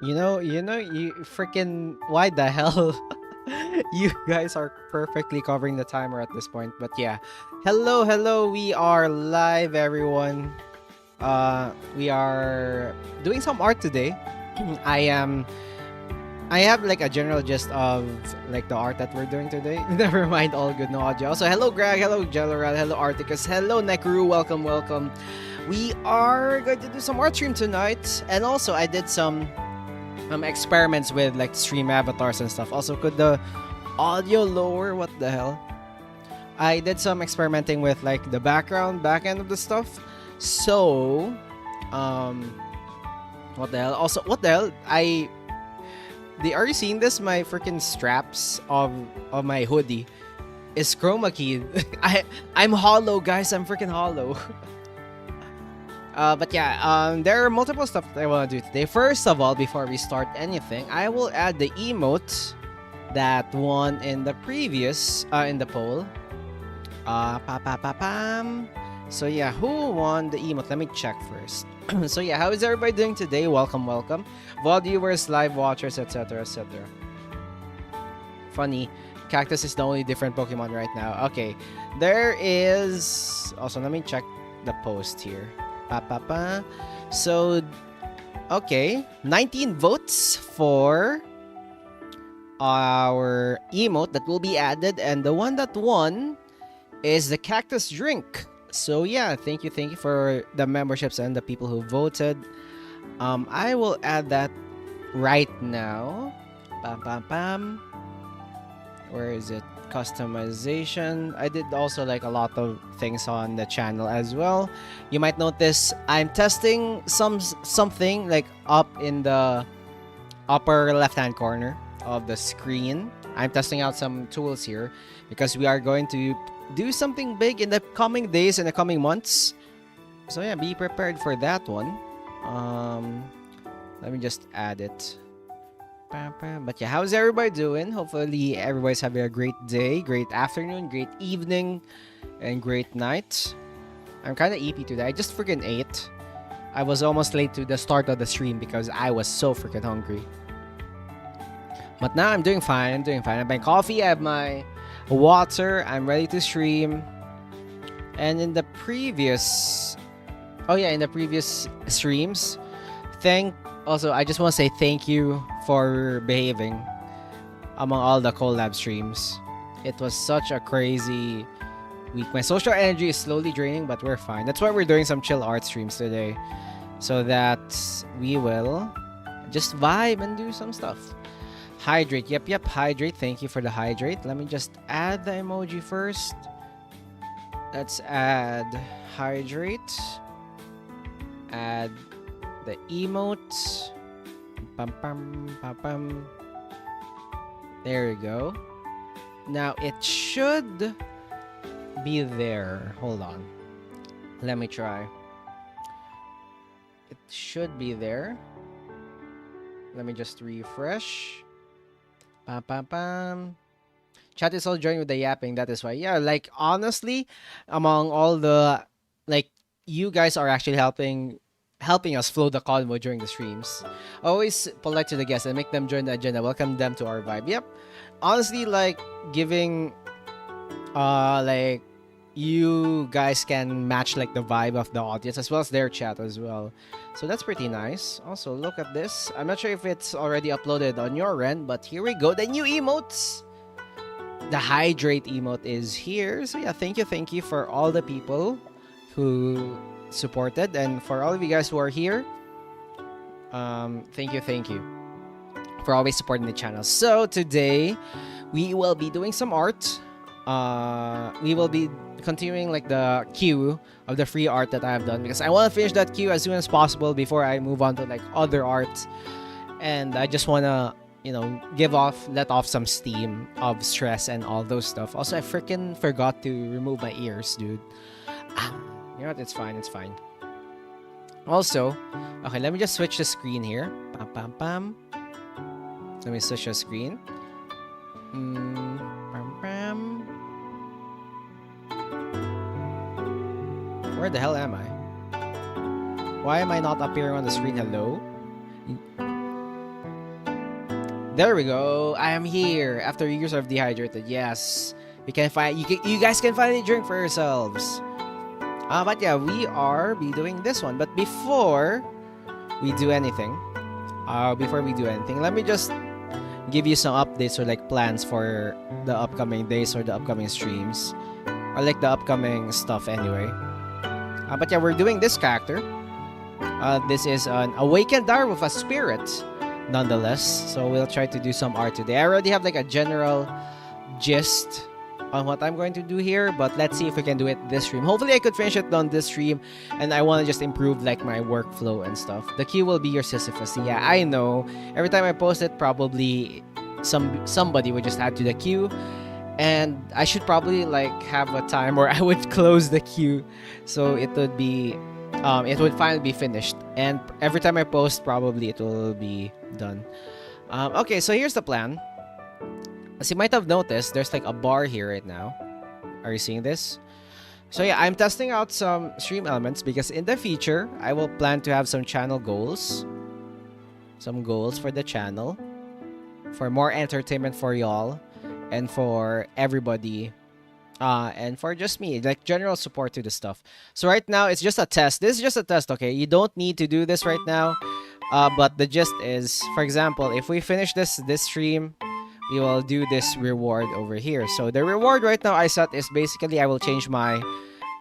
You freaking why the hell? You guys are perfectly covering the timer at this point. But yeah. Hello, we are live everyone. We are doing some art today. I am I have like a general gist of like the art that we're doing today. Never mind, all good, no audio. Also, hello Greg, hello Jelleral, hello Articus, hello Nekru, welcome. We are going to do some art stream tonight, and also I did some experiments with like stream avatars and stuff. Also, could the audio lower? What the hell? I did some experimenting with like the back end of the stuff. So, what the hell? Also, what the hell? Are you seeing this? My freaking straps of my hoodie is chroma keyed. I'm hollow, guys. I'm freaking hollow. But yeah, there are multiple stuff that I want to do today. First of all, before we start anything, I will add the emote that won in the previous in the poll. Pam. So yeah, who won the emote? Let me check first. So yeah, how is everybody doing today? Welcome. VOD viewers, live watchers, etc. Funny, Cactus is the only different Pokemon right now. Okay, there is also, let me check the post here. So, okay, 19 votes for our emote that will be added, and the one that won is the Cactus drink. So yeah, thank you for the memberships and the people who voted. I will add that right now. Pam. Where is it? Customization. I did also like a lot of things on the channel as well. You might notice I'm testing something like up in the upper left hand corner of the screen. I'm testing out some tools here because we are going to do something big in the coming days and the coming months. So yeah, be prepared for that one. Let me just add it. But yeah, how's everybody doing? Hopefully everybody's having a great day, great afternoon, great evening, and great night. I'm kind of EP today. I just freaking ate. I was almost late to the start of the stream because I was so freaking hungry. But now I'm doing fine. I have my coffee, I have my water, I'm ready to stream. And in the previous streams, I just want to say thank you for behaving among all the collab streams. It was such a crazy week. My social energy is slowly draining, but we're fine. That's why we're doing some chill art streams today, so that we will just vibe and do some stuff. Hydrate. Yep, hydrate. Thank you for the hydrate. Let me just add the emoji first. Let's add hydrate. Add the emote. Pam pam pam pam. There we go. Now it should be there. Hold on. Let me try. It should be there. Let me just refresh. Pam pam pam. Chat is all joined with the yapping. That is why. Yeah, like honestly, among all the like you guys are actually helping us flow the convo during the streams. Always polite to the guests and make them join the agenda. Welcome them to our vibe. Yep. Honestly, like giving like you guys can match like the vibe of the audience as well as their chat as well. So that's pretty nice. Also, look at this. I'm not sure if it's already uploaded on your end, but here we go. The new emotes. The hydrate emote is here. So yeah, thank you for all the people who supported, and for all of you guys who are here, thank you for always supporting the channel. So today we will be doing some art. We will be continuing like the queue of the free art that I have done, because I want to finish that queue as soon as possible before I move on to like other art. And I just want to, you know, let off some steam of stress and all those stuff. Also, I freaking forgot to remove my ears, dude. You know what? It's fine. Also, okay, let me just switch the screen here. Pam pam pam. Let me switch the screen. Pam pam. Where the hell am I? Why am I not appearing on the screen? Hello? There we go. I am here after years of dehydrated. Yes, you guys can finally drink for yourselves. But yeah, we are be doing this one. But before we do anything, let me just give you some updates or like plans for the upcoming days or the upcoming streams, or like the upcoming stuff anyway. But yeah, we're doing this character. This is an awakened Dar with a spirit, nonetheless. So we'll try to do some art today. I already have like a general gist on what I'm going to do here, but let's see if we can do it this stream. Hopefully I could finish it on this stream, and I want to just improve like my workflow and stuff. The queue will be your Sisyphus. Yeah, I know. Every time I post it, probably somebody would just add to the queue, and I should probably like have a time where I would close the queue, so it would be it would finally be finished, and every time I post, probably it will be done. Okay, so here's the plan. As you might have noticed, there's like a bar here right now. Are you seeing this? So yeah, I'm testing out some stream elements because in the future, I will plan to have some channel goals. Some goals for the channel. For more entertainment for y'all. And for everybody. And for just me. Like general support to the stuff. So right now, it's just a test. This is just a test, okay? You don't need to do this right now. But the gist is, for example, if we finish this stream, we will do this reward over here. So the reward right now I set is basically I will change my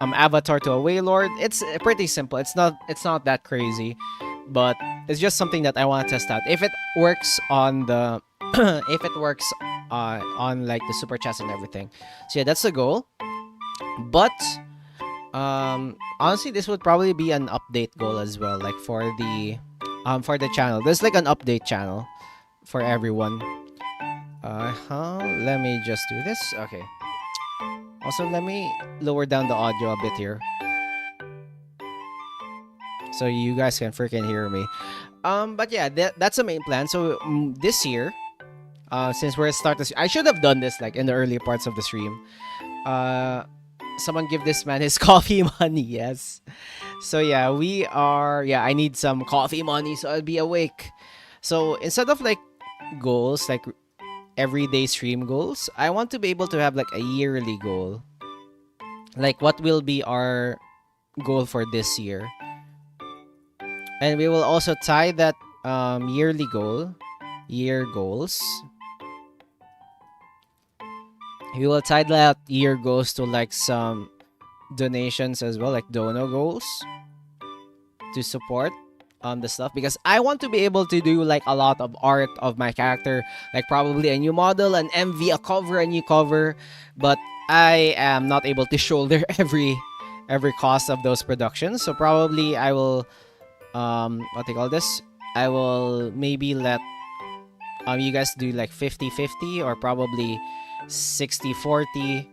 avatar to a Waylord. It's pretty simple. It's not that crazy, but it's just something that I want to test out. If it works on the if it works on like the super chats and everything. So yeah, that's the goal. But honestly, this would probably be an update goal as well, like for the channel. There's like an update channel for everyone. Let me just do this. Okay. Also, let me lower down the audio a bit here, so you guys can freaking hear me. But yeah, that's the main plan. So this year, since we're I should have done this like in the early parts of the stream. Someone give this man his coffee money. Yes. So yeah, I need some coffee money so I'll be awake. So instead of like goals, like everyday stream goals, I want to be able to have like a yearly goal. Like what will be our goal for this year? And we will also tie that year goals. We will tie that year goals to like some donations as well, like dono goals to support the stuff, because I want to be able to do like a lot of art of my character, like probably a new model, an MV, a new cover, but I am not able to shoulder every cost of those productions. So probably I will what do you call this, I will maybe let you guys do like 50-50 or probably 60-40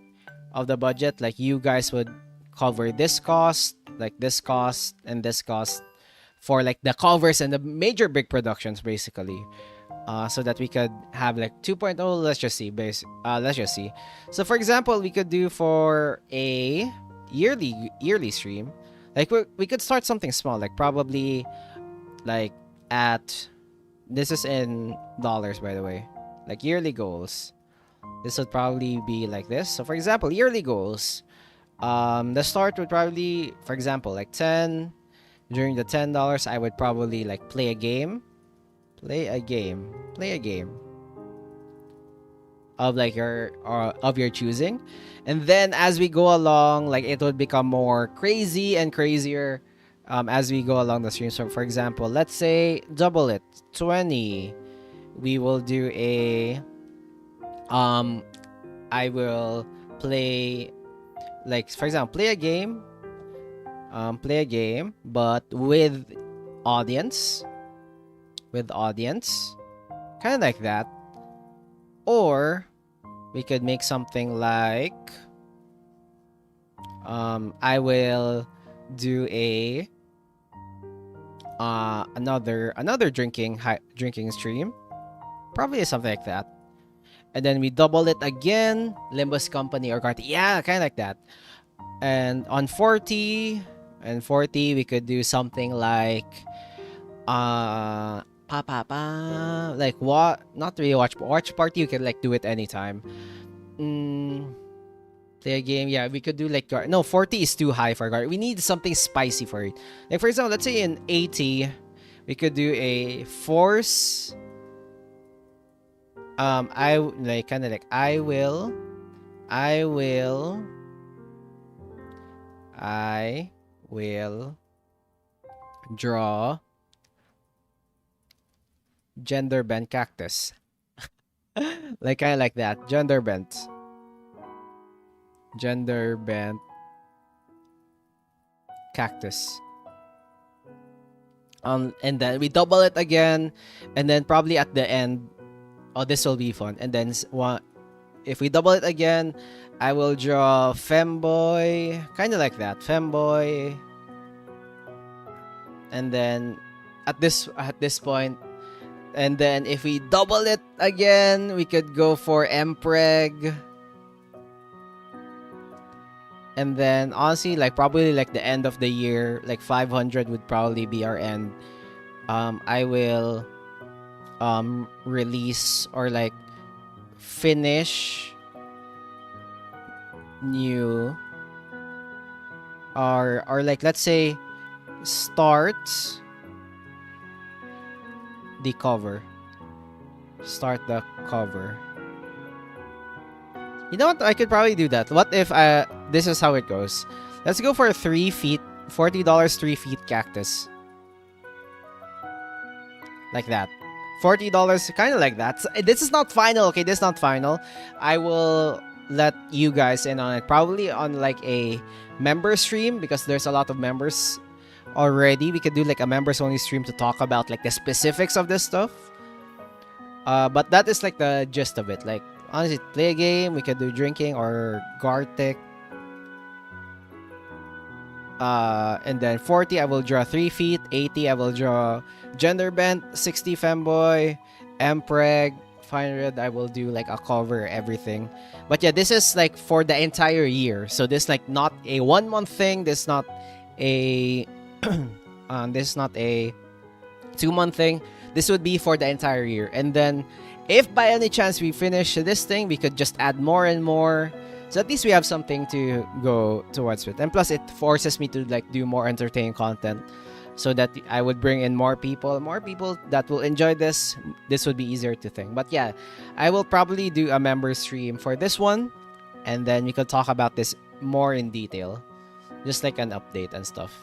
of the budget. Like you guys would cover this cost, like this cost and this cost for like the covers and the major big productions basically. So that we could have like 2.0. Let's just see let's just see. So for example, we could do for a yearly stream, like we could start something small, like probably like at, this is in dollars by the way, like yearly goals. This would probably be like this. So for example, yearly goals, the start would probably, for example, like 10. During the $10, I would probably like play a game of like your of your choosing. And then as we go along, like it would become more crazy and crazier as we go along the stream. So for example, let's say double it, 20. We will do a I will play, like for example, play a game but with audience, kind of like that. Or we could make something like I will do a another drinking stream, probably something like that. And then we double it again, Limbus Company or Carti, yeah, kind of like that. And on 40 we could do something like like what, not really watch party. You can like do it anytime. Play a game, yeah, we could do like no, 40 is too high for guard. We need something spicy for it. Like for example, let's say in 80 we could do a force. I like kind of like I will draw gender bent cactus. Like kind of like that, gender bent cactus. And then we double it again, and then probably at the end, oh, this will be fun. And then if we double it again, I will draw femboy, kind of like that, femboy. And then at this point, and then if we double it again, we could go for empreg. And then honestly, like probably like the end of the year, like 500 would probably be our end. I will release or like finish new, or like let's say start the cover. You know what? I could probably do that. What if this is how it goes? Let's go for 3 feet, $40 3 feet cactus. Like that. $40, kind of like that. This is not final, okay? This is not final. I will let you guys in on it. Probably on like a member stream, because there's a lot of members already. We could do like a members only stream to talk about like the specifics of this stuff. But that is like the gist of it. Like honestly, play a game, we could do drinking or Gartic. And then 40 I will draw 3 feet, 80 I will draw gender bent, 60 femboy, empreg, 500 I will do like a cover, everything. But yeah, this is like for the entire year. So this like not a 1 month thing, this not a this is not a 2 month thing. This would be for the entire year. And then if by any chance we finish this thing, we could just add more and more. So at least we have something to go towards with. And plus it forces me to like do more entertaining content, so that I would bring in more people that will enjoy this. This would be easier to think. But yeah, I will probably do a member stream for this one, and then we could talk about this more in detail, just like an update and stuff.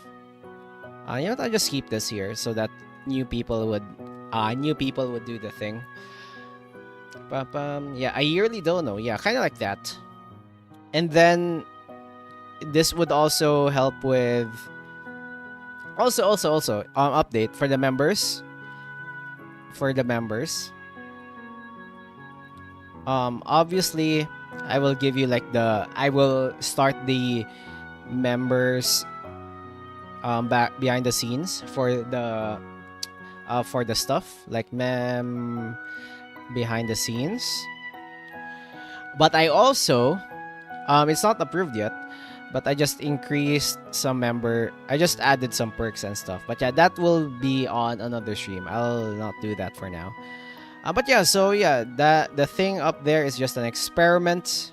You know what? I'll just keep this here so that new people would do the thing. Yeah, I yearly don't know. Yeah, kind of like that. And then this would also help with also update for the members. for the members. Obviously, I will give you like I will start the members back behind the scenes for the stuff like behind the scenes. But I also it's not approved yet, but I just increased some I just added some perks and stuff. But yeah, that will be on another stream. I'll not do that for now. But yeah, so yeah, the thing up there is just an experiment.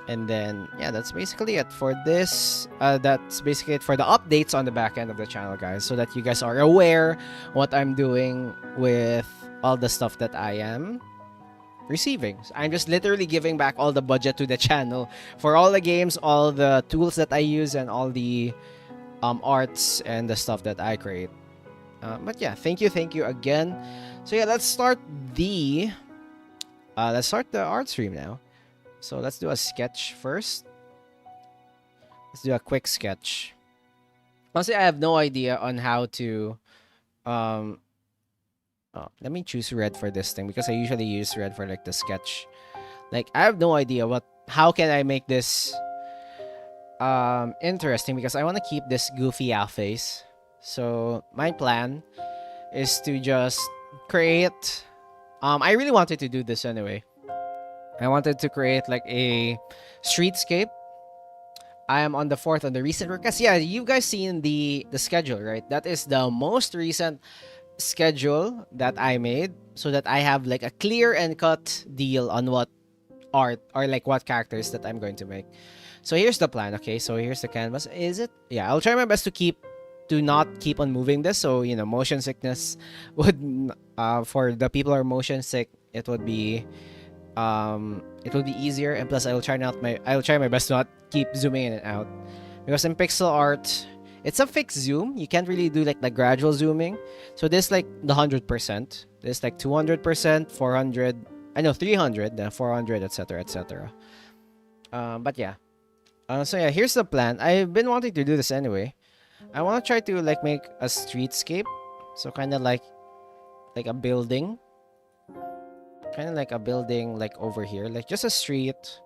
And then yeah, that's basically it for this. That's basically it for the updates on the back end of the channel, guys, so that you guys are aware what I'm doing with all the stuff that I am receiving. So I'm just literally giving back all the budget to the channel for all the games, all the tools that I use, and all the arts and the stuff that I create. But yeah, thank you again. So yeah, let's start the art stream now. So let's do a sketch first. Let's do a quick sketch. Honestly, I have no idea on how to let me choose red for this thing because I usually use red for like the sketch. Like I have no idea how can I make this interesting, because I want to keep this goofy owl face. So my plan is to just create I really wanted to do this anyway. I wanted to create like a streetscape. I am on the 4th on the recent request. Yeah, you guys seen the schedule, right? That is the most recent schedule that I made, so that I have like a clear and cut deal on what art or like what characters that I'm going to make. So here's the plan. Okay, so here's the canvas. Is it? Yeah, I'll try my best to not keep on moving this, so you know, motion sickness would for the people who are motion sick, it would be easier, and plus I'll try my best to not keep zooming in and out, because in pixel art it's a fixed zoom. You can't really do like the gradual zooming. So this like the 100%, this like 200%, 400, I know 300, then 400, etc, etc. But yeah, so yeah, here's the plan. I've been wanting to do this anyway. I want to try to like make a streetscape, so kind of like a building, like over here, like just a street,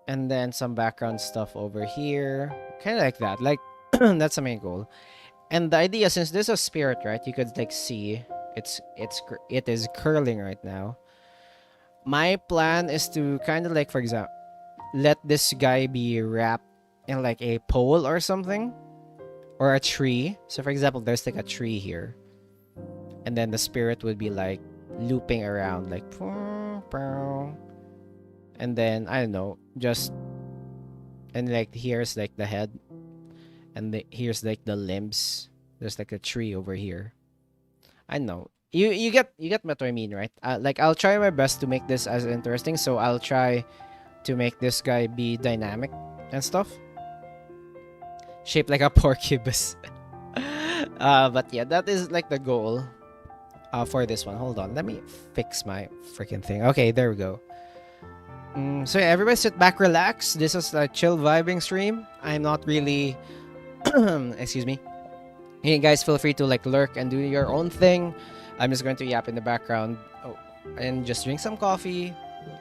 and then some background stuff over here, kind of like that, like that's the main goal. And the idea, since there's a spirit, right, you could like see it is curling right now. My plan is to kind of like, for example, let this guy be wrapped in like a pole or something, or a tree. So for example, there's like a tree here, and then the spirit would be like looping around like, and then I don't know, just, and like here's like the head, and here's like the limbs. There's like a tree over here. I know you get what I mean, right? Like I'll try my best to make this as interesting, so I'll try to make this guy be dynamic and stuff, shaped like a porcupine. But yeah, that is like the goal for this one. Hold on, let me fix my freaking thing. Okay, there we go. So yeah, everybody sit back, relax. This is a chill vibing stream. I'm not really excuse me. Hey guys, feel free to like lurk and do your own thing. I'm just going to yap in the background, and just drink some coffee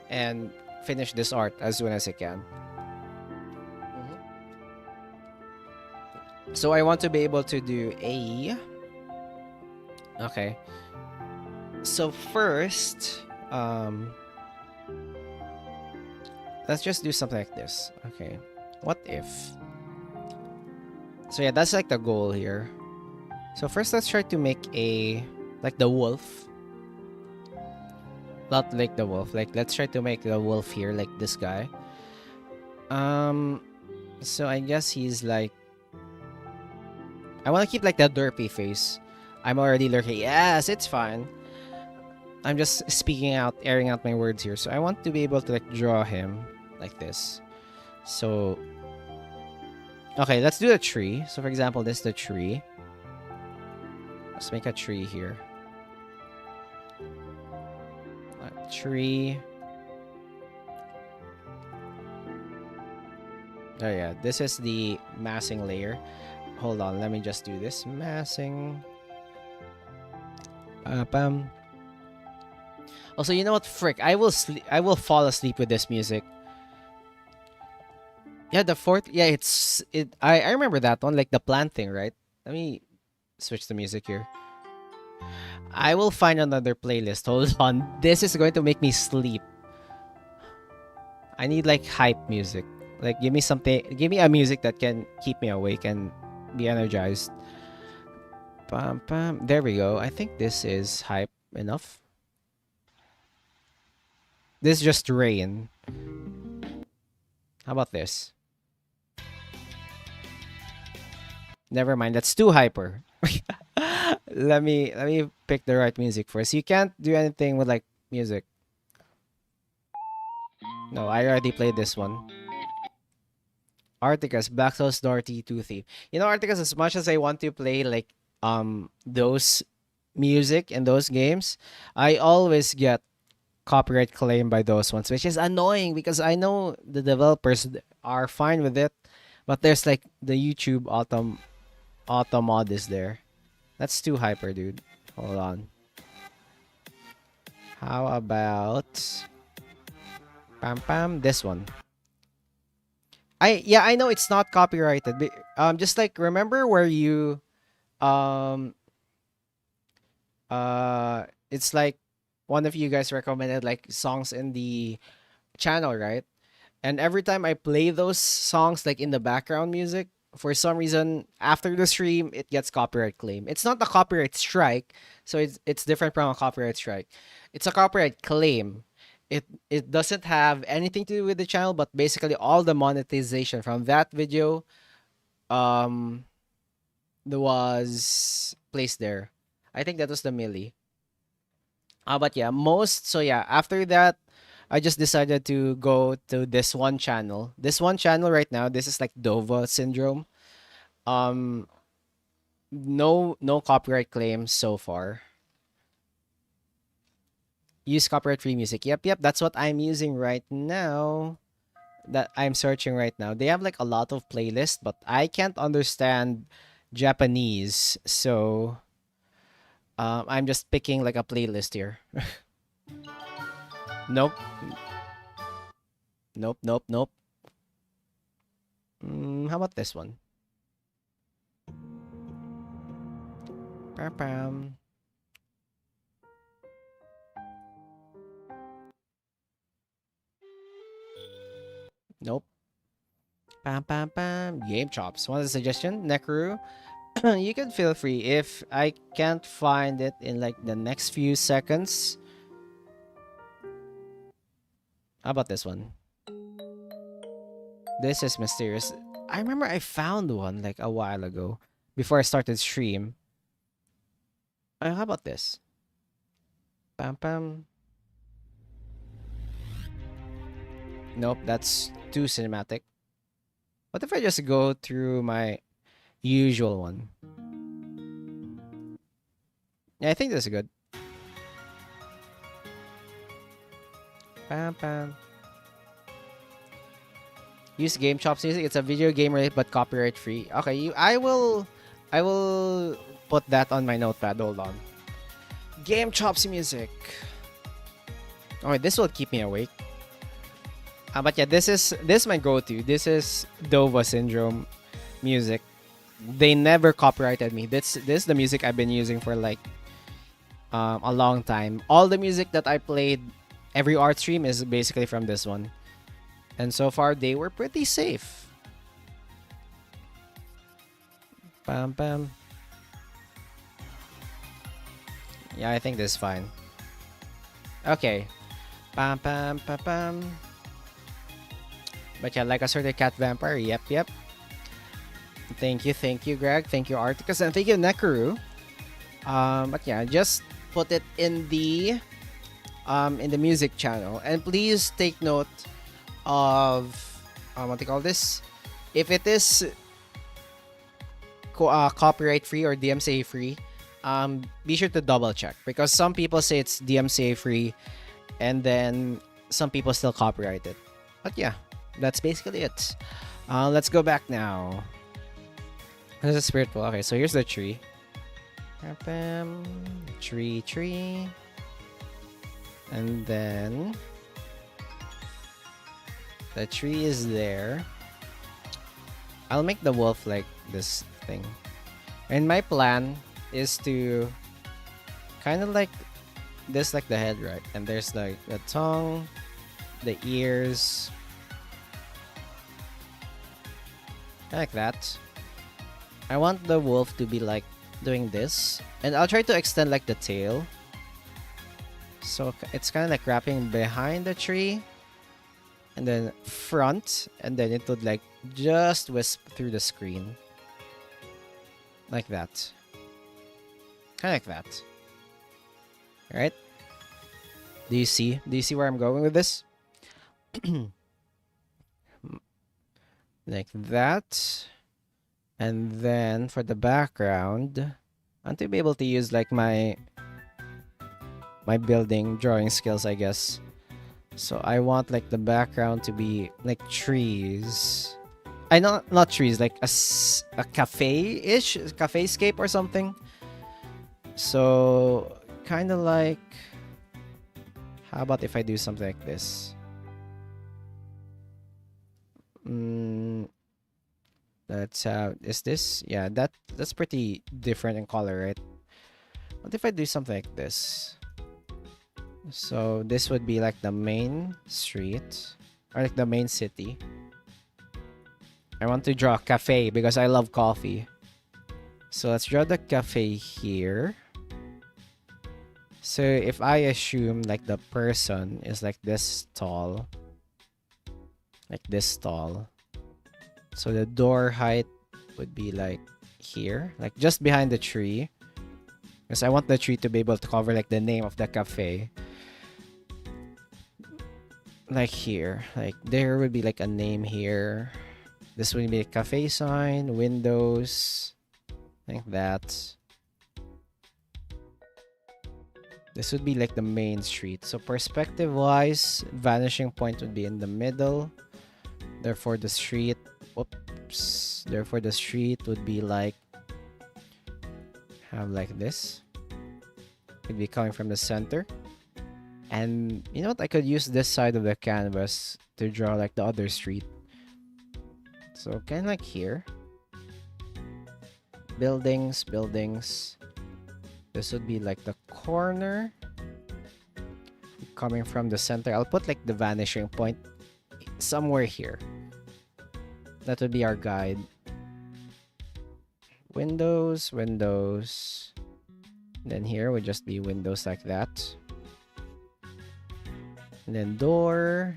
and finish this art as soon as I can. So I want to be able to do a... Okay. So first, let's just do something like this. Okay. What if... So yeah, that's like the goal here. So first, let's try to make a... like the wolf. Not like the wolf. Like, let's try to make the wolf here, like this guy. So I guess he's like... I want to keep like the derpy face. I'm already lurking. Yes, it's fine. I'm just speaking out, airing out my words here. So I want to be able to like draw him like this. So... Okay, let's do a tree. So for example, this is the tree. Let's make a tree here. A tree. Oh yeah, this is the massing layer. Hold on, let me just do this. Massing. Pam. Also, you know what? Frick, I will sleep. I will fall asleep with this music. Yeah, the fourth. Yeah, it's it. I remember that one, like the plant thing, right? Let me switch the music here. I will find another playlist. Hold on. This is going to make me sleep. I need like hype music. Like give me something. Give me a music that can keep me awake and be energized. Pam pam. There we go. I think this is hype enough. This is just rain. How about this? Never mind. That's too hyper. Let me pick the right music first. You can't do anything with like music. No, I already played this one. Articus, Black Souls, Dorothy, Toothy. You know, Articus, as much as I want to play like those music and those games, I always get copyright claim by those ones, which is annoying because I know the developers are fine with it, but there's like the YouTube auto mod is there. That's too hyper, dude. Hold on. How about pam pam this one? I know it's not copyrighted. But, just like remember where you um it's like one of you guys recommended like songs in the channel, right? And every time I play those songs like in the background music, for some reason after the stream it gets copyright claim. It's not a copyright strike, so it's different from a copyright strike. It's a copyright claim. It doesn't have anything to do with the channel, but basically all the monetization from that video um was placed there. I think that was the milli. But yeah, after that I just decided to go to this one channel. This one channel right now, this is like Dova syndrome. Um no copyright claims so far. Use copyright free music. Yep, that's what I'm using right now. That I'm searching right now. They have like a lot of playlists, but I can't understand Japanese, so I'm just picking like a playlist here. Nope. Nope. How about this one? Pam pam. Nope. Pam pam pam. Game chops. Want a suggestion, Nekru? You can feel free. If I can't find it in like the next few seconds. How about this one? This is mysterious. I remember I found one like a while ago before I started stream. How about this? Pam pam. Nope, that's too cinematic. What if I just go through my usual one? Yeah, I think this is good. Pam pam. Use Game Chops music. It's a video game related but copyright free. Okay, I will put that on my notepad. Hold on. Game Chops music. Alright, this will keep me awake. But yeah, this is my go-to. This is Dova Syndrome music. They never copyrighted me. This is the music I've been using for like a long time. All the music that I played, every art stream is basically from this one. And so far, they were pretty safe. Pam pam. Yeah, I think this is fine. Okay. Pam pam pam pam. But yeah, like a certain cat vampire. Yep. Thank you, Greg. Thank you, Articus, and thank you, Nekuru. But yeah, just put it in the music channel, and please take note of what they call this. If it is copyright free or DMCA free, be sure to double check because some people say it's DMCA free, and then some people still copyright it. But yeah, that's basically it. Let's go back now. This is spiritual. Okay, so here's the tree. Bam. Tree. And then the tree is there. I'll make the wolf like this thing. And my plan is to kind of like this, like the head, right? And there's like the tongue, the ears, like that. I want the wolf to be like doing this, and I'll try to extend like the tail, so it's kind of like wrapping behind the tree and then front, and then it would like just wisp through the screen like that, kind of like that. All right, do you see where I'm going with this? Like that. And then for the background, I want to be able to use like my building drawing skills, I guess. So I want like the background to be like trees. Not trees, like a cafe-ish, cafe-scape or something. So kind of like, how about if I do something like this? That's how is this? Yeah, that's pretty different in color, right? What if I do something like this? So this would be like the main street, or like the main city. I want to draw a cafe because I love coffee. So let's draw the cafe here. So if I assume like the person is like this tall, like this tall. So the door height would be like here, like just behind the tree. Because I want the tree to be able to cover like the name of the cafe. Like here, like there would be like a name here. This would be a cafe sign, windows, like that. This would be like the main street. So perspective wise, vanishing point would be in the middle. Therefore the street, oops. Therefore the street would be like, have like this. It'd be coming from the center. And you know what? I could use this side of the canvas to draw like the other street. So kind of like here. Buildings. This would be like the corner. Coming from the center. I'll put like the vanishing point somewhere here. That would be our guide. Windows. Then here would just be windows like that. And then door.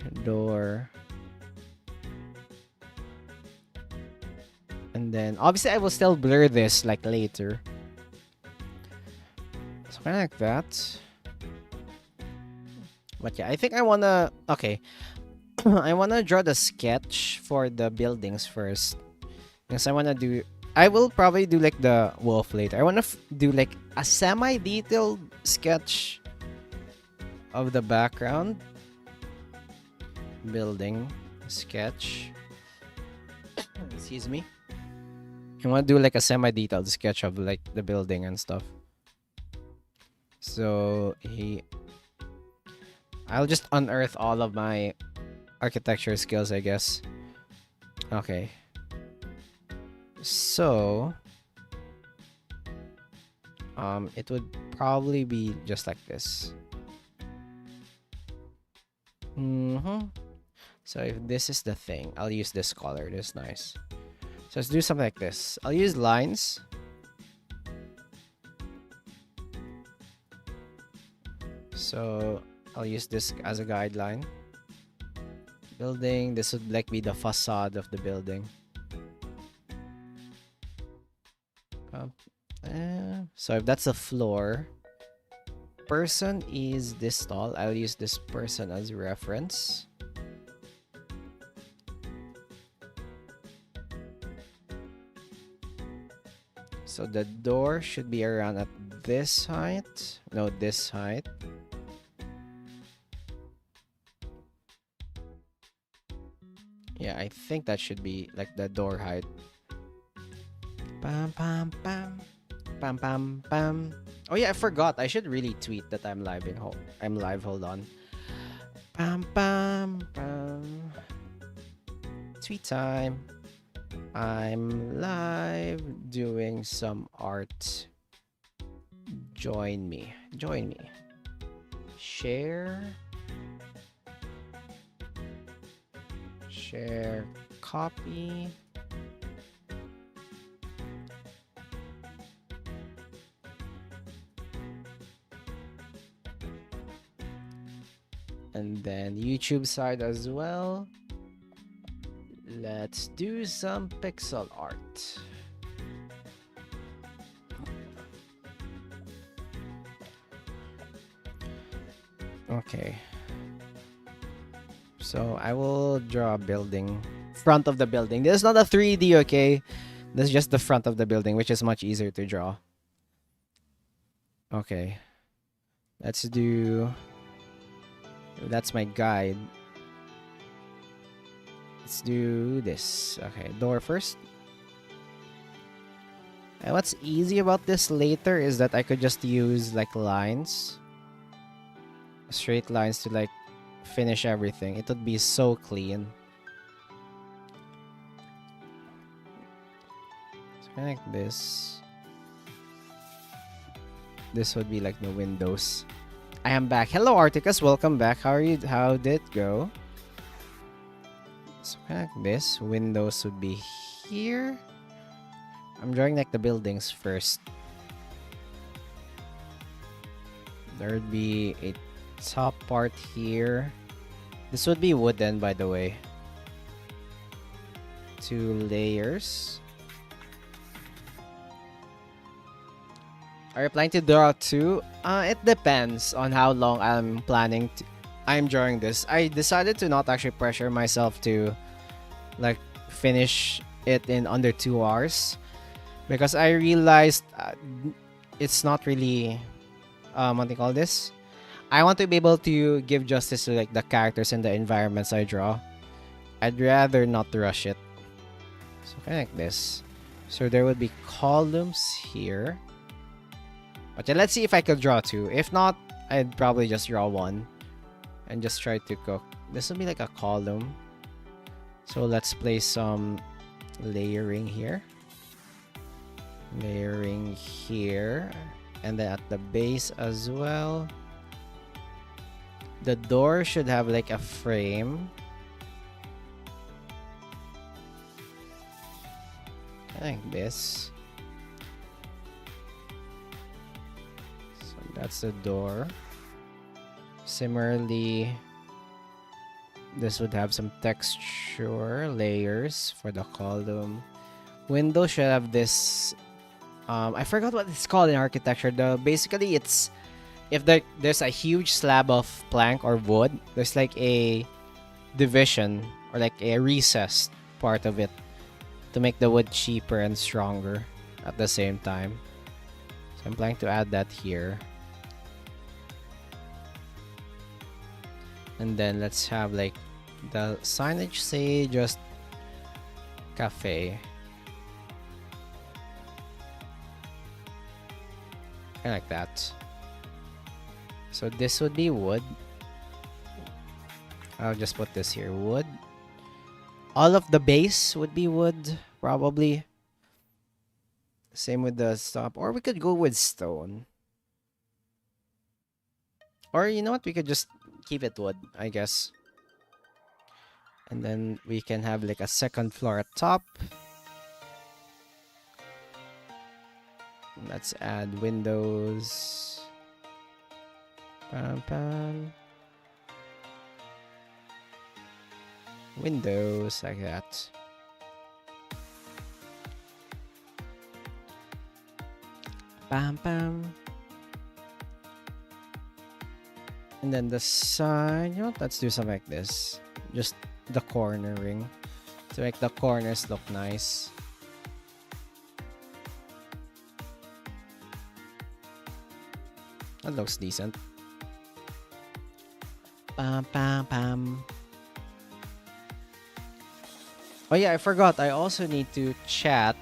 And then obviously I will still blur this like later. So kind of like that. But yeah, I think I wanna, okay. I wanna draw the sketch for the buildings first. Because I will probably do like the wolf later. I wanna do like a semi-detailed sketch of the background. Building sketch. Excuse me. I want to do like a semi-detailed sketch of like the building and stuff. So I'll just unearth all of my architecture skills, I guess. Okay. So it would probably be just like this. So if this is the thing, I'll use this color. This is nice. So let's do something like this. I'll use lines. So I'll use this as a guideline. Building. This would like be the facade of the building. So if that's a floor, person is this tall. I'll use this person as reference. So the door should be around at this height. No, this height. Yeah, I think that should be like the door height. Bam, bam, bam. Pam pam pam. Oh yeah, I forgot. I should really tweet that I'm live in home. I'm live. Hold on. Pam pam pam. Tweet time. I'm live doing some art. Join me. Join me. Share. Share. Copy. And then YouTube side as well. Let's do some pixel art. Okay. So I will draw a building. Front of the building. This is not a 3D, okay? This is just the front of the building, which is much easier to draw. Okay. Let's do... That's my guide. Let's do this. Okay, door first. And what's easy about this later is that I could just use like lines. Straight lines to like finish everything. It would be so clean. So kind of like this. This would be like the windows. I am back. Hello Articus, welcome back. How are you? How did it go? So kind of like this. Windows would be here. I'm drawing like the buildings first. There would be a top part here. This would be wooden, by the way. 2 layers. Are you planning to draw 2? It depends on how long I'm planning to. I'm drawing this. I decided to not actually pressure myself to like finish it in under 2 hours because I realized it's not really what do you call this? I want to be able to give justice to like the characters and the environments I draw. I'd rather not rush it. So kind of like this. So there would be columns here. But yeah, let's see if I could draw 2. If not, I'd probably just draw 1 and just try to cook. This will be like a column. So let's place some layering here. Layering here. And then at the base as well. The door should have like a frame. Like this. So that's the door. Similarly, this would have some texture layers for the column. Window should have this. I forgot what it's called in architecture. Basically, it's if there's a huge slab of plank or wood, there's like a division or like a recessed part of it to make the wood cheaper and stronger at the same time. So I'm planning to add that here. And then let's have like the signage say just cafe. Kind of like that. So this would be wood. I'll just put this here. Wood. All of the base would be wood, probably. Same with the top. Or we could go with stone. Or you know what? We could just keep it wood, I guess. And then we can have like a second floor at top. Let's add windows. Pam, pam. Windows like that. Bam, bam. And then the side, you know what? Let's do something like this. Just the cornering to make the corners look nice. That looks decent. Bam, bam, bam. Oh yeah, I forgot. I also need to chat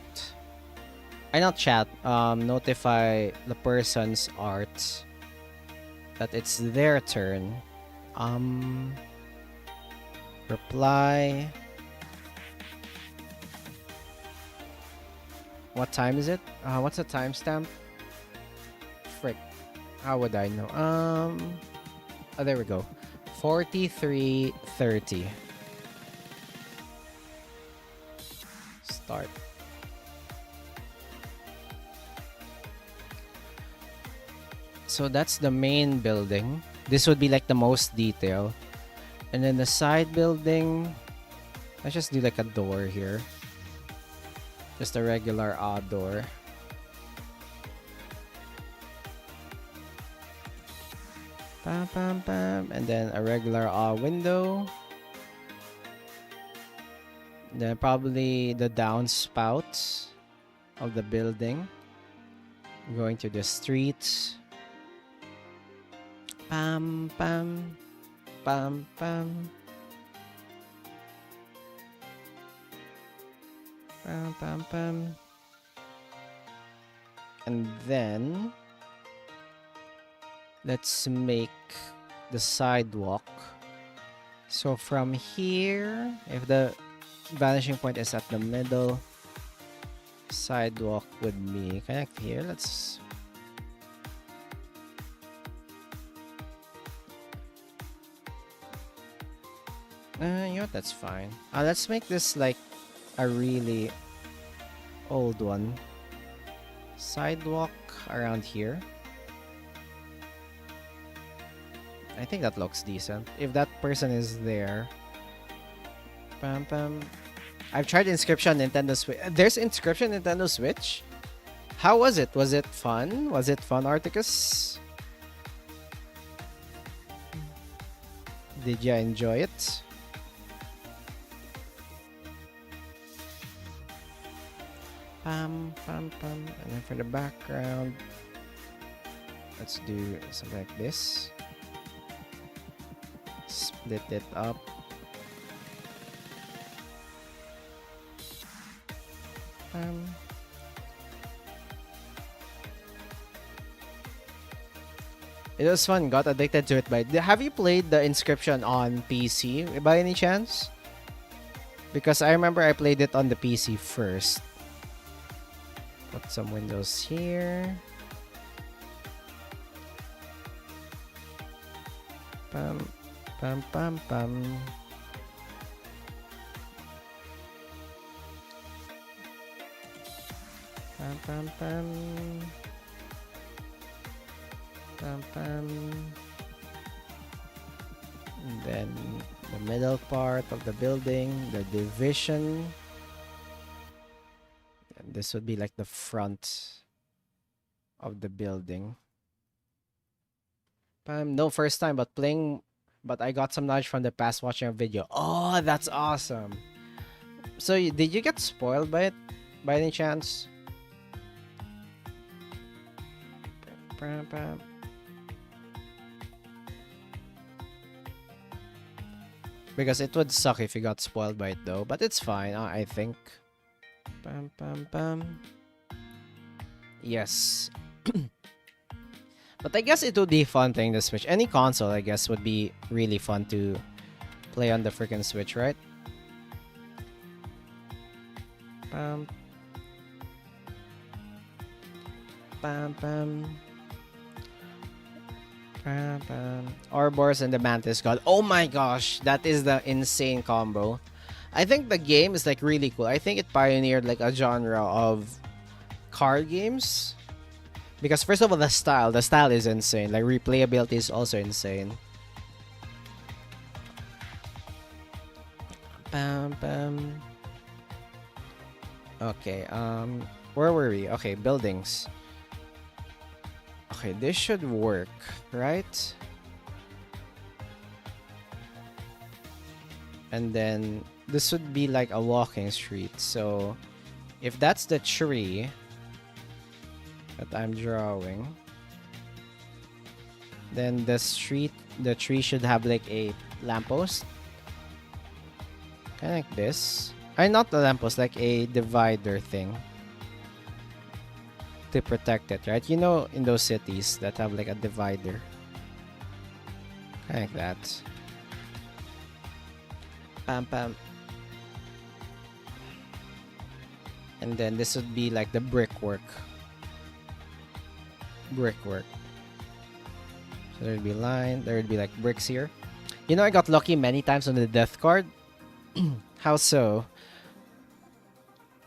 I not chat. Notify the person's art that it's their turn. Reply. What time is it? What's the timestamp? Frick. How would I know? Oh, there we go. 43:30. Start. So that's the main building. This would be like the most detail. And then the side building, let's just do like a door here. Just a regular odd door. Bam, bam, bam. And then a regular window. Then probably the downspout of the building. Going to the street. Bam, bam. Bam, bam. Bam, bam, bam. And then let's make the sidewalk. So from here, if the vanishing point is at the middle, sidewalk would be connect here. Let's you know what, that's fine. Let's make this like a really old one. Sidewalk around here. I think that looks decent. If that person is there. Pam pam. I've tried Inscription Nintendo Switch. There's Inscription Nintendo Switch? How was it? Was it fun? Was it fun, Articus? Did you enjoy it? Pam pam pam. And then for the background, let's do something like this. Split it up. It was fun. Got addicted to it. Have you played the Inscription on PC by any chance? Because I remember I played it on the PC first. Put some windows here. Pam pam pam pam. Pam pam pam. Pam pam. And then the middle part of the building, the division. And this would be like the front of the building. No first time, but playing. But I got some knowledge from the past watching a video. Oh, that's awesome. So did you get spoiled by it by any chance? Because it would suck if you got spoiled by it though. But it's fine, I think. Pam pam pam. Yes. But I guess it would be fun playing the Switch. Any console, I guess, would be really fun to play on the freaking Switch, right? Pam. Pam pam. Pam pam. Ouroboros and the Mantis God. Oh my gosh, that is the insane combo. I think the game is like really cool. I think it pioneered like a genre of card games. Because first of all, the style is insane. Like replayability is also insane. Bam bam. Okay, where were we? Okay, buildings. Okay, this should work, right? And then this would be like a walking street. So if that's the tree that I'm drawing, then the tree should have like a lamppost, kind of like this. Not the lamppost, like a divider thing. to protect it, right? You know, in those cities that have like a divider. Kind of like that. Pam pam. And then this would be like the brickwork. Brickwork. So there'd be line, there would be like bricks here. You know, I got lucky many times on the death card. How so?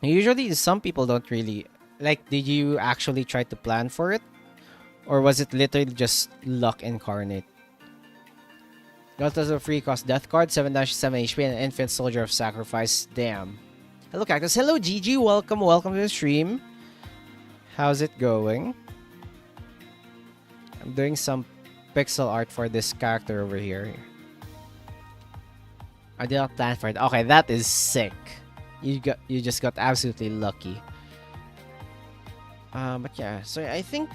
Usually, some people don't really like. Did you actually try to plan for it, or was it literally just luck incarnate? Got us a free cost death card, 7-7 HP, and an infinite soldier of sacrifice. Damn. Hello, Cactus. Hello, Gigi. Welcome to the stream. How's it going? I'm doing some pixel art for this character over here. I did not plan for it. Okay, that is sick. You just got absolutely lucky. But yeah, so I think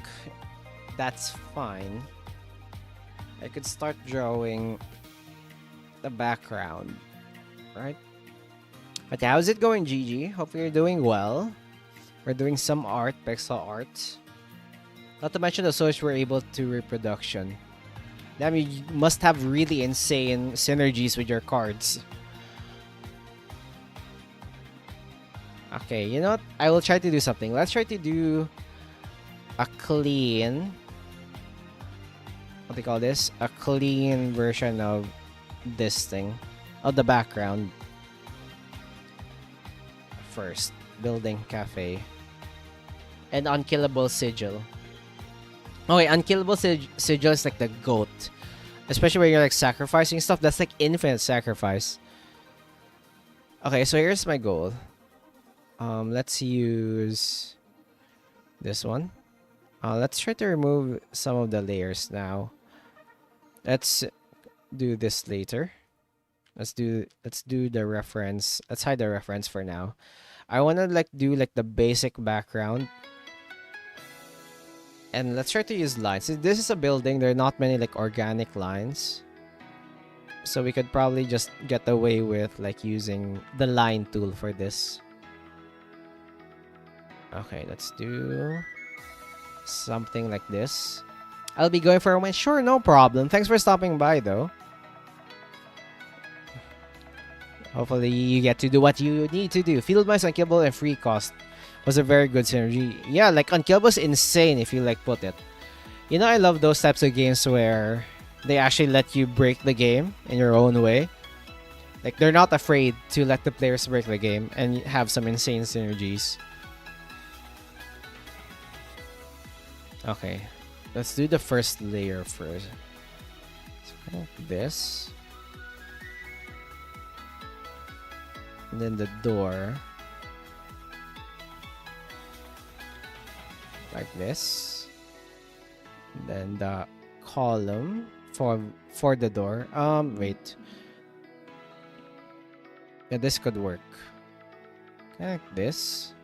that's fine. I could start drawing the background, right? But how's it going, Gigi? Hope you're doing well. We're doing some art, pixel art. Not to mention the soldiers were able to reproduction. Damn, you must have really insane synergies with your cards. Okay, you know what? I will try to do something. Let's try to do a clean... What do you call this? A clean version of this thing. Of the background. First, building cafe. And unkillable sigil. Okay, unkillable sigil is like the goat. Especially when you're like sacrificing stuff. That's like infinite sacrifice. Okay, so here's my goal. Let's use this one. Let's try to remove some of the layers now. Let's do this later. Let's do the reference. Let's hide the reference for now. I wanna like do like the basic background. And let's try to use lines. This is a building. There are not many like organic lines. So we could probably just get away with like using the line tool for this. Okay, let's do something like this. I'll be going for a win. Sure, no problem. Thanks for stopping by though. Hopefully you get to do what you need to do. Field Mice, Unkillable, and Free Cost was a very good synergy. Yeah, like Unkillable is insane if you like put it. You know, I love those types of games where they actually let you break the game in your own way. Like they're not afraid to let the players break the game and have some insane synergies. Okay, let's do the first layer first. So kind of this. And then the door. Like this. And then the column for the door. Wait. Yeah, this could work. Like this.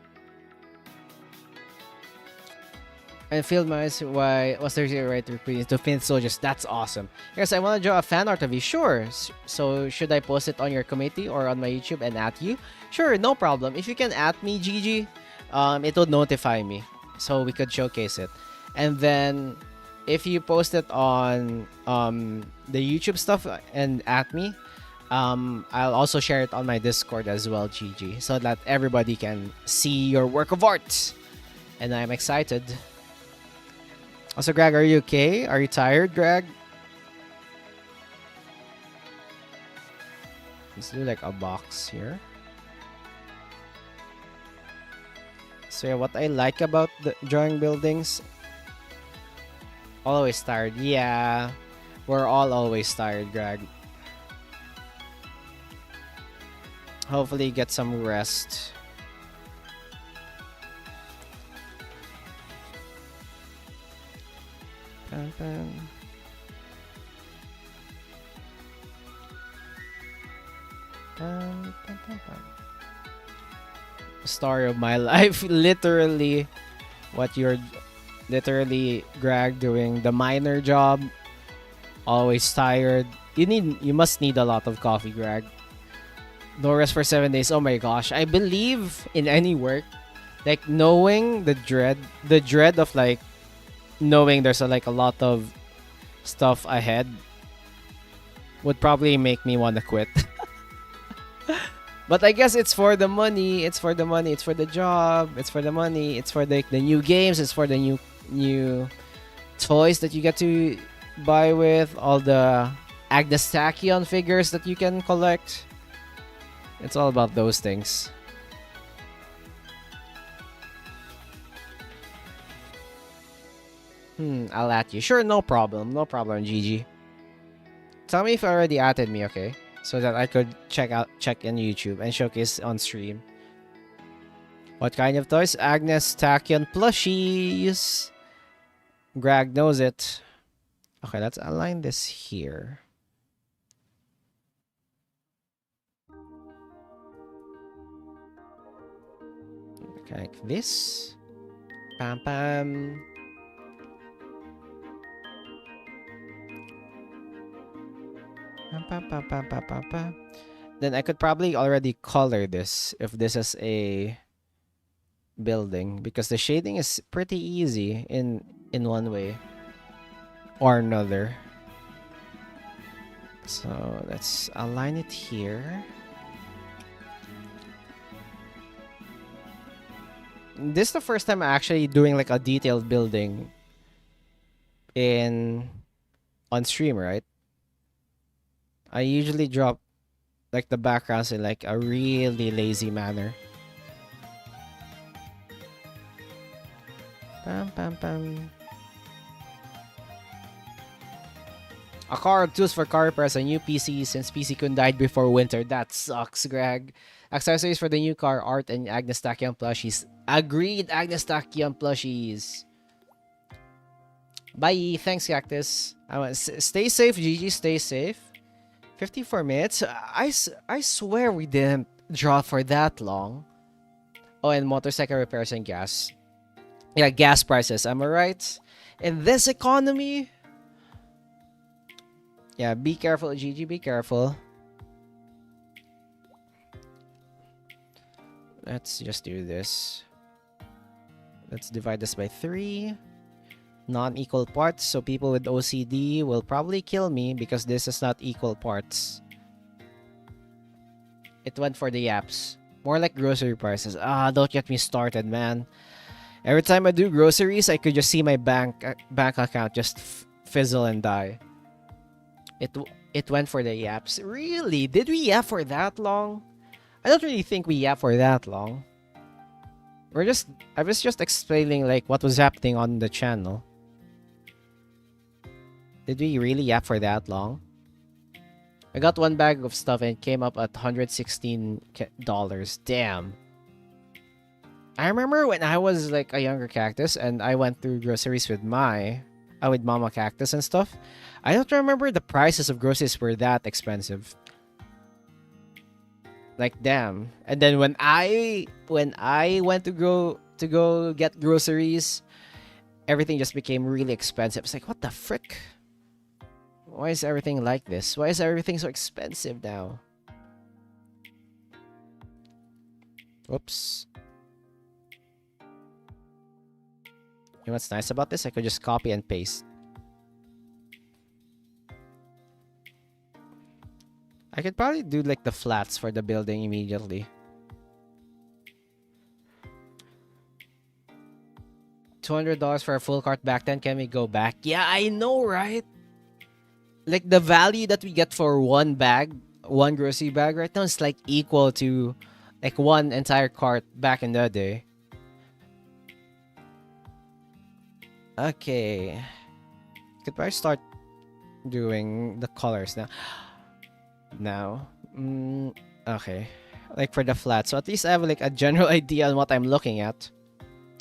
And Field Mice, why was there zero right to repeat to Fiend Soldiers? That's awesome. Yes, I want to draw a fan art of you. Sure. So should I post it on your committee or on my YouTube and at you? Sure, no problem. If you can at me, Gigi, it would notify me. So we could showcase it. And then if you post it on the YouTube stuff and at me, I'll also share it on my Discord as well, Gigi, so that everybody can see your work of art. And I'm excited. Also, Greg, are you okay? Are you tired, Greg? Let's do like a box here. So yeah, what I like about the drawing buildings, always tired. Yeah, we're all always tired, Greg. Hopefully get some rest. Story of my life. Literally what you're literally Greg doing the miner job, always tired. You must need a lot of coffee, Greg. No rest for 7 days. Oh my gosh, I believe in any work Like knowing the dread of like knowing there's like a lot of stuff ahead would probably make me want to quit. But I guess it's for the money. It's for the money. It's for the job. It's for the money. It's for the new games. It's for the new toys that you get to buy with all the Agnes Tachyon figures that you can collect. It's all about those things. I'll at you. Sure, no problem. No problem, GG. Tell me if you already added me, okay? So that I could check in YouTube and showcase on stream. What kind of toys? Agnes Tachyon plushies. Greg knows it. Okay, let's align this here. Okay, like this. Pam pam. Then I could probably already color this if this is a building because the shading is pretty easy in one way or another. So let's align it here. This is the first time I'm actually doing like a detailed building on stream, right? I usually drop like the backgrounds in like a really lazy manner. Pam pam pam. A car or tools for car repairs, a new PC since PC couldn't died before winter. That sucks, Greg. Accessories for the new car, art, and Agnes Tachyon plushies. Agreed, Agnes Tachyon plushies. Bye. Thanks, Cactus. Stay safe, GG. Stay safe. 54 minutes? I swear we didn't draw for that long. Oh, and motorcycle repairs and gas. Yeah, gas prices. Am I right? In this economy? Yeah, be careful, GG. Be careful. Let's just do this. Let's divide this by 3. Non-equal parts, so people with OCD will probably kill me because this is not equal parts. It went for the yaps. More like grocery prices. Don't get me started, man. Every time I do groceries, I could just see my bank account just fizzle and die. It went for the yaps. Really? Did we yap for that long? I don't really think we yap for that long. I was just explaining like what was happening on the channel. Did we really yap for that long? I got one bag of stuff and it came up at $116. Damn. I remember when I was like a younger Cactus and I went through groceries with Mama Cactus and stuff. I don't remember the prices of groceries were that expensive. Like damn. And then when I went to go get groceries, everything just became really expensive. It's like, what the frick? Why is everything like this? Why is everything so expensive now? Whoops. You know what's nice about this? I could just copy and paste. I could probably do like the flats for the building immediately. $200 for a full cart back then. Can we go back? Yeah, I know, right? Like the value that we get for one grocery bag right now is like equal to like one entire cart back in the day. Okay. Could probably start doing the colors now. Okay. Like for the flat. So at least I have like a general idea on what I'm looking at.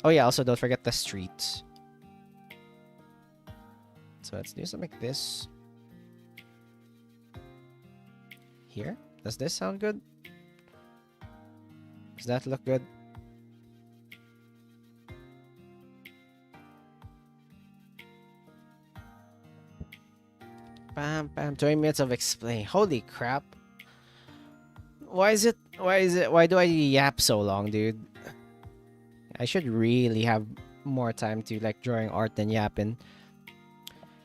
Oh yeah, also don't forget the streets. So let's do something like this. Here? Does this sound good? Does that look good? Bam, bam. 20 minutes of explain. Holy crap. Why do I yap so long, dude? I should really have more time to like drawing art than yapping.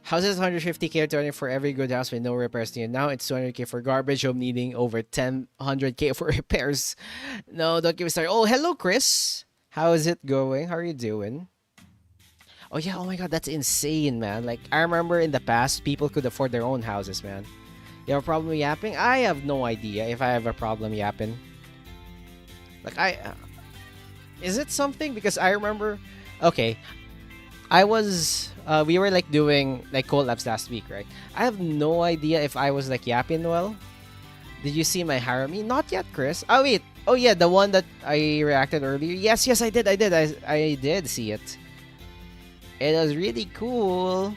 Houses 150k returning for every good house with no repairs needed. Now it's 200k for garbage home needing over 100k for repairs. No, don't give me started. Oh, hello, Chris. How is it going? How are you doing? Oh yeah, oh my god, that's insane, man. Like, I remember in the past, people could afford their own houses, man. You have a problem yapping? I have no idea if I have a problem yapping. Like, is it something? Because I remember... Okay, we were like doing like collabs last week, right? I have no idea if I was like yapping well. Did you see my Harami? Not yet, Chris. Oh wait. Oh yeah, the one that I reacted earlier. Yes, I did. I did see it. It was really cool.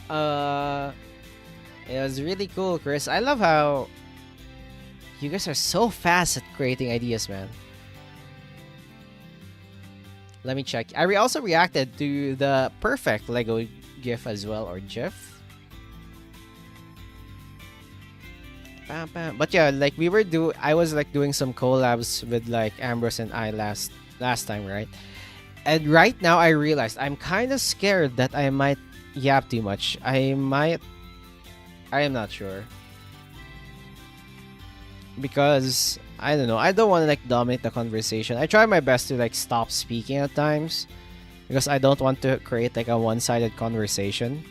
It was really cool, Chris. I love how you guys are so fast at creating ideas, man. Let me check. I also reacted to the perfect Lego GIF as well, or GIF. Bam, bam. But yeah, like I was like doing some collabs with like Ambrose and I last time, right? And right now I realized I'm kind of scared that I might yap too much. I am not sure. Because I don't know. I don't want to like dominate the conversation. I try my best to like stop speaking at times because I don't want to create like a one-sided conversation.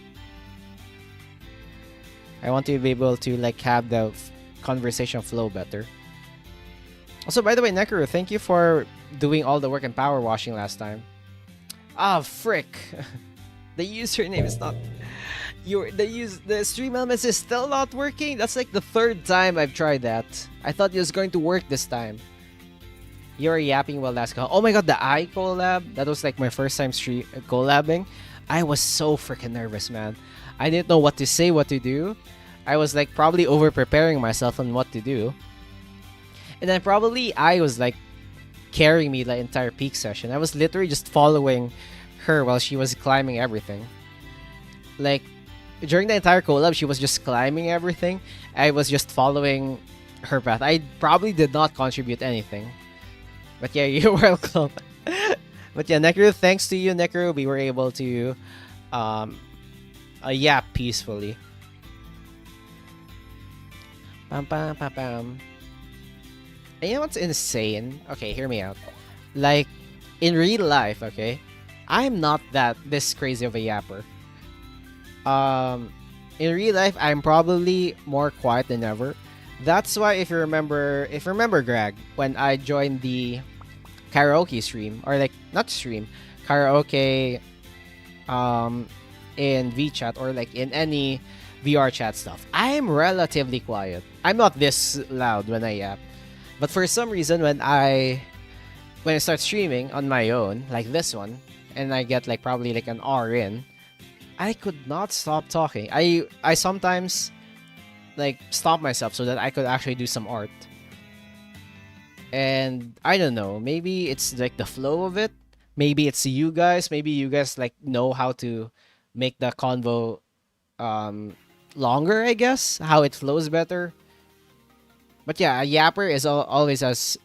I want to be able to like have the conversation flow better. Also, by the way, Nekuru, thank you for doing all the work and power washing last time. Ah, frick. The username is not... The stream elements is still not working. That's like the third time I've tried that. I thought it was going to work this time. You're yapping while last call. Oh my god, the eye collab. That was like my first time collabing. I was so freaking nervous, man. I didn't know what to say, what to do. I was like probably over preparing myself on what to do. And then probably I was like carrying me the entire peak session. I was literally just following her while she was climbing everything. Like, during the entire collab, she was just climbing everything. I was just following her path. I probably did not contribute anything. But yeah, you're welcome. But yeah, Nekuru, thanks to you, Nekuru, we were able to yap peacefully. Pam pam pam pam. And you know what's insane? Okay, hear me out. Like, in real life, okay, I'm not this crazy of a yapper. In real life, I'm probably more quiet than ever. That's why if you remember Greg, when I joined the karaoke stream, or like not stream, karaoke in VChat or like in any VR chat stuff, I'm relatively quiet. I'm not this loud when I yap. But for some reason when I start streaming on my own, like this one, and I get like probably like an hour in, I could not stop talking. I sometimes like stop myself so that I could actually do some art. And I don't know, maybe it's like the flow of it. Maybe it's you guys. Maybe you guys like know how to make the convo longer, I guess. How it flows better. But yeah, a yapper is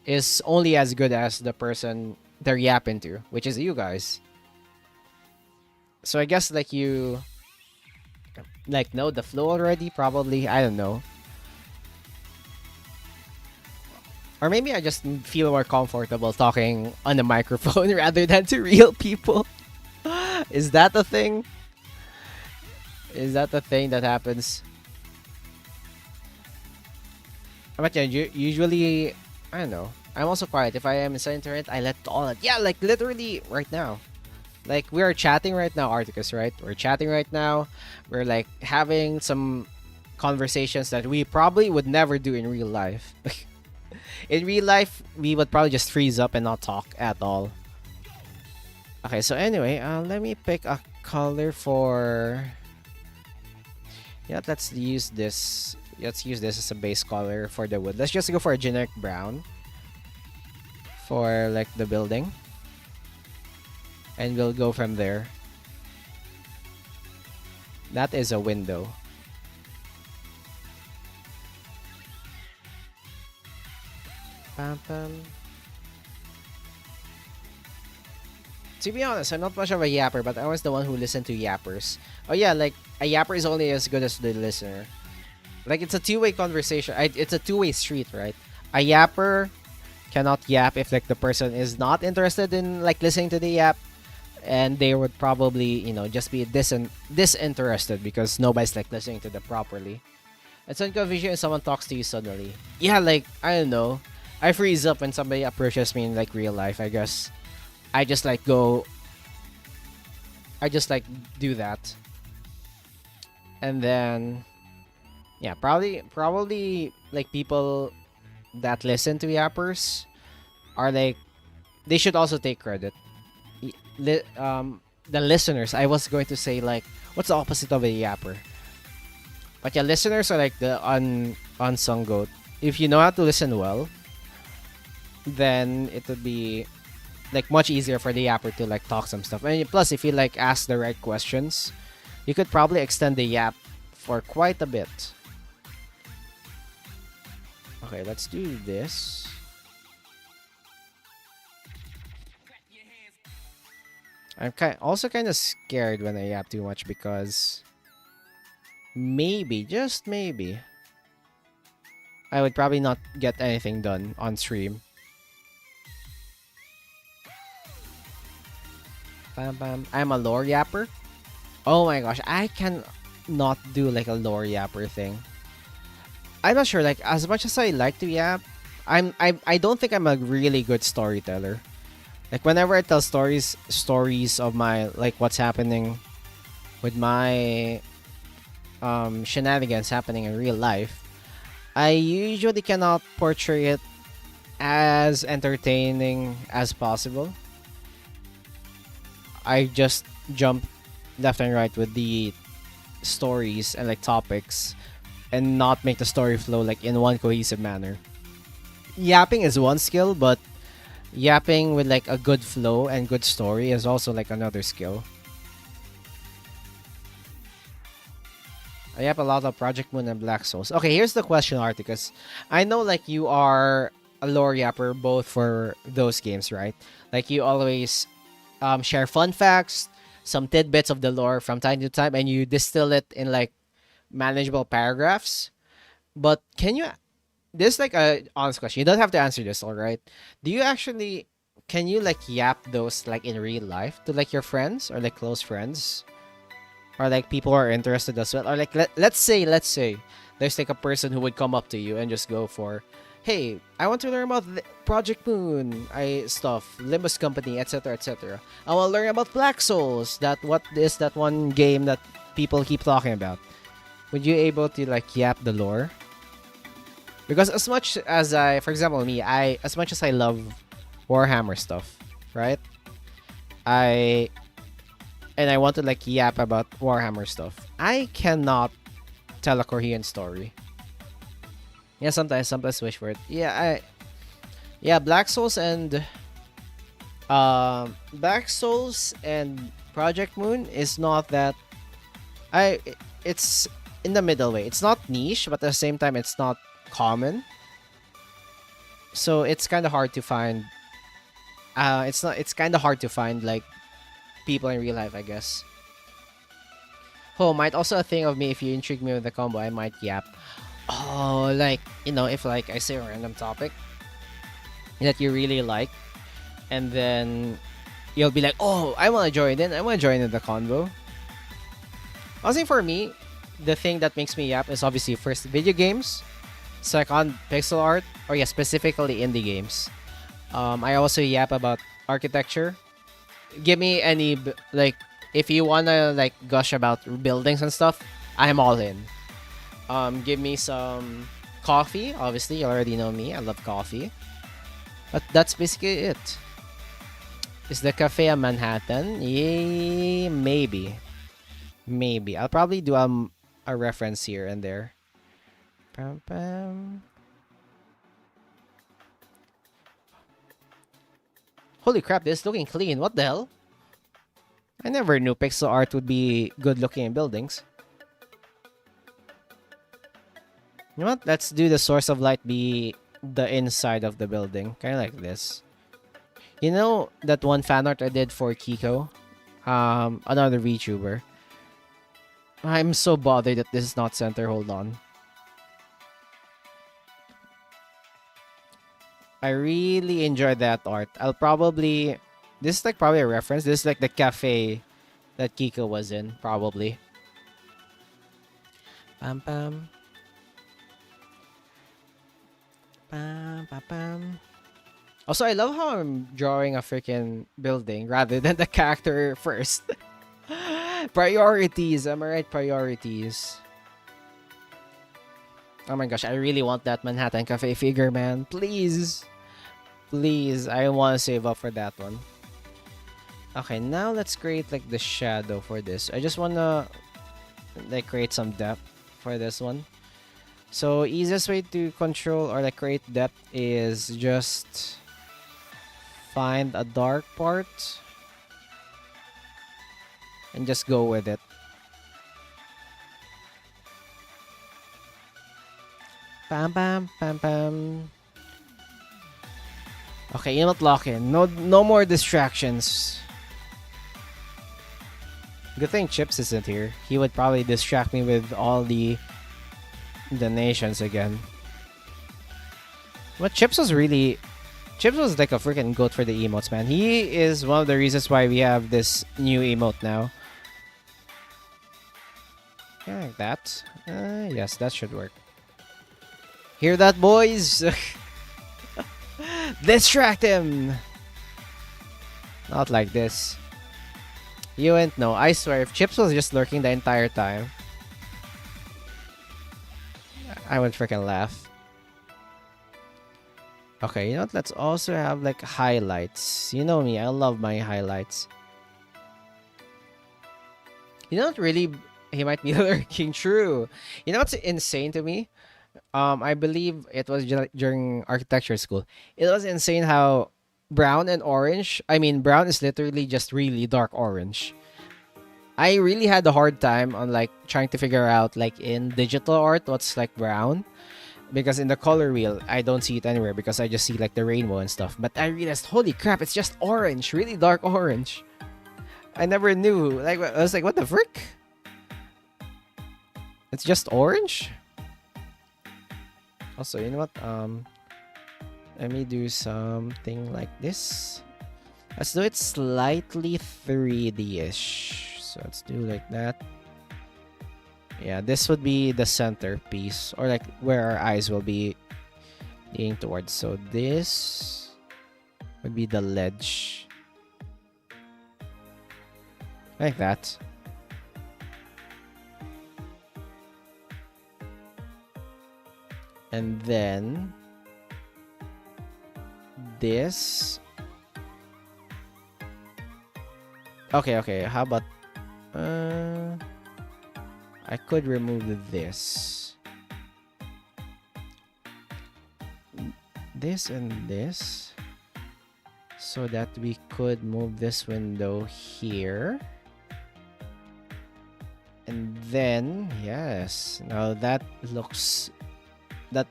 is only as good as the person they're yapping to, which is you guys. So I guess like you like know the flow already, probably. I don't know. Or maybe I just feel more comfortable talking on the microphone rather than to real people. Is that the thing? Is that the thing that happens? But yeah, usually, I don't know. I'm also quiet. If I am inside internet, I let all that. Yeah, like literally right now. Like, we are chatting right now, Articus, right? We're chatting right now. We're, like, having some conversations that we probably would never do in real life. In real life, we would probably just freeze up and not talk at all. Okay, so anyway, let me pick a color for... Yeah, let's use this. Let's use this as a base color for the wood. Let's just go for a generic brown. For, like, the building. And we'll go from there. That is a window. Pam pam. To be honest, I'm not much of a yapper, but I was the one who listened to yappers. Oh yeah, like a yapper is only as good as the listener. Like it's a two-way conversation. It's a two-way street, right? A yapper cannot yap if like the person is not interested in like listening to the yap, and they would probably just be disinterested because nobody's like listening to them properly. It's inconvenient when someone talks to you suddenly. Yeah, like I don't know. I freeze up when somebody approaches me in like real life. I guess I just like go. I just like do that, and then yeah, probably like people that listen to yappers are like they should also take credit. The listeners, I was going to say like what's the opposite of a yapper? But yeah, listeners are like the unsung goat. If you know how to listen well, then it would be like much easier for the yapper to like talk some stuff. And plus, if you like ask the right questions, you could probably extend the yap for quite a bit. Okay, let's do this. I'm also kind of scared when I yap too much because maybe, just maybe, I would probably not get anything done on stream. Bam, bam. I'm a lore yapper. Oh my gosh, I can not do like a lore yapper thing. I'm not sure. Like as much as I like to yap, I don't think I'm a really good storyteller. Like whenever I tell stories of my like what's happening with my shenanigans happening in real life, I usually cannot portray it as entertaining as possible. I just jump left and right with the stories and like topics and not make the story flow like in one cohesive manner. Yapping is one skill, but yapping with like a good flow and good story is also like another skill. I yap a lot of Project Moon and Black Souls. Okay, here's the question, Articus. I know like you are a lore yapper both for those games, right? Like you always share fun facts, some tidbits of the lore from time to time, and you distill it in like manageable paragraphs. But this is like a honest question. You don't have to answer this, all right? Do you actually can you like yap those like in real life to like your friends or like close friends? Or like people who are interested as well? Or like let's say there's like a person who would come up to you and just go for, hey, I want to learn about Project Moon, stuff, Limbus Company, etc., etc. I want to learn about Black Souls. What is that one game that people keep talking about? Would you able to like yap the lore? Because as much as for example, me, as much as I love Warhammer stuff, right? I want to like yap about Warhammer stuff. I cannot tell a coherent story. Yeah, sometimes wish for it. Yeah, Black Souls and Project Moon is not that it's in the middle way. It's not niche, but at the same time it's not common. So it's kind of hard to find it's kind of hard to find like people in real life, I guess. Oh, might also a thing of me if you intrigue me with the combo, I might yap. Oh, like, if like I say a random topic that you really like, and then you'll be like, oh, I want to join in. I want to join in the convo. Honestly, for me, the thing that makes me yap is obviously first video games, second pixel art, or yeah, specifically indie games. I also yap about architecture. Give me any like if you wanna like gush about buildings and stuff, I'm all in. Give me some coffee. Obviously, you already know me. I love coffee. But that's basically it. Is the cafe a Manhattan? Yeah, maybe. Maybe. I'll probably do a reference here and there. Pam, pam. Holy crap, this is looking clean. What the hell? I never knew pixel art would be good looking in buildings. You know what? Let's do the source of light be the inside of the building. Kind of like this. You know that one fan art I did for Kiko? Another VTuber. I'm so bothered that this is not center. Hold on. I really enjoyed that art. I'll probably... This is like probably a reference. This is like the cafe that Kiko was in, probably. Pam pam. Pam pam pam. Also, I love how I'm drawing a freaking building rather than the character first. Priorities. Am I right? Priorities. Oh my gosh, I really want that Manhattan Cafe figure, man. Please. Please. I want to save up for that one. Okay, now let's create like the shadow for this. I just want to like create some depth for this one. So easiest way to control or like create depth is just find a dark part and just go with it. Pam pam pam pam. Okay, you know what, lock in. No more distractions. Good thing Chips isn't here. He would probably distract me with all the donations again. But Chips was like a freaking goat for the emotes, man. He is one of the reasons why we have this new emote now. Yeah, like that. Yes, that should work. Hear that, boys? Distract him! Not like this. You wouldn't know. I swear, if Chips was just lurking the entire time, I would freaking laugh. Okay, you know what? Let's also have like highlights. You know me, I love my highlights. You know what? Really, he might be lurking. True. You know what's insane to me? I believe it was during architecture school. It was insane how brown and orange. I mean, brown is literally just really dark orange. I really had a hard time on like trying to figure out like in digital art what's like brown, because in the color wheel I don't see it anywhere because I just see like the rainbow and stuff. But I realized, holy crap, it's just orange, really dark orange. I never knew. Like I was like, what the frick? It's just orange. Also, you know what? Let me do something like this. Let's do it slightly 3D-ish. So let's do like that. Yeah, this would be the centerpiece, or like where our eyes will be leaning towards. So this would be the ledge. Like that. And then this. Okay, how about I could remove this. This and this. So that we could move this window here. And then, yes. Now that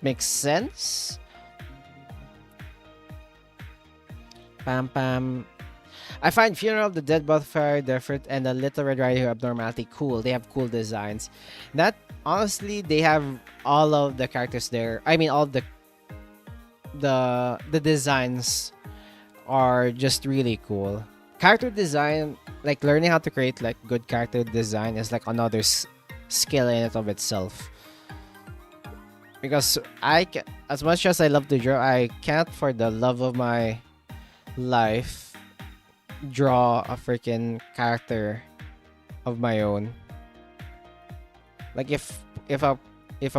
makes sense. Pam pam. I find Funeral of the Dead Bonfire different and the Little Red Riding Hood Abnormality cool. They have cool designs. That honestly, they have all of the characters there. I mean, all the designs are just really cool. Character design, like learning how to create like good character design, is like another skill in it of itself. Because as much as I love to draw, I can't for the love of my life draw a freaking character of my own. Like if a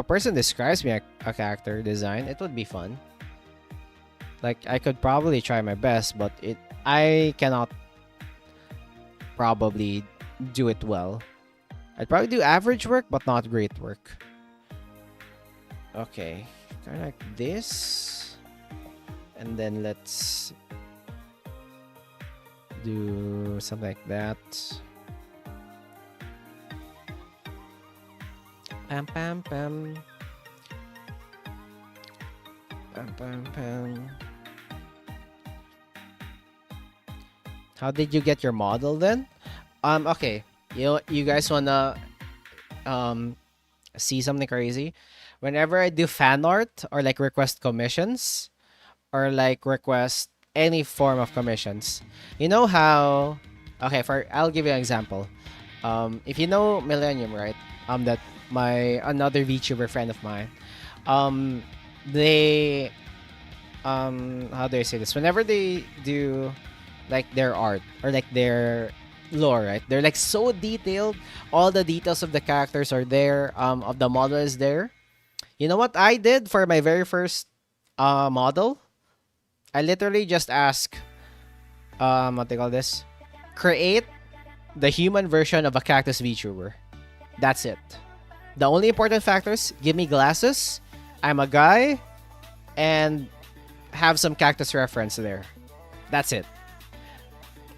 person describes me a character design, it would be fun. Like I could probably try my best, but I cannot probably do it well. I'd probably do average work, but not great work. Okay, kind of like this, and then let's do something like that. Pam pam pam. Pam pam pam. How did you get your model then? Okay. You guys wanna see something crazy? Whenever I do fan art or like request commissions or like request any form of commissions, you know how? Okay, for I'll give you an example. If you know Millennium, right? That my another VTuber friend of mine. They how do I say this? Whenever they do like their art or like their lore, right? They're like so detailed. All the details of the characters are there. Of the model is there. You know what I did for my very first model? I literally just asked what they call this? Create the human version of a Cactus VTuber. That's it. The only important factors, give me glasses, I'm a guy, and have some cactus reference there. That's it.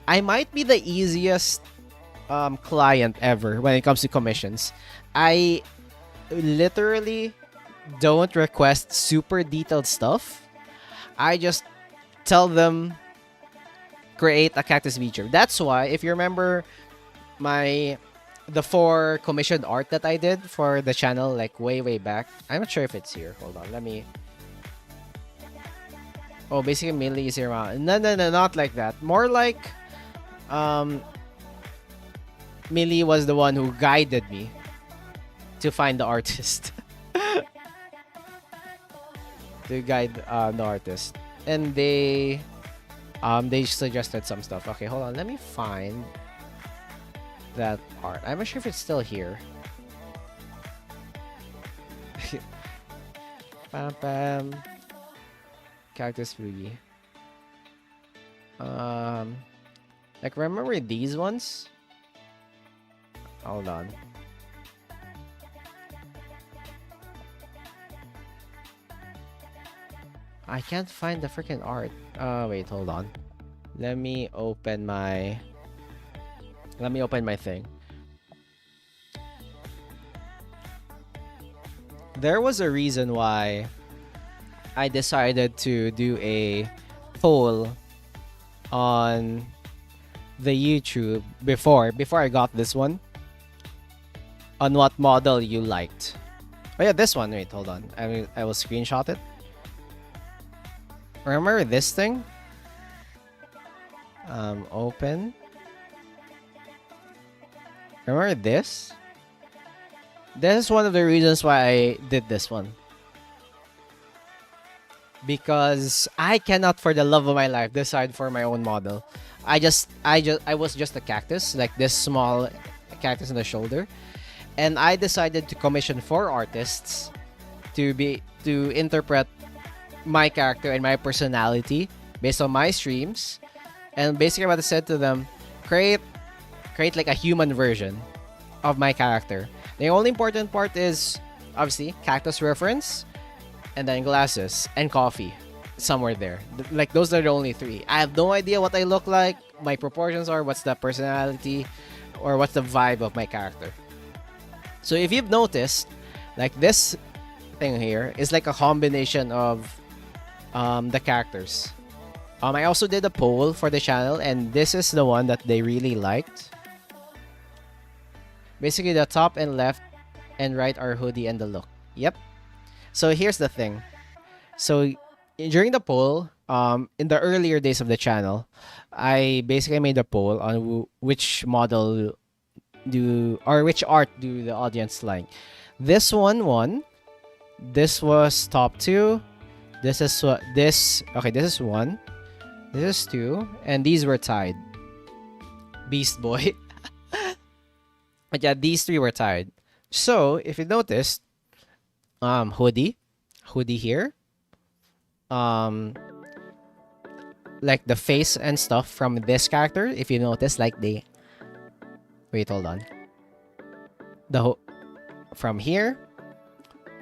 I might be the easiest client ever when it comes to commissions. I literally don't request super detailed stuff. I just tell them create a cactus feature. That's why if you remember the 4 commissioned art that I did for the channel like way back. I'm not sure if it's here. Hold on, let me. Oh, basically Millie is here. No, not like that. More like Millie was the one who guided me to find the artist. To guide the artist. And they suggested some stuff. Okay, hold on. Let me find that art. I'm not sure if it's still here. Pam pam. Cactus Fugi. Like remember these ones? Hold on. I can't find the freaking art. Wait, hold on. Let me open my thing. There was a reason why I decided to do a poll on the YouTube before I got this one on what model you liked. Oh yeah, this one. Wait, hold on. I will screenshot it. Remember this thing? Open. Remember this? This is one of the reasons why I did this one. Because I cannot for the love of my life decide for my own model. I was just a cactus, like this small cactus in the shoulder. And I decided to commission 4 artists to interpret my character and my personality based on my streams. And basically what I said to them, create like a human version of my character. The only important part is obviously cactus reference and then glasses and coffee somewhere there. Like those are the only 3. I have no idea what I look like, my proportions are, what's the personality or what's the vibe of my character. So if you've noticed, like this thing here is like a combination of the characters. I also did a poll for the channel and this is the one that they really liked. Basically the top and left and right are hoodie and the look. Yep. So here's the thing. So during the poll, in the earlier days of the channel, I basically made a poll on which model which art do the audience like. This one won. This was top 2. This is 1. This is 2. And these were tied. Beast Boy. But yeah, these 3 were tied. So if you noticed, hoodie here, like the face and stuff from this character. If you notice, like wait, hold on. From here,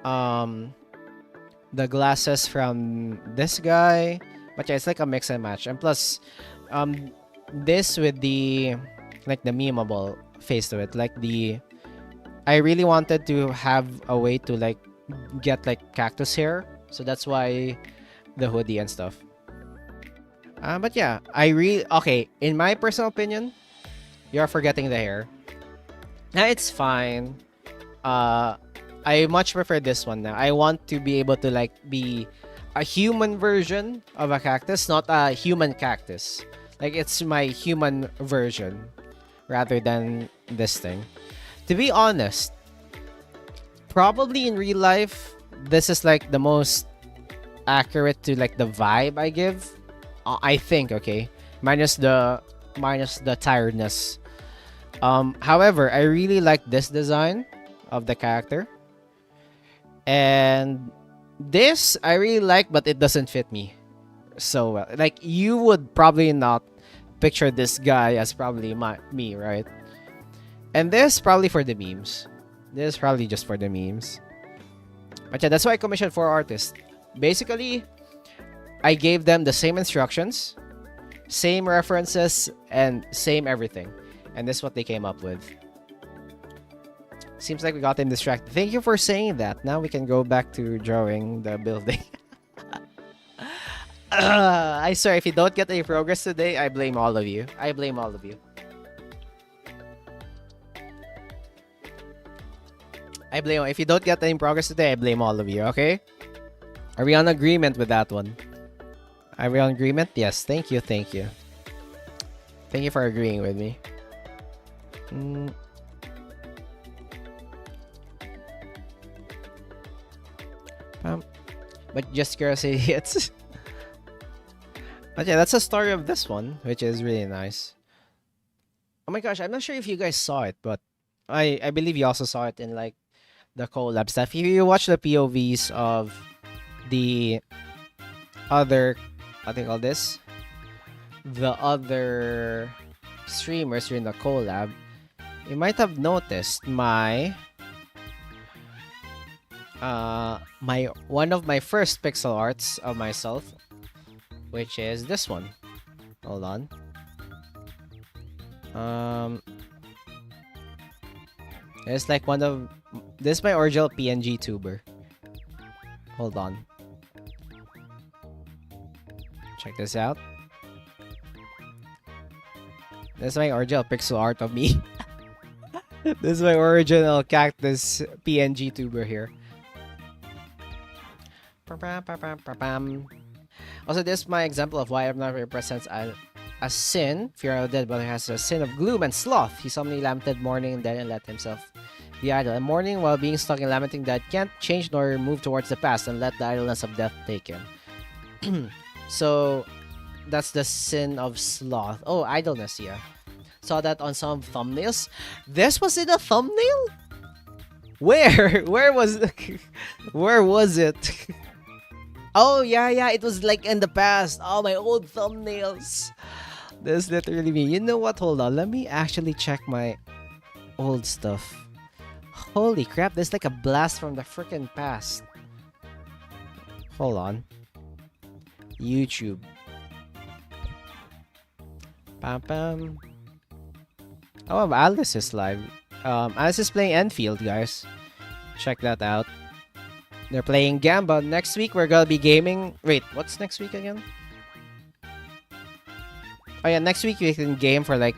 the glasses from this guy. But yeah, it's like a mix and match. And plus, this with the memeable face to it. I really wanted to have a way to like get like cactus hair. So that's why the hoodie and stuff. But yeah, okay. In my personal opinion, you're forgetting the hair. Now it's fine. Uh, I much prefer this one now. I want to be able to like be a human version of a cactus, not a human cactus. Like it's my human version rather than this thing. To be honest, probably in real life, this is like the most accurate to like the vibe I give. I think, okay. Minus the tiredness. However, I really like this design of the character. And this I really like, but it doesn't fit me so well. Like you would probably not picture this guy as probably me, right? And this probably for the memes. This is probably just for the memes. But yeah, that's why I commissioned 4 artists. Basically, I gave them the same instructions, same references, and same everything. And this is what they came up with. Seems like we got them distracted. Thank you for saying that. Now we can go back to drawing the building. I swear, if you don't get any progress today, I blame all of you. I blame all of you. If you don't get any progress today, I blame all of you, okay? Are we on agreement with that one? Are we on agreement? Yes, thank you, thank you. Thank you for agreeing with me. But just curiosity, it's... But yeah, that's the story of this one, which is really nice. Oh my gosh, I'm not sure if you guys saw it, but I believe you also saw it in like the collab stuff. If you watch the POVs of the other, what do you call this? The other streamers during the collab, you might have noticed my one of my first pixel arts of myself, which is this one. Hold on. It's like this is my original PNG tuber. Hold on. Check this out. This is my original pixel art of me. This is my original Cactus PNG tuber here. Also, this is my example of why Abner represents a sin. Fear of the dead brother has a sin of gloom and sloth. He solemnly lamented mourning and dead and let himself be idle. And mourning while being stuck in lamenting that can't change nor move towards the past and let the idleness of death take him. So, that's the sin of sloth. Oh, idleness, yeah. Saw that on some thumbnails. This was in a thumbnail? Where? Where was it? Oh, yeah, it was like in the past. Oh, my old thumbnails. This is literally me. You know what? Hold on. Let me actually check my old stuff. Holy crap. This is like a blast from the freaking past. Hold on. YouTube. Pam. Oh, Alice is live. Alice is playing Enfield, guys. Check that out. They're playing Gamba. Next week, we're gonna be gaming... Wait, what's next week again? Oh yeah, next week we can game for like...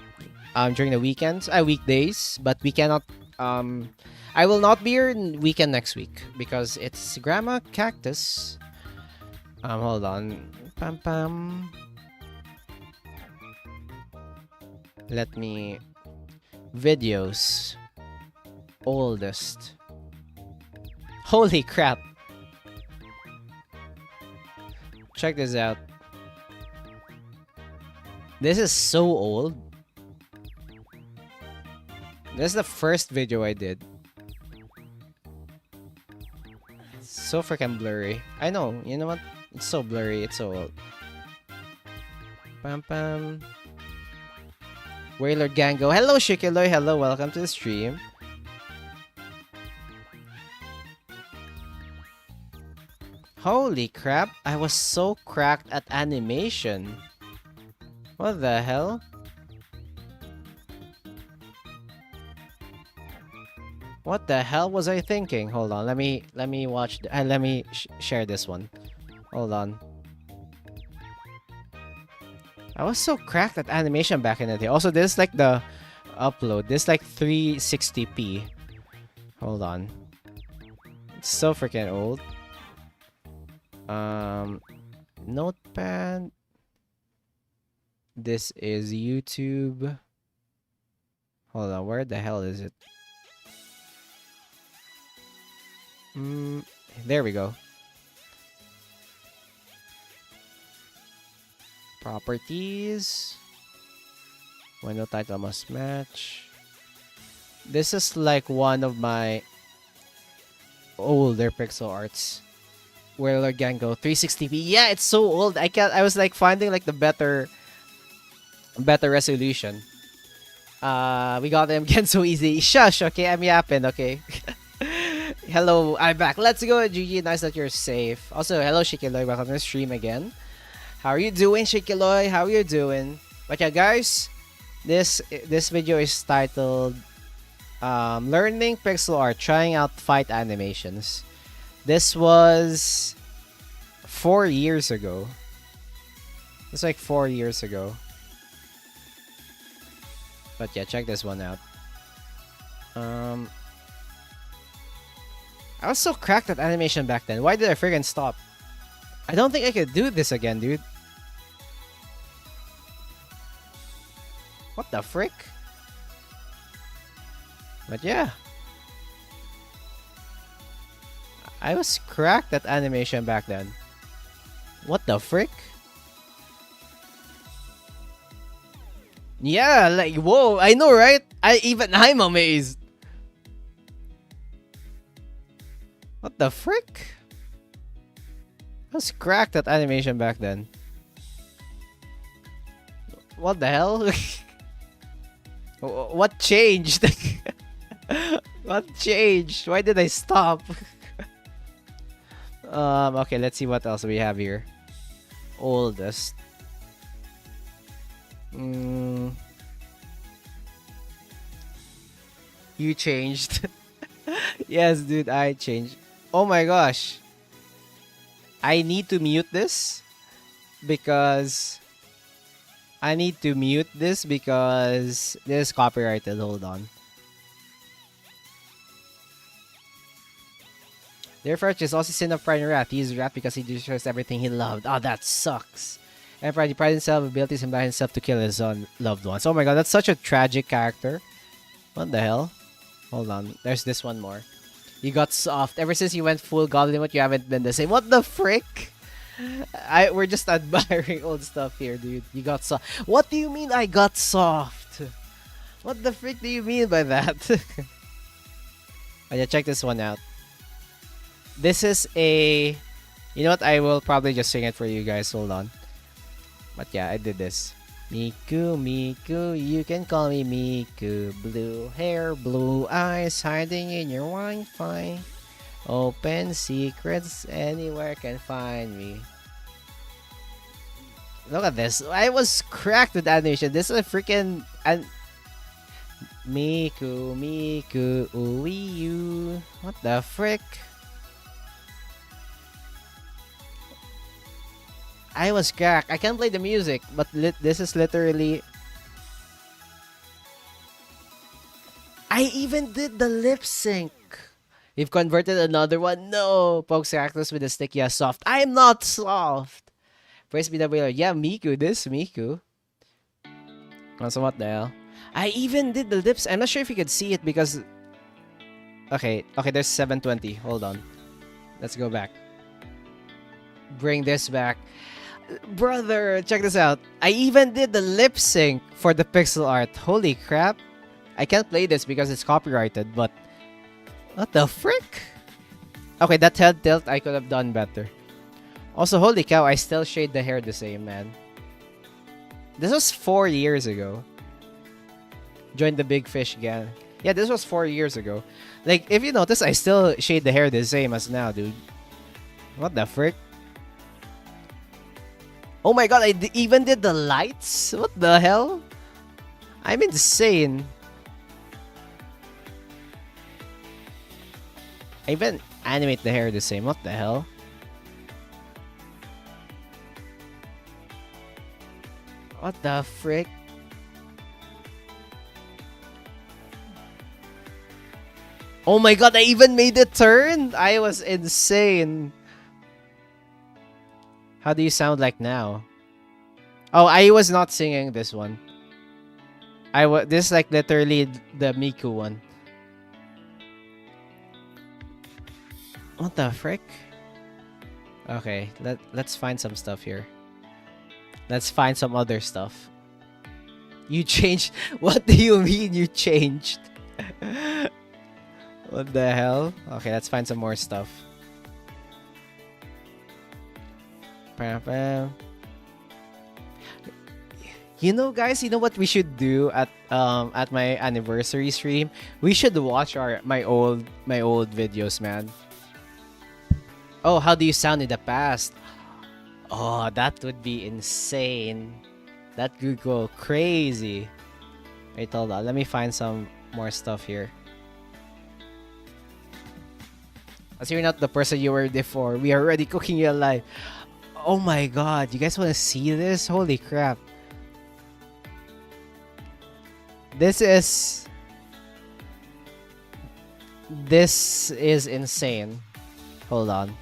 during the weekends. Weekdays. But we cannot... I will not be here weekend next week. Because it's Grandma Cactus. Hold on. Pam. Let me... Videos. Oldest. Holy crap. Check this out. This is so old. This is the first video I did. It's so freaking blurry. I know, you know what? It's so blurry, it's so old. Pam. Whaler Gango. Hello, Shikiloy. Hello, welcome to the stream. Holy crap, I was so cracked at animation. What the hell? What the hell was I thinking? Hold on, let me watch. Let me share this one. Hold on. I was so cracked at animation back in the day. Also, this is like the upload. This is like 360p. Hold on. It's so freaking old. Notepad. This is YouTube. Hold on, where the hell is it? There we go. Properties. Window title must match. This is like one of my older pixel arts. Where again go 360p. Yeah, it's so old. I was like finding like the better resolution. We got them again so easy. Shush, okay, I'm yapping, okay. Hello, I'm back. Let's go, GG. Nice that you're safe. Also, hello, Shikiloy. Welcome to the stream again. How are you doing, Shikiloy? How are you doing? But yeah, guys, this video is titled Learning Pixel Art, Trying Out Fight Animations. This was 4 years ago. It's like 4 years ago. But yeah, check this one out. I was so cracked at animation back then. Why did I friggin' stop? I don't think I could do this again, dude. What the frick? But yeah. I was cracked at animation back then. What the frick? Yeah, like, whoa, I know, right? I'm amazed. What the frick? I was cracked at animation back then. What the hell? What changed? What changed? Why did I stop? Okay, let's see what else we have here. Oldest. You changed. Yes, dude, I changed. Oh my gosh. I need to mute this because this is copyrighted. Hold on. Therefore, it's also sin of pride and wrath. He is wrath because he destroys everything he loved. Oh, that sucks. And pride, he prides himself, abilities, and by himself to kill his own loved ones. Oh my god, that's such a tragic character. What the hell? Hold on. There's this one more. You got soft. Ever since you went full goblin mode, you haven't been the same. What the frick? We're just admiring old stuff here, dude. You got soft. What do you mean I got soft? What the frick do you mean by that? Oh, yeah, check this one out. This is a... You know what? I will probably just sing it for you guys. Hold on. But yeah, I did this. Miku, Miku, you can call me Miku. Blue hair, blue eyes, hiding in your Wi-Fi. Open secrets, anywhere can find me. Look at this. I was cracked with animation. This is a freaking... Miku, Miku, ooey you. What the frick? I was cracked. I can't play the music, but this is literally... I even did the lip sync. You've converted another one. No. Pokes Cactus with a stick. Yeah, soft. I am not soft. Praise be the whale. Yeah, Miku. This Miku. Oh, so what the hell? I even did the lips. I'm not sure if you could see it because... Okay, there's 720. Hold on. Let's go back. Bring this back. Brother, check this out. I even did the lip sync for the pixel art. Holy crap. I can't play this because it's copyrighted, but... What the frick? Okay, that head tilt I could have done better. Also, holy cow, I still shade the hair the same, man. This was 4 years ago. Join the big fish gang. Yeah, this was 4 years ago. Like, if you notice, I still shade the hair the same as now, dude. What the frick? Oh my god, I even did the lights? What the hell? I'm insane. I even animate the hair the same. What the hell? What the frick? Oh my god, I even made a turn! I was insane. How do you sound like now? Oh, I was not singing this one. This is like literally the Miku one. What the frick? Okay, let's find some stuff here. Let's find some other stuff. You changed? What do you mean you changed? What the hell? Okay, let's find some more stuff. You know, guys, you know what we should do at my anniversary stream? We should watch my old videos, man. Oh, how do you sound in the past? Oh, that would be insane. That would go crazy. Wait, hold on. Let me find some more stuff here. As you're not the person you were before, we are already cooking you alive. Oh my god, you guys want to see this? Holy crap. This is insane. Hold on.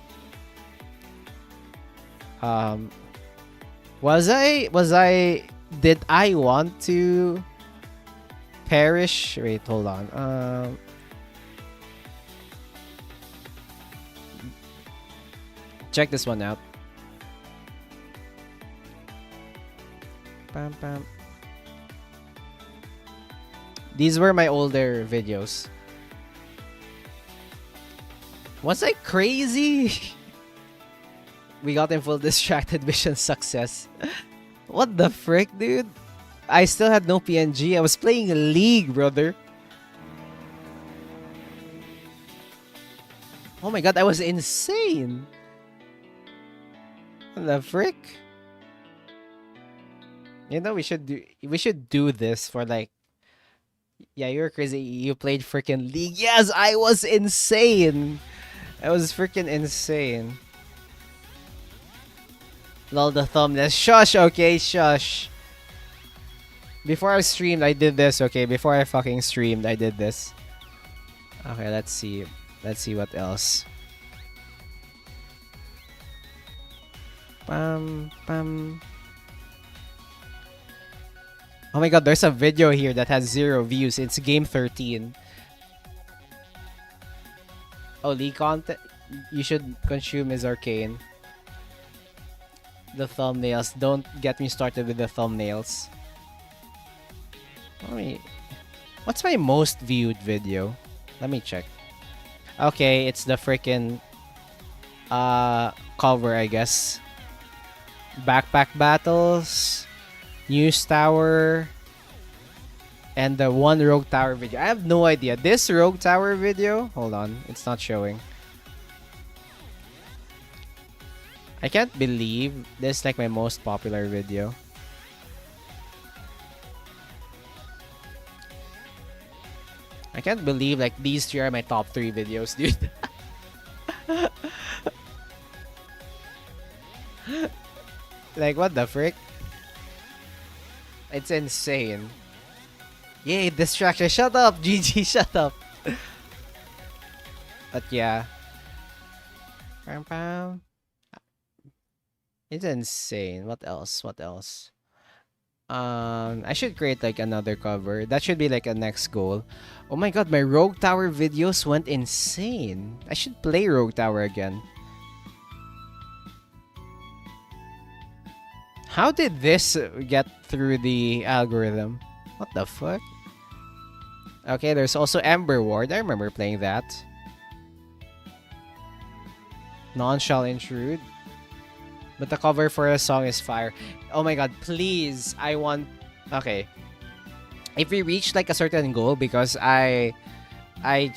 Did I want to perish? Wait, hold on. Check this one out. Bam, bam. These were my older videos. Was I crazy? We got in full distracted mission success. What the frick, dude? I still had no PNG. I was playing a League, brother. Oh my god, I was insane. What the frick? You know, we should do this for like. Yeah, you're crazy. You played freaking League. Yes, I was insane. I was freaking insane. Lol, the thumbnail. Shush, okay, shush. Before I streamed, I did this, okay? Before I fucking streamed, I did this. Okay, let's see. Let's see what else. Pam, pam. Oh my god, there's a video here that has 0 views. It's game 13. Oh, League content you should consume is arcane. The thumbnails. Don't get me started with the thumbnails. What's my most viewed video? Let me check. Okay, it's the freaking cover, I guess. Backpack battles, news tower, and the one rogue tower video. I have no idea. This rogue tower video, hold on, it's not showing. I can't believe this is like my most popular video. I can't believe like these 3 are my top 3 videos, dude. Like, what the frick? It's insane. Yay, distraction. Shut up, GG, shut up. But yeah. It's insane. What else? What else? I should create like another cover. That should be like a next goal. Oh my god, my Rogue Tower videos went insane. I should play Rogue Tower again. How did this get through the algorithm? What the fuck? Okay, there's also Ember Ward. I remember playing that. None shall intrude. But the cover for a song is fire. Oh my god, please. I want... Okay. If we reach like a certain goal, because I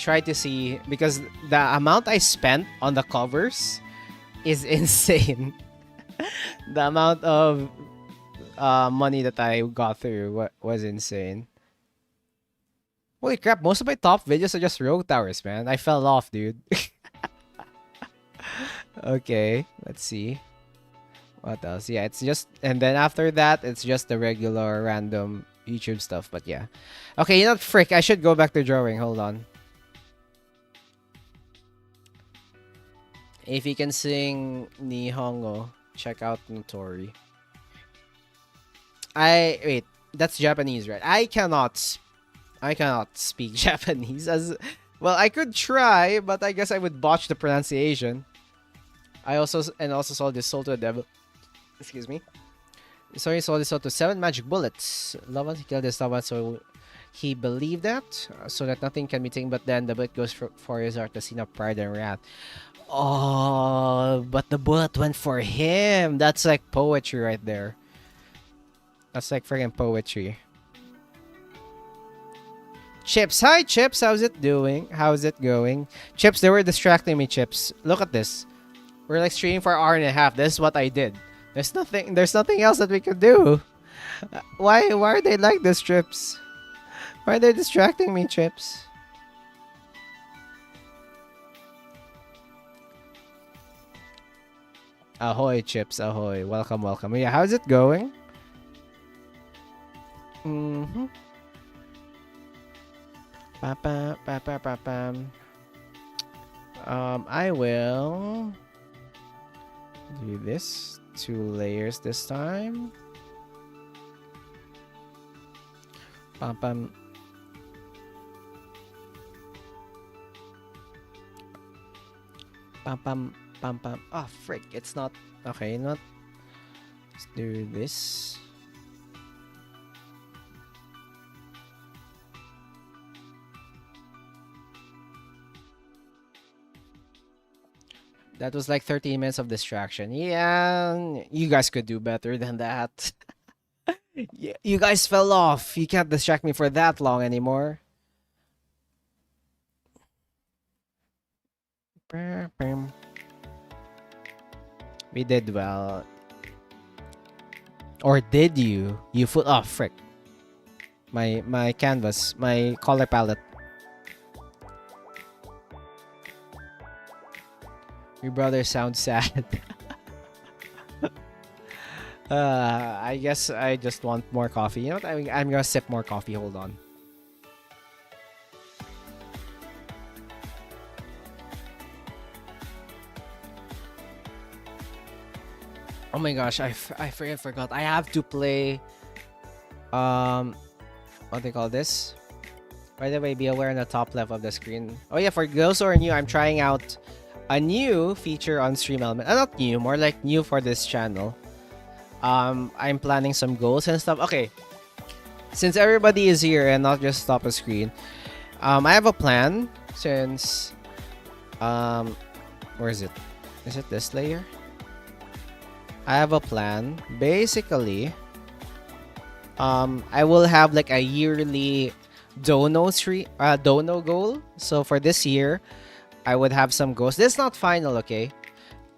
try to see... Because the amount I spent on the covers is insane. The amount of money that I got through was insane. Holy crap, most of my top videos are just Rogue Towers, man. I fell off, dude. Okay, let's see. What else? Yeah, it's just, and then after that, it's just the regular random YouTube stuff. But yeah. Okay, you know what? Frick, I should go back to drawing. Hold on. If you can sing Nihongo, check out Notori. Wait, that's Japanese, right? I cannot speak Japanese as well. I could try, but I guess I would botch the pronunciation. I also saw this Soul to the Devil. Excuse me. Sorry, sold this out to 7 magic bullets. Lavan, he killed this Lavan, so he believed that, so that nothing can be taken. But then the bullet goes for his heart, the scene of pride and wrath. Oh, but the bullet went for him. That's like poetry right there. That's like friggin' poetry. Chips, hi Chips, how's it doing? How's it going? Chips, they were distracting me, Chips. Look at this. We're like streaming for an hour and a half. This is what I did. There's nothing else that we could do. Why are they like this, Chips? Why are they distracting me, Chips? Ahoy, Chips, ahoy. Welcome. Yeah, how's it going? Mm-hmm. I will do this. 2 layers this time. Pam pam. Pam pam pam pam. Oh frick! It's not okay. Not. Let's do this. That was like 30 minutes of distraction. Yeah, you guys could do better than that. Yeah, you guys fell off. You can't distract me for that long anymore. We did well. Or did you? You foot off, frick. My canvas, my color palette. Your brother sounds sad. I guess I just want more coffee. You know what? I'm gonna sip more coffee. Hold on. Oh my gosh, I forgot. I have to play. What they call this? By the way, be aware on the top left of the screen. Oh yeah, for those who are new, I'm trying out a new feature on Stream Element. Not new, more like new for this channel. I'm planning some goals and stuff. Okay, since everybody is here and not just stop a screen, I have a plan. Since where is it? Is it this layer? I have a plan. Basically, I will have like a yearly dono goal. So for this year, I would have some goals. This is not final, okay?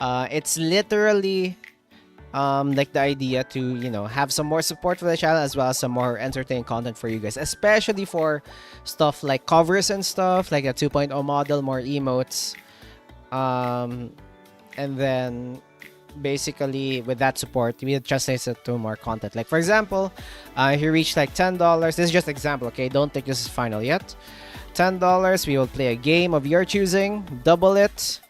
It's literally like the idea to, you know, have some more support for the channel as well as some more entertaining content for you guys, especially for stuff like covers and stuff like a 2.0 model, more emotes, and then basically with that support we translate it to more content. Like for example, if you reach like $10, this is just example, okay? Don't think this is final yet. $10, we will play a game of your choosing, double it.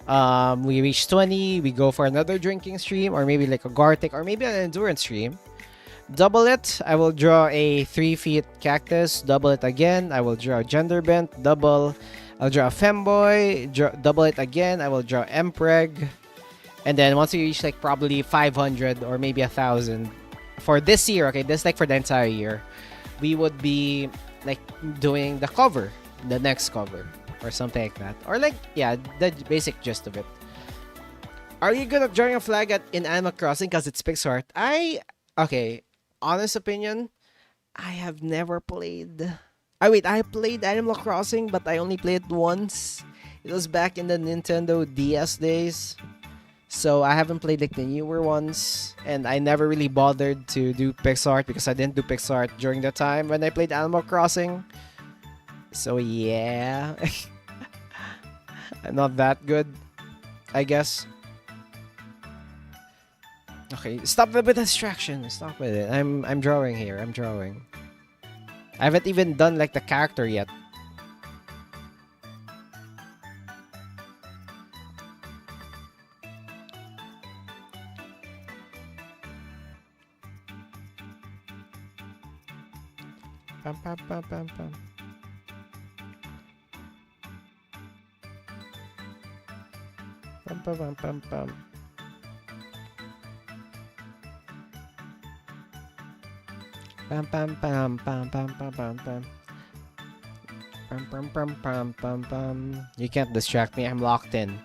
We reach 20, we go for another drinking stream, or maybe like a Gartic, or maybe an endurance stream. Double it, I will draw a 3 feet cactus. Double it again, I will draw a gender bent. Double, I'll draw a femboy. Double it again, I will draw empreg. And then once we reach like probably 500 or maybe 1,000 for this year, okay, this is like for the entire year, we would be like doing the cover, the next cover, or something like that. Or like, yeah, the basic gist of it. Are you good at drawing a flag in Animal Crossing because it's pixel art? Okay, honest opinion, I have never played. I played Animal Crossing, but I only played it once. It was back in the Nintendo DS days. So I haven't played like the newer ones, and I never really bothered to do pixel art because I didn't do pixel art during the time when I played Animal Crossing. So yeah, not that good, I guess. Okay, stop with the distraction. Stop with it. I'm drawing here. I'm drawing. I haven't even done like the character yet. Pam pam pam pam pam. Pam pam pam pam pam. Pam pam pam pam pam pam pam pam. Pam pam pam pam pam pam. You can't distract me. I'm locked in.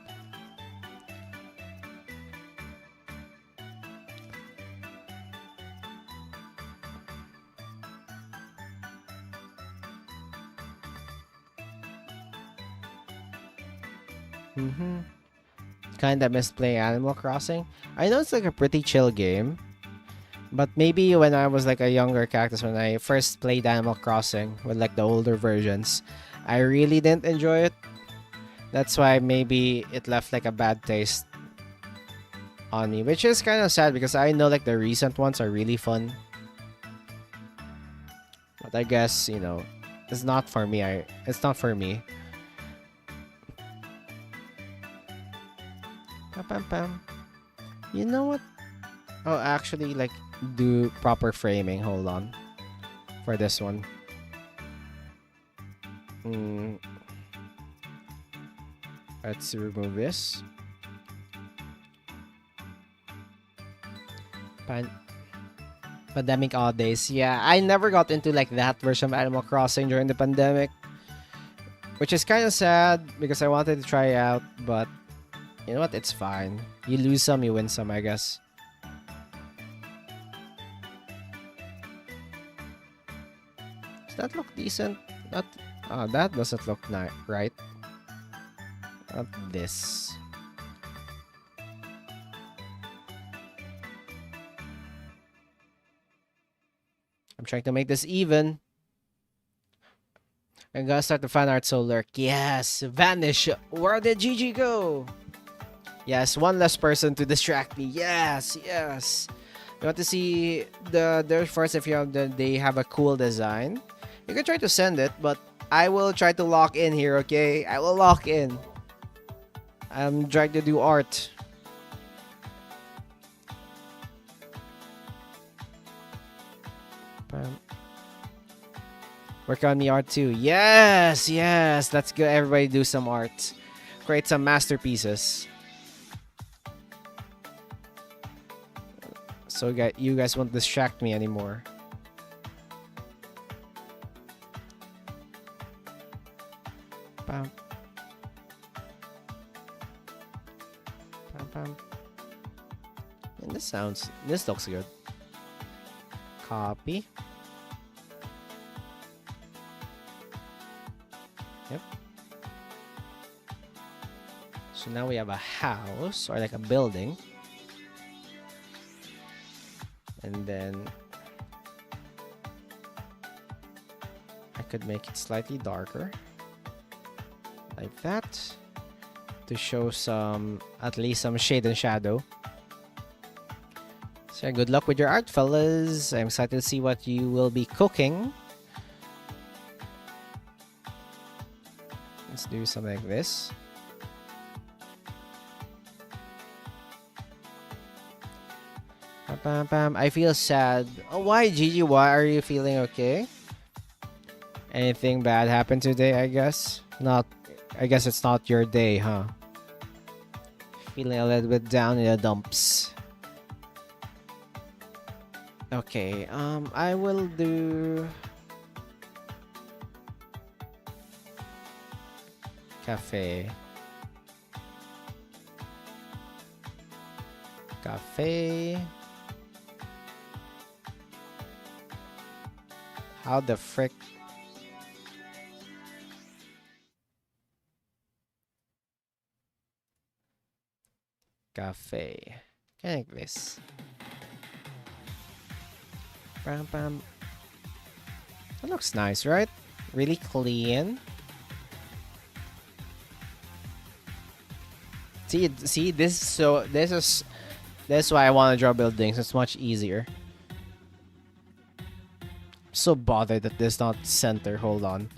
Kinda miss playing Animal Crossing. I know it's like a pretty chill game, but maybe when I was like a younger cactus, when I first played Animal Crossing with like the older versions, I really didn't enjoy it. That's why maybe it left like a bad taste on me, which is kind of sad because I know like the recent ones are really fun. But I guess, you know, it's not for me. It's not for me. Pam pam pam. You know what? Oh, actually, like, do proper framing. Hold on. For this one. Let's remove this. Pandemic all days. Yeah, I never got into like that version of Animal Crossing during the pandemic. Which is kind of sad because I wanted to try it out, but you know what? It's fine. You lose some, you win some, I guess. Does that look decent? Not. Oh, that doesn't look right. Not this. I'm trying to make this even. I'm gonna start the fan art, so lurk. Yes, vanish. Where did Gigi go? Yes, one less person to distract me. Yes, yes. You want to see their first if they have a cool design. You can try to send it, but I will try to lock in here, okay? I will lock in. I'm trying to do art. Work on the art too. Yes, yes. Let's go. Everybody do some art. Create some masterpieces. So you guys won't distract me anymore. Bam. Bam, bam. And this looks good. Copy. Yep. So now we have a house or like a building. And then I could make it slightly darker. Like that. To show at least some shade and shadow. So good luck with your art, fellas. I'm excited to see what you will be cooking. Let's do something like this. Bam, bam, bam. I feel sad. Oh, why, Gigi? Why are you feeling okay? Anything bad happened today, I guess? Not. I guess it's not your day, huh? Feeling a little bit down in the dumps. Okay, I will do cafe. Cafe. How the frick? Cafe. Can I like this? Bam, bam. That looks nice, right? Really clean. See, this is That's why I want to draw buildings. It's much easier. So bothered that this not center. Hold on.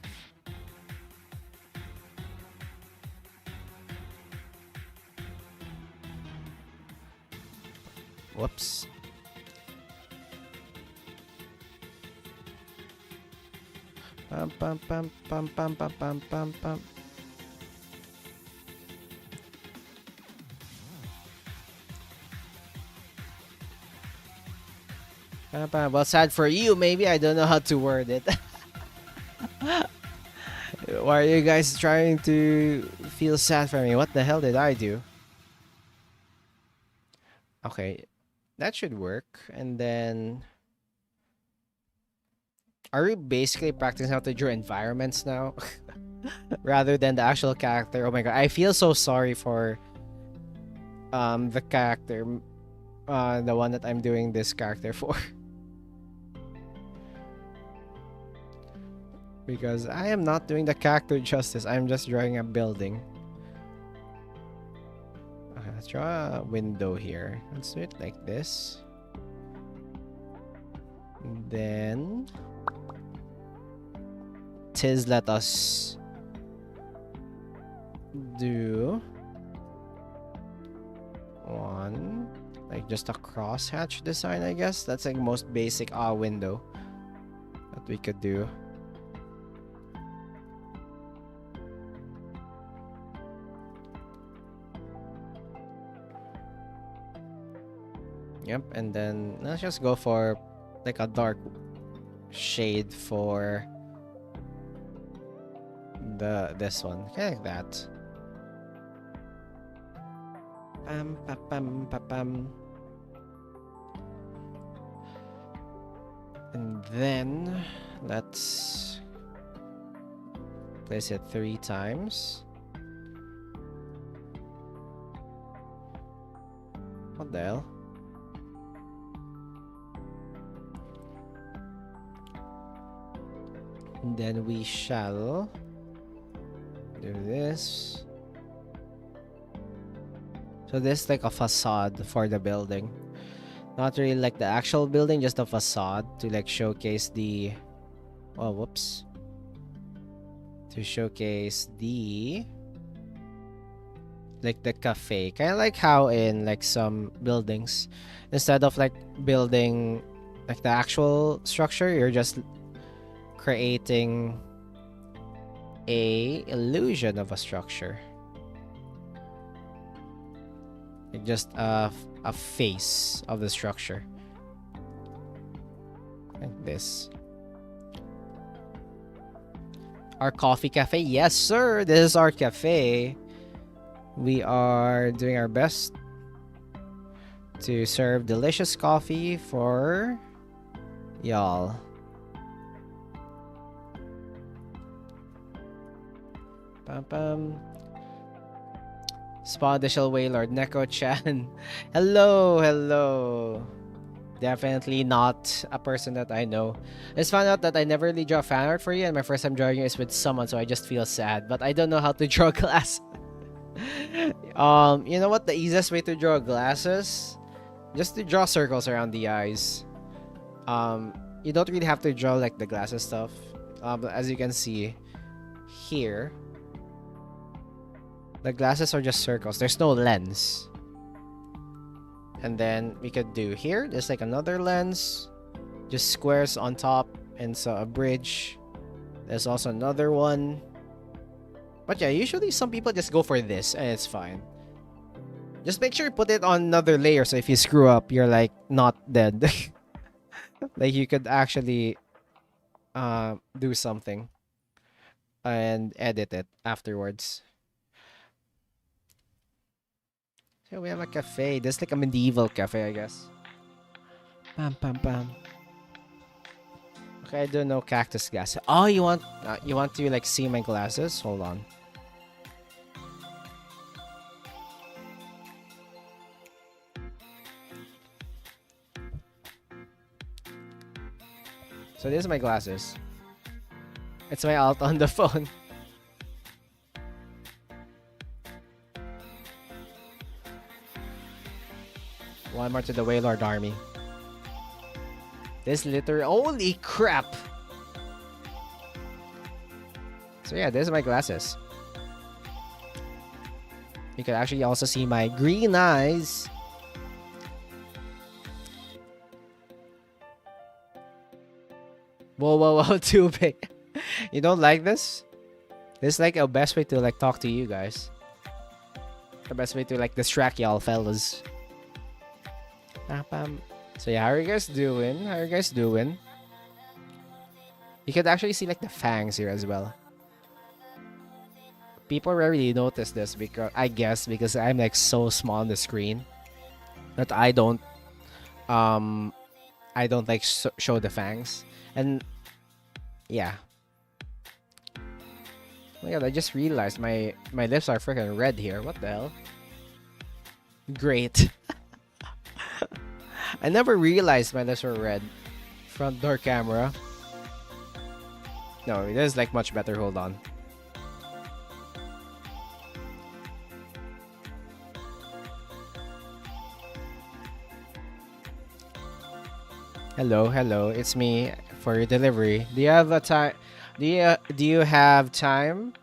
Whoops. Pam pam pam pam pam pam pam pam pam. Pam pam. Well, sad for you. Maybe I don't know how to word it. Why are you guys trying to feel sad for me? What the hell did I do? Okay, that should work. And then, are we basically practicing how to draw environments now? Rather than the actual character. Oh my god, I feel so sorry for the character. The one that I'm doing this character for. Because I am not doing the character justice. I'm just drawing a building. Okay, let's draw a window here. Let's do it like this. And then let us do one, like just a crosshatch design, I guess. That's like most basic window that we could do. Yep, and then let's just go for like a dark shade for this one. Okay, like that. Pam pam pam pam pam. And then let's place it 3 times. What the hell? And then we shall do this. So this is like a facade for the building. Not really like the actual building, just a facade to like showcase the... Oh, whoops. To showcase the... like the cafe. Kind of like how in like some buildings, instead of like building like the actual structure, you're just creating a illusion of a structure. Like just a face of the structure. Like this. Our coffee cafe? Yes, sir! This is our cafe. We are doing our best to serve delicious coffee for y'all. Pam pam. Spawn Additional Waylord, Neko-chan. Hello, hello. Definitely not a person that I know. I just found out that I never really draw fan art for you, and my first time drawing you is with someone, so I just feel sad. But I don't know how to draw glass. You know what the easiest way to draw glasses? Just to draw circles around the eyes. You don't really have to draw like the glasses stuff. But as you can see here, the glasses are just circles. There's no lens. And then we could do here, there's like another lens, just squares on top, and so a bridge. There's also another one. But yeah, usually some people just go for this and it's fine. Just make sure you put it on another layer, so if you screw up, you're like not dead. Like you could actually do something and edit it afterwards. So we have a cafe. This is like a medieval cafe, I guess. Pam pam pam. Okay, I don't know cactus glass. Oh, you want to like see my glasses? Hold on. So this is my glasses. It's my alt on the phone. One more to the Wailord army. This literally, holy crap! So yeah, this is my glasses. You can actually also see my green eyes. Whoa, whoa, whoa, too big. You don't like this? This is like a best way to like talk to you guys. The best way to like distract y'all fellas. So yeah, how are you guys doing? How are you guys doing? You could actually see like the fangs here as well. People rarely notice this because I guess because I'm like so small on the screen that I don't like show the fangs. And yeah. Oh my god, I just realized my lips are freaking red here. What the hell? Great. I never realized my lips were red. Front door camera. No, this is like much better. Hold on. Hello, hello. It's me for your delivery. Do you have a time? Do you have time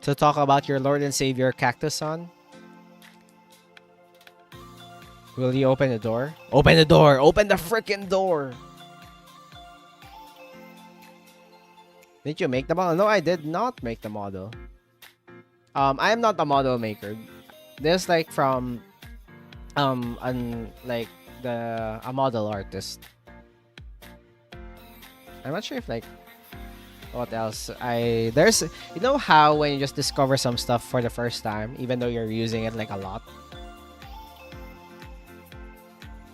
to talk about your Lord and Savior Cactus on? Will you open the door? Open the door! Open the freaking door! Did you make the model? No, I did not make the model. I am not a model maker. This like from like a model artist. I'm not sure if like what else there's, you know how when you just discover some stuff for the first time even though you're using it like a lot.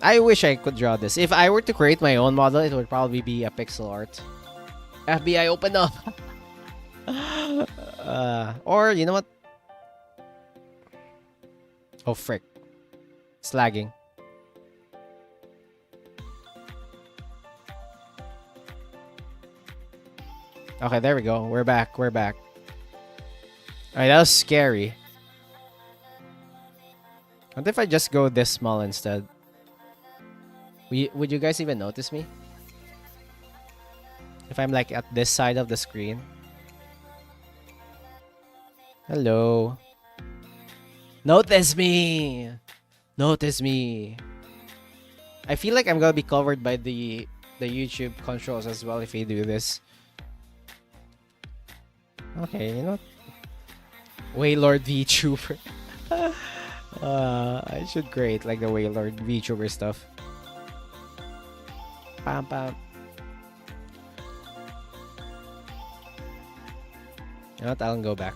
I wish I could draw this. If I were to create my own model, it would probably be a pixel art. FBI, open up. Or you know what? Oh frick, it's lagging. Okay, there we go. We're back. We're back. Alright, that was scary. What if I just go this small instead? Would you guys even notice me? If I'm like at this side of the screen. Hello. Notice me! Notice me. I feel like I'm gonna be covered by the YouTube controls as well if we do this. Okay, you know what? Wailord VTuber. I should create like the Wailord VTuber stuff. Pam pam. You know what? I'll go back.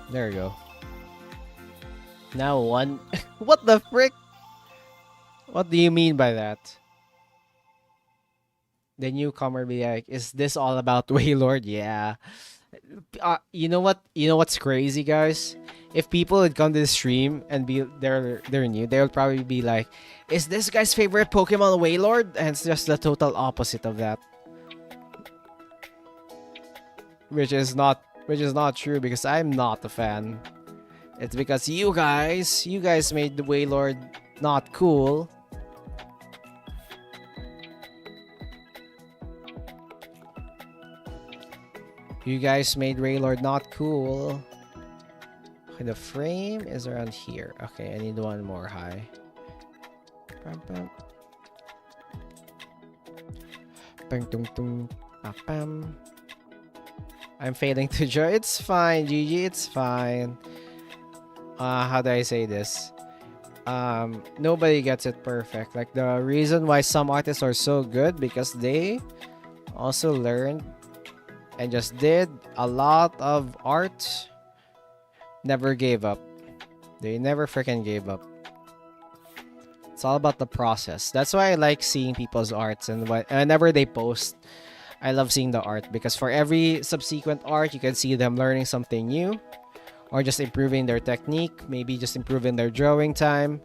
There we go. Now one. What the frick? What do you mean by that? The newcomer be like, is this all about Wailord? Yeah. You know what? You know what's crazy, guys? If people would come to the stream and be they're new, they'll probably be like, "Is this guy's favorite Pokemon Wailord?" And it's just the total opposite of that, which is not true because I'm not a fan. It's because you guys made the Wailord not cool. You guys made Wailord not cool. Okay, the frame is around here. Okay, I need one more high. Bam, bam. Bang, tung, tung. Bam. I'm failing to draw. It's fine, GG. It's fine. How do I say this? Nobody gets it perfect. Like the reason why some artists are so good because they also learned and just did a lot of art. Never gave up. They never freaking gave up. It's all about the process. That's why I like seeing people's arts, and whenever they post, I love seeing the art because for every subsequent art, you can see them learning something new or just improving their technique, maybe just improving their drawing time.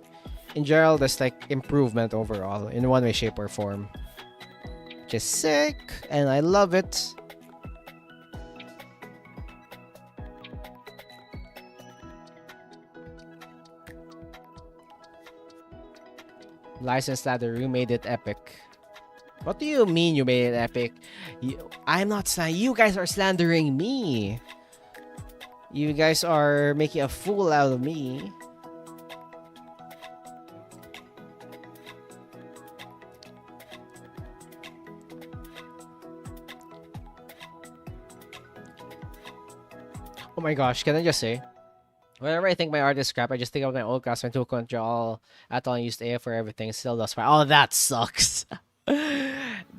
In general, there's like improvement overall in one way, shape, or form. Which is sick, and I love it. License ladder, you made it epic. What do you mean you made it epic? I'm not saying you guys are slandering me. You guys are making a fool out of me. Oh my gosh, can I just say? Whenever I think my art is crap, I just think of my old classmate who control Atom used AI for everything, still does fine. Oh, that sucks.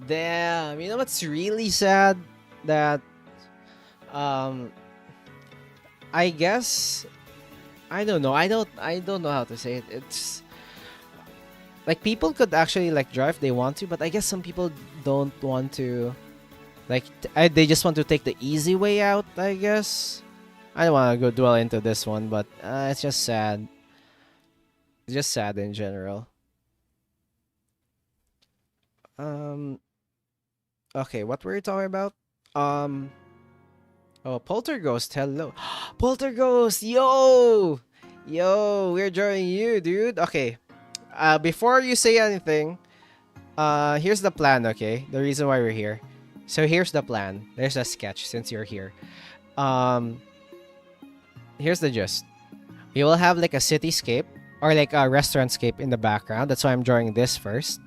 Damn, you know what's really sad? That, I guess, I don't know. I don't know how to say it. It's like people could actually like draw if they want to, but I guess some people don't want to. Like, they just want to take the easy way out, I guess. I don't want to go dwell into this one, but it's just sad. It's just sad in general. Okay, what were you talking about? Oh, Polterghost, hello. Polterghost, yo! Yo, we're joining you, dude. Okay, before you say anything, here's the plan, okay? The reason why we're here. So here's the plan. There's a sketch since you're here. Here's the gist. We will have like a cityscape or like a restaurantscape in the background. That's why I'm drawing this first.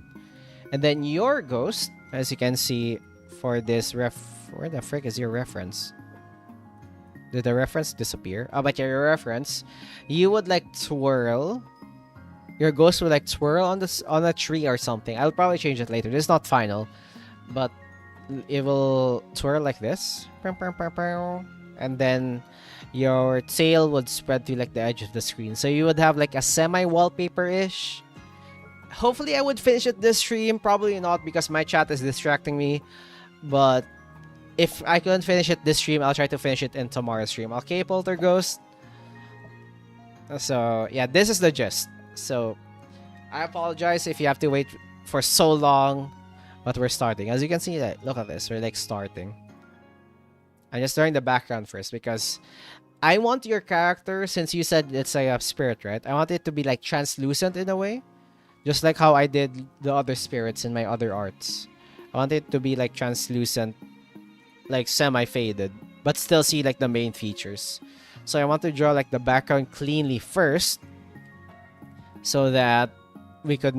And then your ghost, as you can see for this where the frick is your reference? Did the reference disappear? Oh, but your reference, you would like twirl. Your ghost would like twirl on a tree or something. I'll probably change it later. This is not final, but it will twirl like this. And then your tail would spread to like the edge of the screen. So you would have like a semi-wallpaper-ish. Hopefully I would finish it this stream. Probably not because my chat is distracting me. But if I couldn't finish it this stream, I'll try to finish it in tomorrow's stream. Okay, Polterghost? So, yeah, this is the gist. So, I apologize if you have to wait for so long. But we're starting. As you can see, look at this. We're like starting. I'm just drawing the background first because I want your character, since you said it's like a spirit, right? I want it to be like translucent in a way. Just like how I did the other spirits in my other arts. I want it to be like translucent, like semi-faded, but still see like the main features. So I want to draw like the background cleanly first so that we could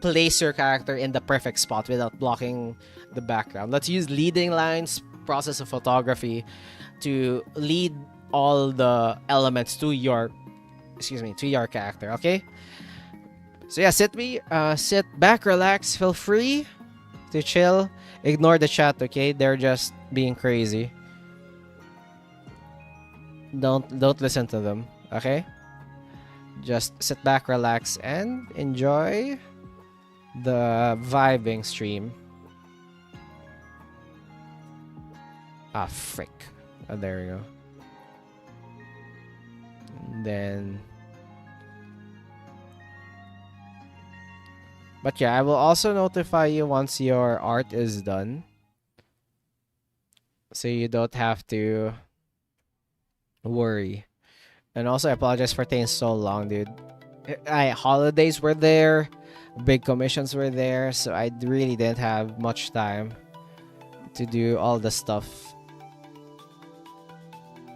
place your character in the perfect spot without blocking the background. Let's use leading lines, process of photography to lead all the elements to your character, okay? So yeah, sit back, relax, feel free to chill. Ignore the chat, okay? They're just being crazy. Don't listen to them, okay? Just sit back, relax, and enjoy the vibing stream. Ah, frick. Oh, there we go. And then... But yeah, I will also notify you once your art is done. So you don't have to worry. And also, I apologize for taking so long, dude. Holidays were there. Big commissions were there. So I really didn't have much time to do all the stuff.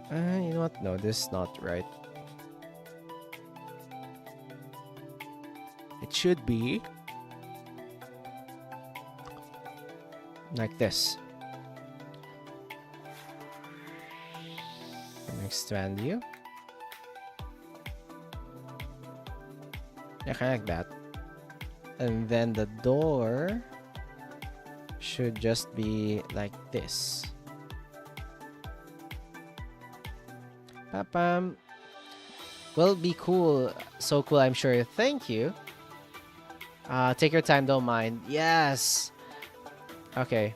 You know what? No, this is not right. It should be like this. Expand you. Yeah, kind of like that. And then the door should just be like this. Papam. Will be cool. So cool, I'm sure. Thank you. Take your time, don't mind. Yes. Okay.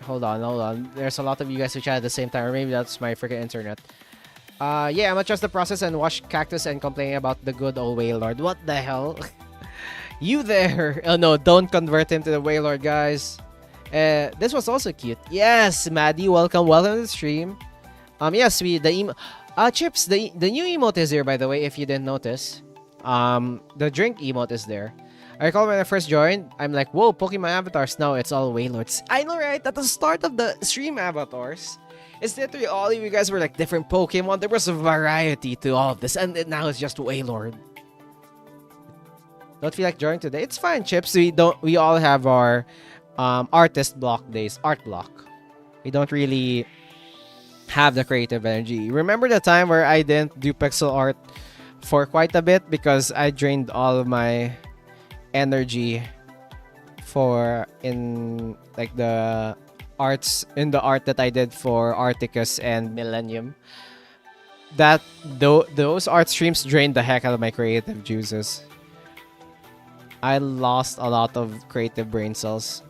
Hold on. There's a lot of you guys who chat at the same time. Or maybe that's my freaking internet. Yeah, I'm gonna trust the process and watch Cactus and complain about the good old Wailord. What the hell? You there? Oh no, don't convert him to the Wailord, guys. This was also cute. Yes, Maddie, welcome to the stream. Yes, Chips, the new emote is here, by the way, if you didn't notice. The drink emote is there. I recall when I first joined, I'm like, whoa, Pokemon avatars. Now it's all Wailords. I know, right? At the start of the stream avatars, it's literally all of you guys were like different Pokemon. There was a variety to all of this, and now it's just Wailord. Don't feel like drawing today? It's fine, Chips. We all have our artist block days, art block. We don't really have the creative energy. Remember the time where I didn't do pixel art for quite a bit because I drained all of my energy in like the art that I did for Articus and Millennium. Those art streams drained the heck out of my creative juices. I lost a lot of creative brain cells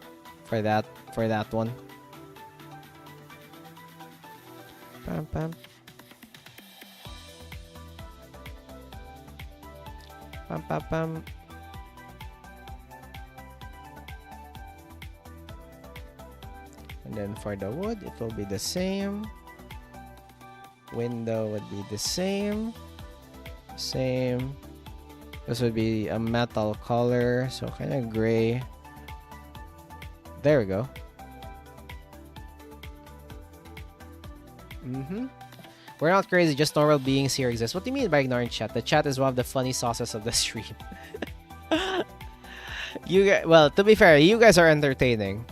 for that one. Pam pam. Pam pam pam. And then for the wood, it will be the same. Window would be the same. Same. This would be a metal color, so kind of gray. There we go. We're not crazy, just normal beings here exist. What do you mean by ignoring chat? The chat is one of the funny sauces of the stream. Well, to be fair, you guys are entertaining,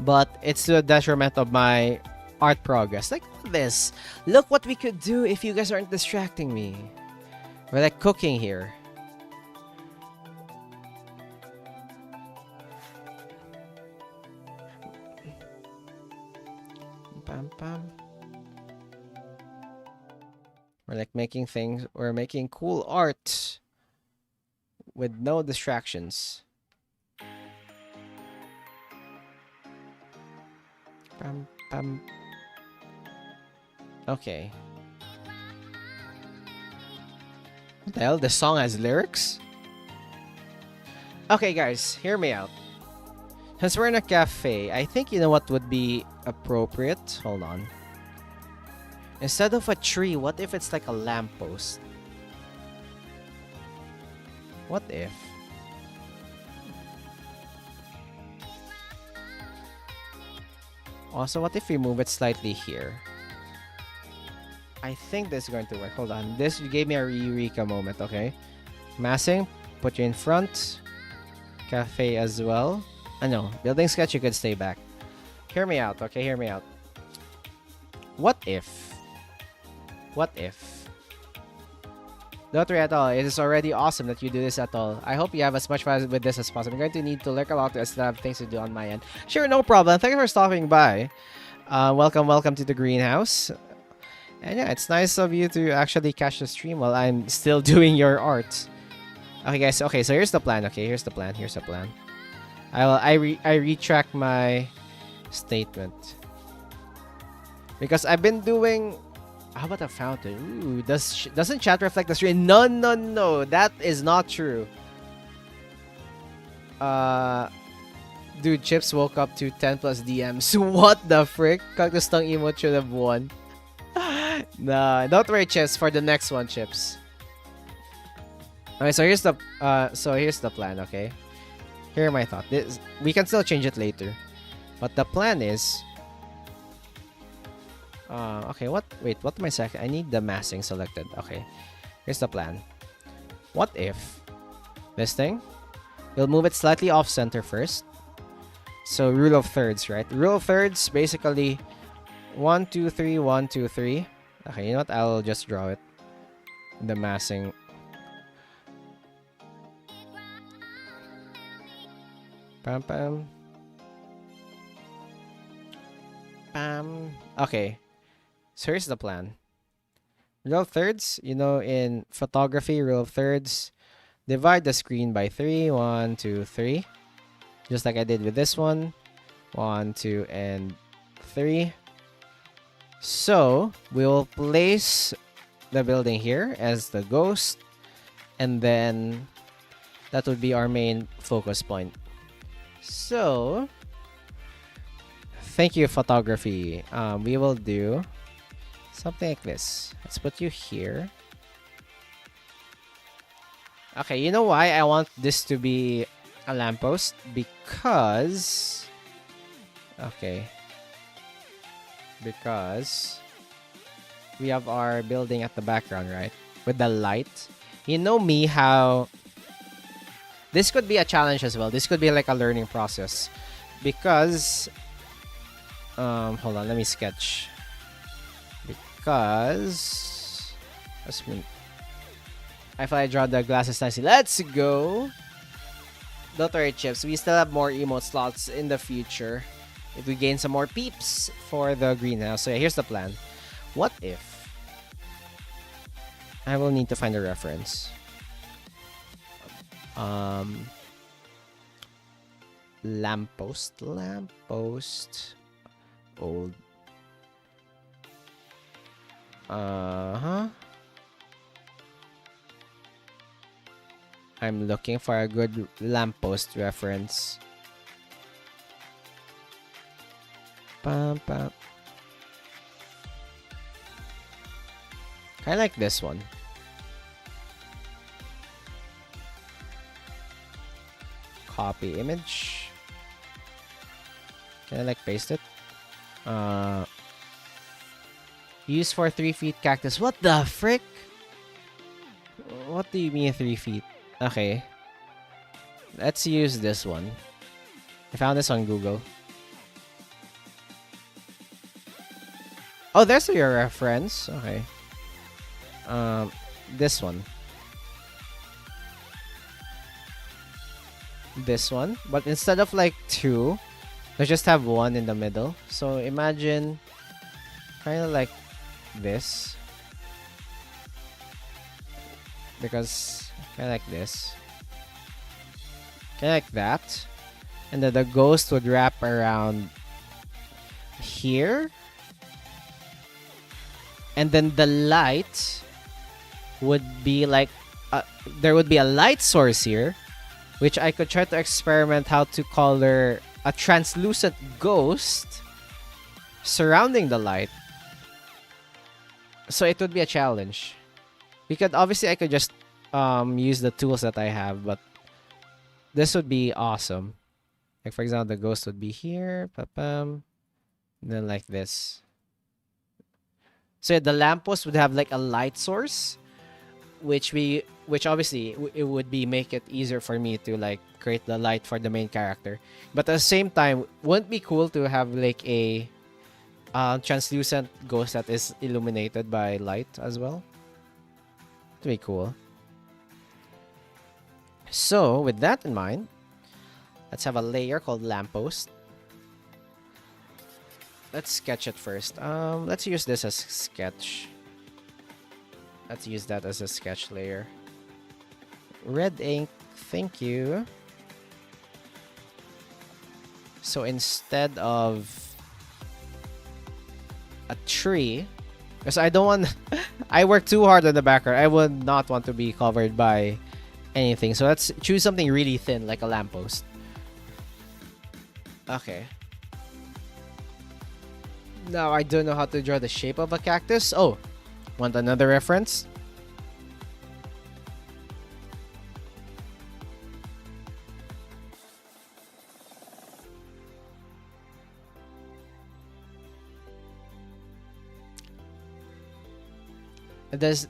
but it's to the detriment of my art progress. Like this. Look what we could do if you guys aren't distracting me. We're like cooking here. Pam pam. We're like we're making cool art with no distractions. Pam pam. Okay. What the hell? The song has lyrics? Okay, guys, hear me out. Since we're in a cafe, I think you know what would be appropriate? Hold on. Instead of a tree, what if it's like a lamppost? What if? Also, what if we move it slightly here? I think this is going to work. Hold on. This gave me a eureka moment, okay? Massing, put you in front. Cafe as well. No, building sketch, you could stay back. Hear me out, okay? Hear me out. What if? Don't worry at all. It is already awesome that you do this at all. I hope you have as much fun with this as possible. I'm going to need to lurk a lot to still have things to do on my end. Sure, no problem. Thank you for stopping by. Welcome to the greenhouse. And yeah, it's nice of you to actually catch the stream while I'm still doing your art. Okay, guys. Okay, so here's the plan. Okay, here's the plan. I retract my statement because I've been doing. How about a fountain? Ooh, doesn't chat reflect the stream? No, that is not true. Dude, Chips woke up to 10 plus DMs. What the frick? Cactus tongue emote should have won. Nah, don't worry, Chips. For the next one, Chips. Okay, so here's the plan. Okay, here are my thoughts. We can still change it later, but the plan is. Okay, wait, what am I second? I need the massing selected. Okay, here's the plan. What if this thing? We'll move it slightly off center first. So rule of thirds, right? Rule of thirds, basically 1, 2, 3, 1, 2, 3. Okay, you know what? I'll just draw it. The massing. Pam pam. Pam. Okay. So here's the plan. Rule of thirds, you know, in photography, rule of thirds, divide the screen by 3. 1, 2, 3. Just like I did with this one. 1, 2, and 3. So we will place the building here as the ghost, and then that would be our main focus point. So thank you, photography. We will do something like this. Let's put you here. Okay, you know why I want this to be a lamppost? Because... Okay. Because... we have our building at the background, right? With the light. You know me how... This could be a challenge as well. This could be like a learning process. Because... hold on, let me sketch. Because... Let's me... If I draw the glasses nicely. Let's go! Don't worry, Chips. We still have more emote slots in the future. If we gain some more peeps for the greenhouse. So yeah, here's the plan. What if... I will need to find a reference. Lamppost. Old. I'm looking for a good lamppost reference. Pam pam. I like this one. Copy image. Can I like paste it? Use for 3 feet cactus. What the frick? What do you mean 3 feet? Okay. Let's use this one. I found this on Google. Oh, there's your reference. Okay. This one. This one. But instead of like 2, let's just have 1 in the middle. So imagine kind of like this. Because kind of like this. Kind of like that. And then the ghost would wrap around here. And then the light would be like... there would be a light source here. Which I could try to experiment how to color a translucent ghost surrounding the light. So it would be a challenge. I could just use the tools that I have, but this would be awesome. Like for example, the ghost would be here, and then like this. So yeah, the lamppost would have like a light source, which obviously it would be make it easier for me to like create the light for the main character. But at the same time, wouldn't it be cool to have like a translucent ghost that is illuminated by light as well? It'd be cool. So with that in mind, let's have a layer called lamppost. Let's sketch it first. Let's use this as sketch. Let's use that as a sketch layer. Red ink, thank you. So instead of a tree, because I don't want... I work too hard on the background. I would not want to be covered by anything. So let's choose something really thin, like a lamppost. Okay. Now I don't know how to draw the shape of a cactus. Oh, want another reference?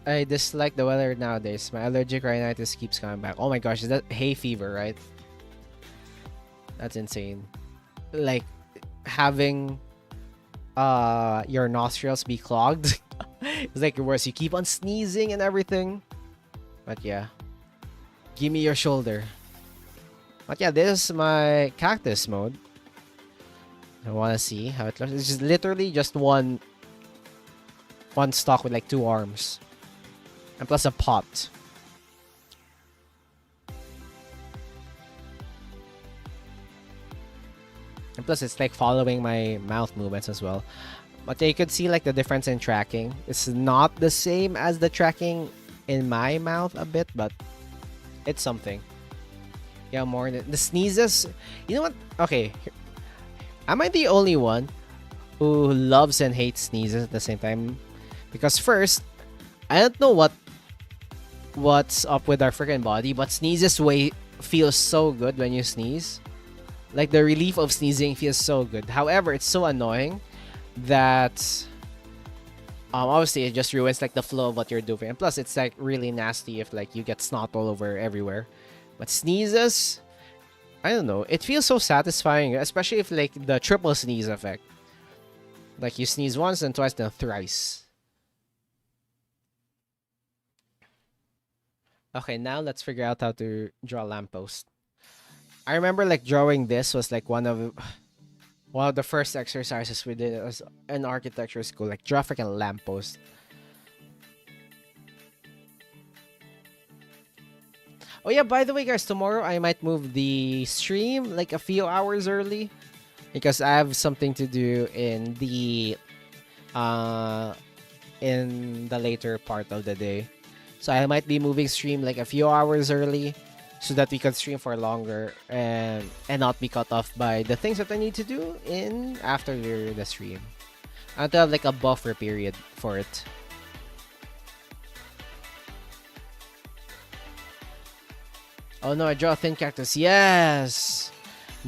I dislike the weather nowadays. My allergic rhinitis keeps coming back. Oh my gosh, is that hay fever, right? That's insane. Like having your nostrils be clogged. It's like worse. You keep on sneezing and everything. But yeah. Give me your shoulder. But yeah, this is my cactus mode. I wanna see how it looks. It's just literally just one stalk with like 2 arms. And plus a pot. And plus it's like following my mouth movements as well. But you could see like the difference in tracking. It's not the same as the tracking in my mouth a bit, but it's something. Yeah, more than the sneezes. You know what? Okay. Am I the only one who loves and hates sneezes at the same time? Because first, I don't know what's up with our freaking body, but sneezes way feels so good when you sneeze. Like the relief of sneezing feels so good. However, it's so annoying that obviously it just ruins like the flow of what you're doing. And plus it's like really nasty if like you get snot all over everywhere. But sneezes, I don't know, it feels so satisfying, especially if like the triple sneeze effect. Like you sneeze once, then twice, then thrice. Okay, now let's figure out how to draw a lamppost. I remember like drawing this was like one of the first exercises we did as an architecture school. Like draw freaking lamppost. Oh yeah, by the way guys, tomorrow I might move the stream like a few hours early because I have something to do in the later part of the day. So I might be moving stream like a few hours early so that we can stream for longer and not be cut off by the things that I need to do in after the stream. I want to have like a buffer period for it. Oh no, I draw a thin cactus. Yes!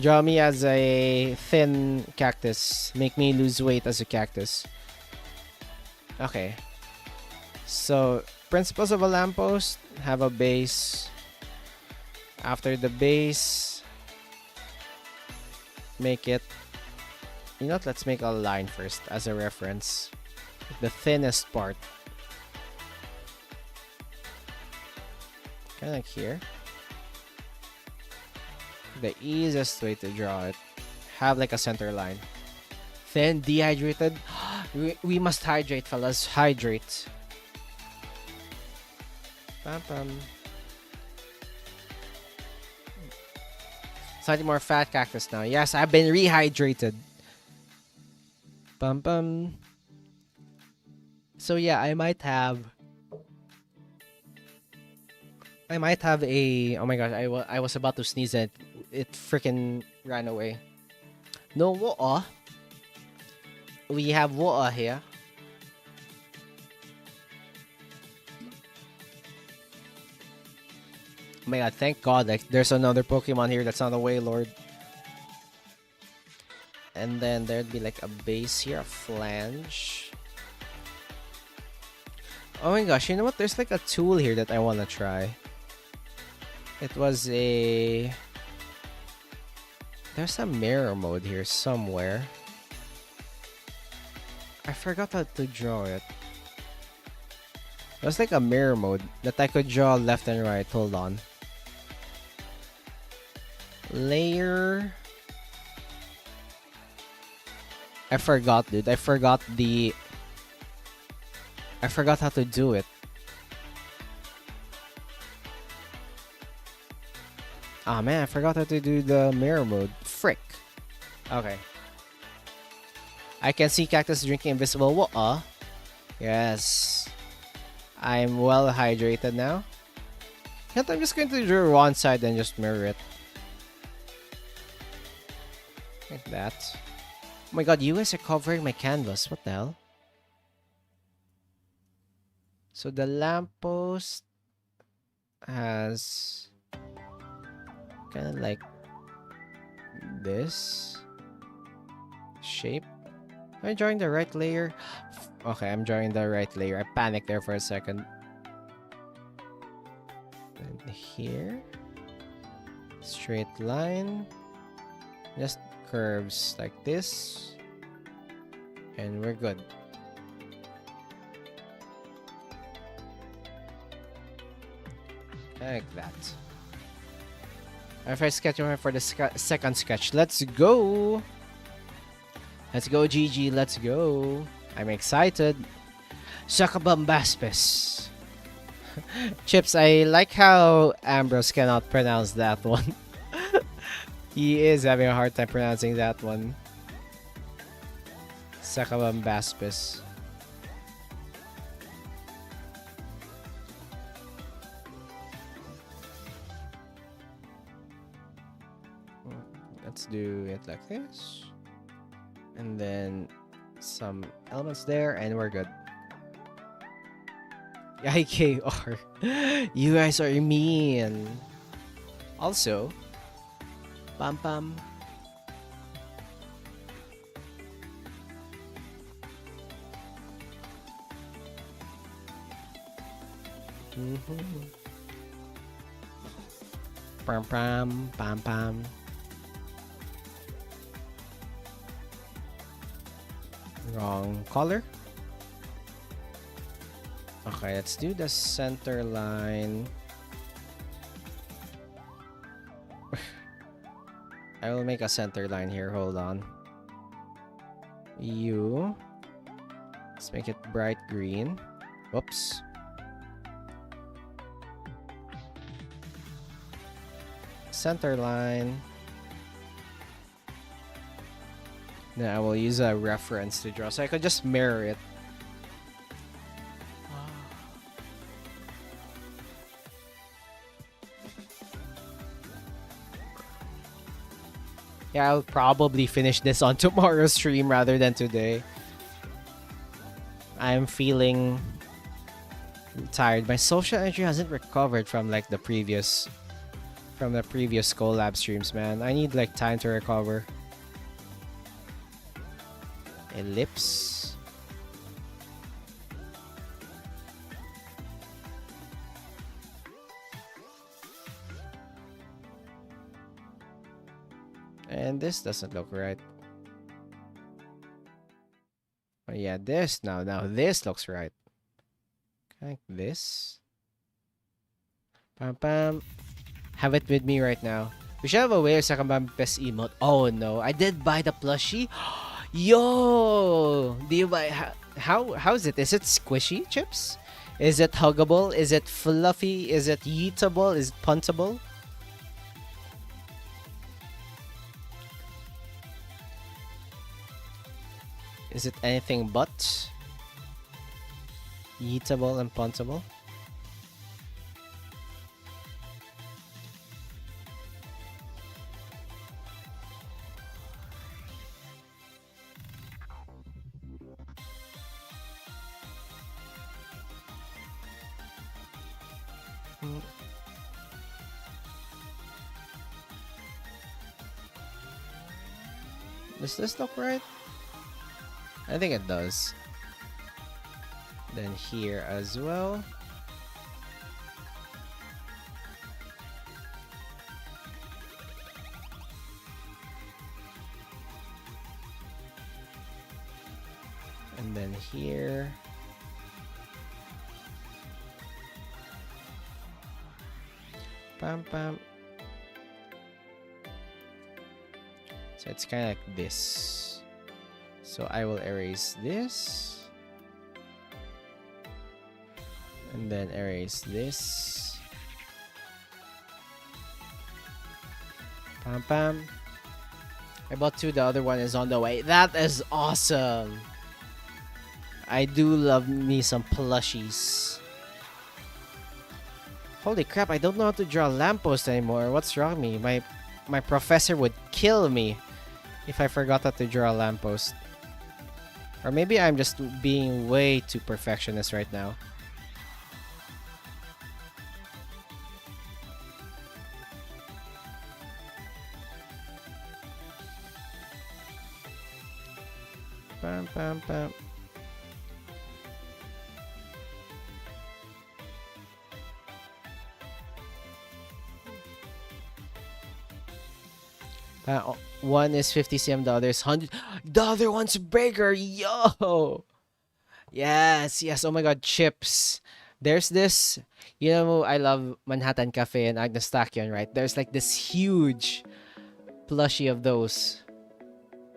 Draw me as a thin cactus. Make me lose weight as a cactus. Okay. So, principles of a lamppost. Have a base. After the base, make it... You know what? Let's make a line first as a reference. The thinnest part. Kind of like here. The easiest way to draw it. Have like a center line. Thin, dehydrated. We must hydrate, fellas. Hydrate. Pam pam. Slightly more fat cactus now. Yes, I've been rehydrated. Pam pam. So yeah, I might have a... Oh my gosh, I was about to sneeze and it freaking ran away. No water. We have water here. Oh my god, thank god, like there's another Pokemon here that's on the way, Lord. And then there'd be like a base here, a flange. Oh my gosh, you know what? There's like a tool here that I want to try. It was a... There's a mirror mode here somewhere. I forgot how to draw it. It was like a mirror mode that I could draw left and right. Hold on. Layer. I forgot, dude. I forgot how to do it. Ah man, I forgot how to do the mirror mode. Frick. Okay. I can see cactus drinking invisible water. Yes. I'm well hydrated now. Yet I'm just going to draw one side and just mirror it. Like that. Oh my god, you guys are covering my canvas. What the hell? So the lamppost has kind of like this shape. Am I drawing the right layer? Okay, I'm drawing the right layer. I panicked there for a second. And here, straight line, just curves like this, and we're good. Like that. Our first sketch for the second sketch. Let's go! Let's go, GG. Let's go. I'm excited. Shakabombastus. Chips, I like how Ambrose cannot pronounce that one. He is having a hard time pronouncing that one. Shakabombastus. Let's do it like this. And then some elements there, and we're good. IKR. You guys are mean. Also, pam pam. Pam pam pam pam. Wrong color. Okay, let's do the center line. I will make a center line here. Hold on. You. Let's make it bright green. Whoops. Center line. Then I will use a reference to draw. So I could just mirror it. Yeah, I'll probably finish this on tomorrow's stream rather than today. I'm feeling tired. My social energy hasn't recovered from like the previous collab streams, man. I need like time to recover. Ellipse. And this doesn't look right. Oh yeah, this now this looks right. Like this. Pam pam. Have it with me right now. We should have a way of second best emote. Oh no, I did buy the plushie. Yo, do you buy how is it? Is it squishy, Chips? Is it huggable? Is it fluffy? Is it eatable? Is it puntable? Is it anything but eatable and puntable? Does this look right? I think it does. Then here as well. And then here. Pam pam. So it's kind of like this. So I will erase this. And then erase this. Pam pam. I bought two, the other one is on the way. That is awesome. I do love me some plushies. Holy crap, I don't know how to draw a lamppost anymore. What's wrong with me? My professor would kill me if I forgot how to draw a lamppost. Or maybe I'm just being way too perfectionist right now. Pam pam pam. One is 50 cm, the other is 100. The other one's bigger. Yo! Yes, yes. Oh my god, Chips. There's this, you know, I love Manhattan Cafe and Agnes Tachyon, right? There's like this huge plushie of those.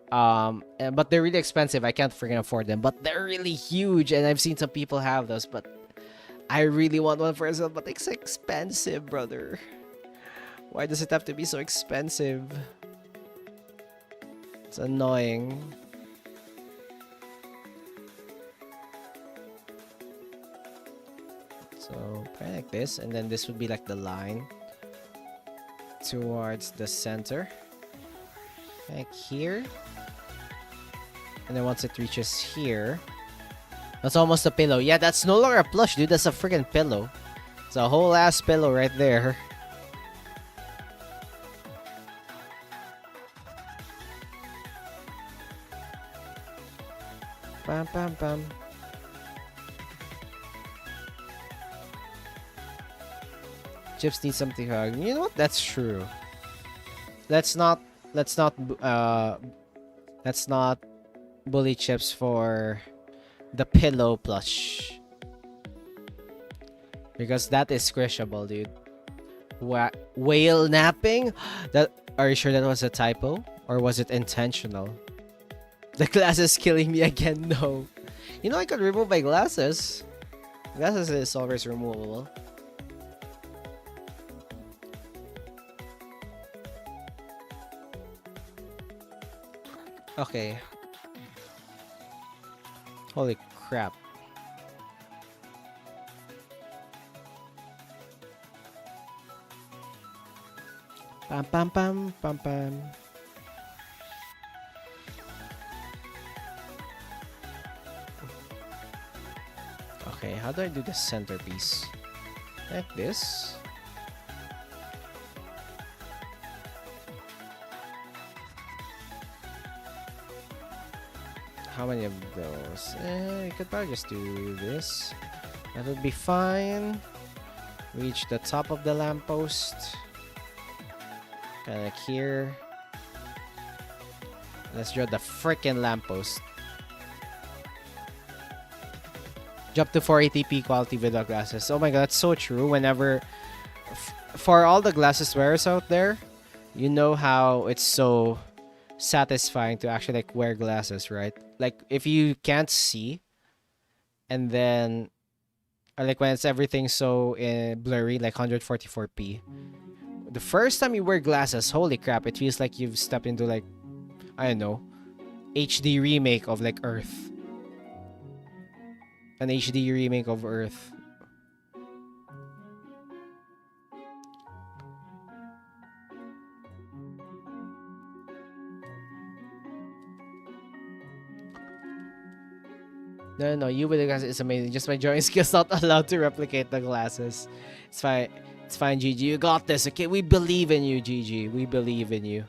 But they're really expensive. I can't freaking afford them. But they're really huge, and I've seen some people have those. But I really want one for myself. But it's expensive, brother. Why does it have to be so expensive? It's annoying. So probably like this, and then this would be like the line towards the center, like here. And then once it reaches here, That's almost a pillow. Yeah, that's no longer a plush, dude. That's a freaking pillow. It's a whole ass pillow right there. Bam, bam, bam. Chips need something to hug. You know what? That's true. Let's not let's not let's not bully Chips for the pillow plush. Because that is squishable, dude. Whale napping? Are you sure that was a typo? Or was it intentional? The glasses killing me again, no. You know I could remove my glasses. Glasses is always removable. Okay. Holy crap. Pam pam pam pam pam. Okay, how do I do the centerpiece? Like this? How many of those? I could probably just do this. That would be fine. Reach the top of the lamppost. Kind of like here. Let's draw the freaking lamppost. Jump to 480p quality without glasses. Oh my god, that's so true. Whenever... for all the glasses wearers out there, you know how it's so satisfying to actually like wear glasses, right? Like if you can't see, and then like when it's everything so blurry, like 144p. The first time you wear glasses, holy crap, it feels like you've stepped into like, I don't know, HD remake of like Earth. An HD remake of Earth. No, you with the glasses is amazing. Just my drawing skills not allowed to replicate the glasses. It's fine. It's fine, GG. You got this, okay? We believe in you, GG. We believe in you.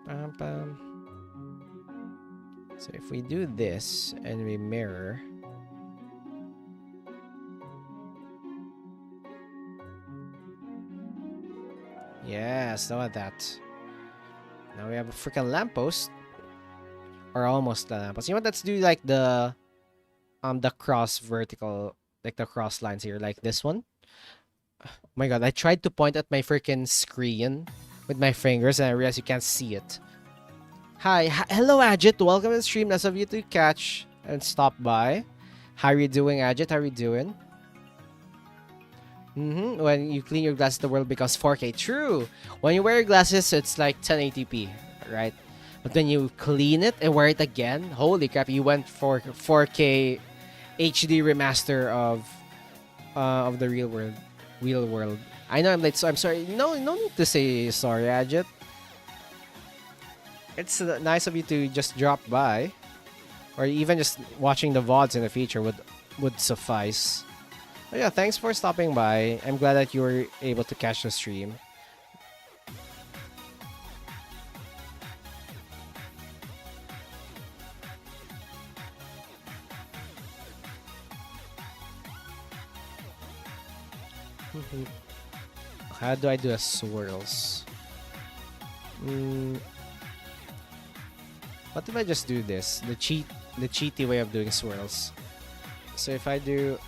Bam, bam. So if we do this and we mirror... Yes, look at that. Now we have a freaking lamppost. Or almost the lamppost. You know what? Let's do like the cross vertical, like the cross lines here, like this one. Oh my god, I tried to point at my freaking screen with my fingers and I realized you can't see it. Hi, hello Ajit, welcome to the stream. Nice of you to catch and stop by. How are you doing, Ajit? How are you doing? When you clean your glasses, the world becomes 4K. True. When you wear your glasses, it's like 1080p, right? But then you clean it and wear it again. Holy crap! You went for 4K HD remaster of the real world. I know I'm late, so I'm sorry. No need to say sorry, Ajit. It's nice of you to just drop by, or even just watching the VODs in the future would suffice. But yeah, thanks for stopping by. I'm glad that you were able to catch the stream. How do I do a swirls? What if I just do this? The cheaty way of doing swirls. So if I do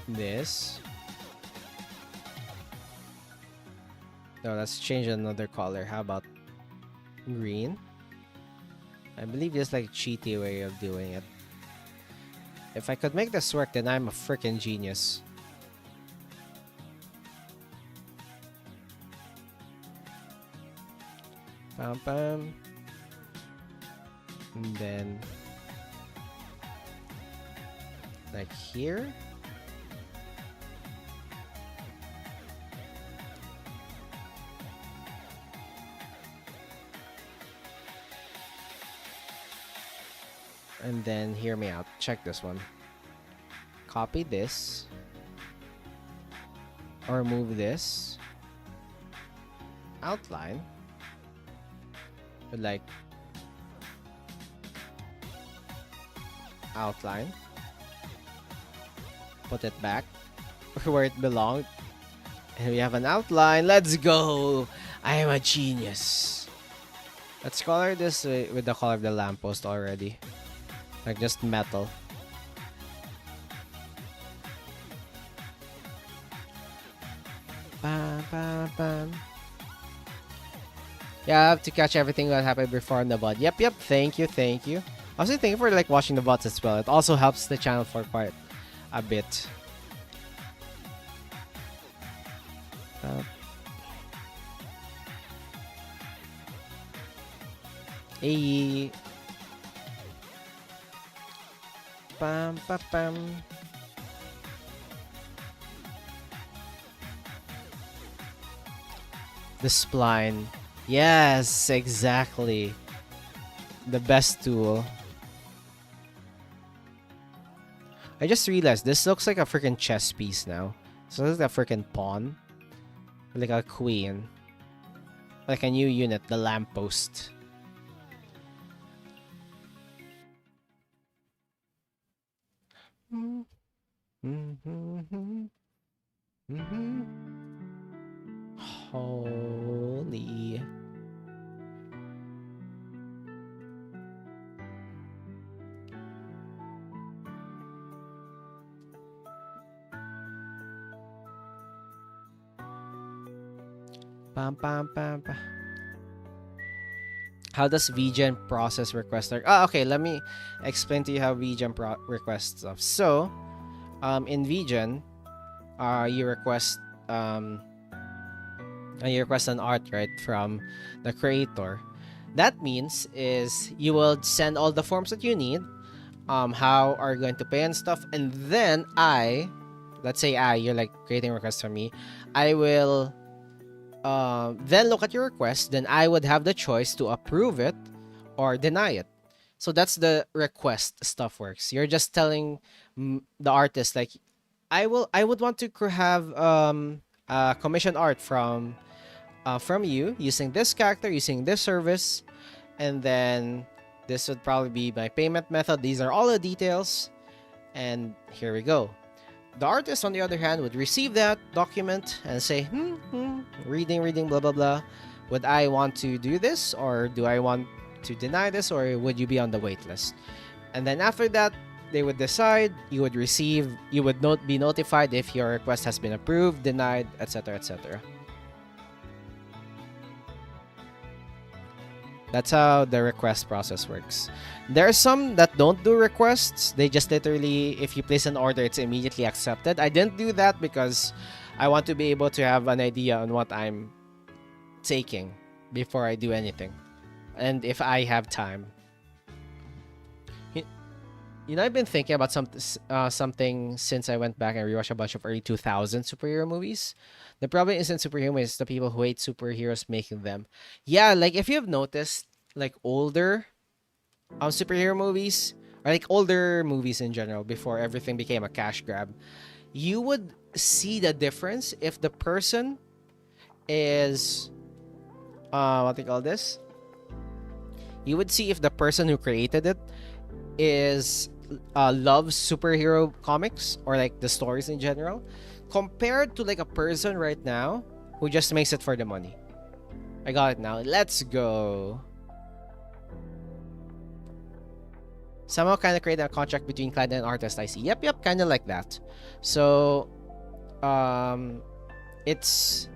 this. No, let's change another color. How about green? I believe there's like a cheaty way of doing it. If I could make this work, then I'm a freaking genius. Pam pam. And then like here. And then hear me out. Check this one. Copy this. Or move this. Outline. Like outline. Put it back where it belonged. And we have an outline. Let's go! I am a genius. Let's color this with the color of the lamppost already. Like just metal. Bam, bam, bam. Yeah, I have to catch everything that happened before on the VOD. Yep. Thank you. Also, thank you for like watching the VODs as well. It also helps the channel for quite a bit. Hey. Bam, bam, bam. The spline. Yes, exactly. The best tool. I just realized this looks like a freaking chess piece now. So this is a freaking pawn. Like a queen. Like a new unit, the lamppost. Holy. Pam, pam, pam, pam. How does VGen process request? Okay, let me explain to you how VGen requests stuff. So, in VGen, you request an art, right, from the creator. That means is you will send all the forms that you need, how are you going to pay and stuff, and then let's say you're like creating requests for me, I will then look at your request, then I would have the choice to approve it or deny it. So that's the request stuff works. You're just telling the artist like, I would want to have commission art from you using this character, using this service, and then this would probably be my payment method. These are all the details, and here we go. The artist, on the other hand, would receive that document and say, reading, blah, blah, blah. Would I want to do this, or do I want to deny this, or would you be on the wait list? And then after that, they would decide, you would be notified if your request has been approved, denied, etc., etc. That's how the request process works. There are some that don't do requests. They just literally, if you place an order, it's immediately accepted. I didn't do that because I want to be able to have an idea on what I'm taking before I do anything. And if I have time. You know, I've been thinking about something since I went back and rewatched a bunch of early 2000 superhero movies. The problem isn't superhero, it's the people who hate superheroes making them. Yeah, like if you've noticed, like older superhero movies, or like older movies in general, before everything became a cash grab, you would see the difference if the person is, what do you call this? You would see if the person who created it loves superhero comics or like the stories in general, compared to like a person right now who just makes it for the money. I got it now. Let's go. Somehow kind of create a contract between client and artist. I see. Yep, kind of like that. So, it's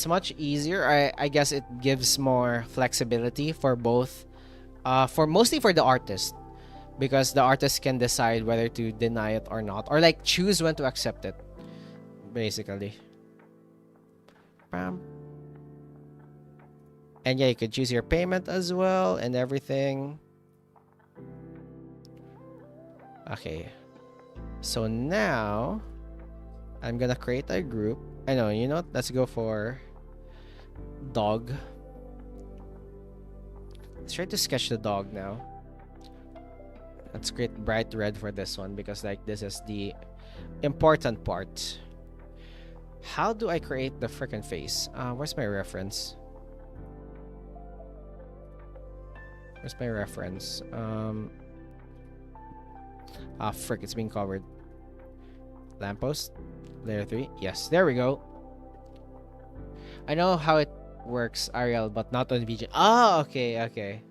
much easier. I guess it gives more flexibility for both, mostly for the artist, because the artist can decide whether to deny it or not, or like choose when to accept it, basically. And yeah, you could choose your payment as well and everything. Okay, so now I'm gonna create a group. I know, you know what? Let's go for dog. Let's try to sketch the dog now. Let's create bright red for this one because like this is the important part. How do I create the freaking face? Where's my reference? Where's my reference? Frick, it's being covered. Lamppost, layer 3. Yes, there we go. I know how it works, Ariel, but not on VG. Ah, okay.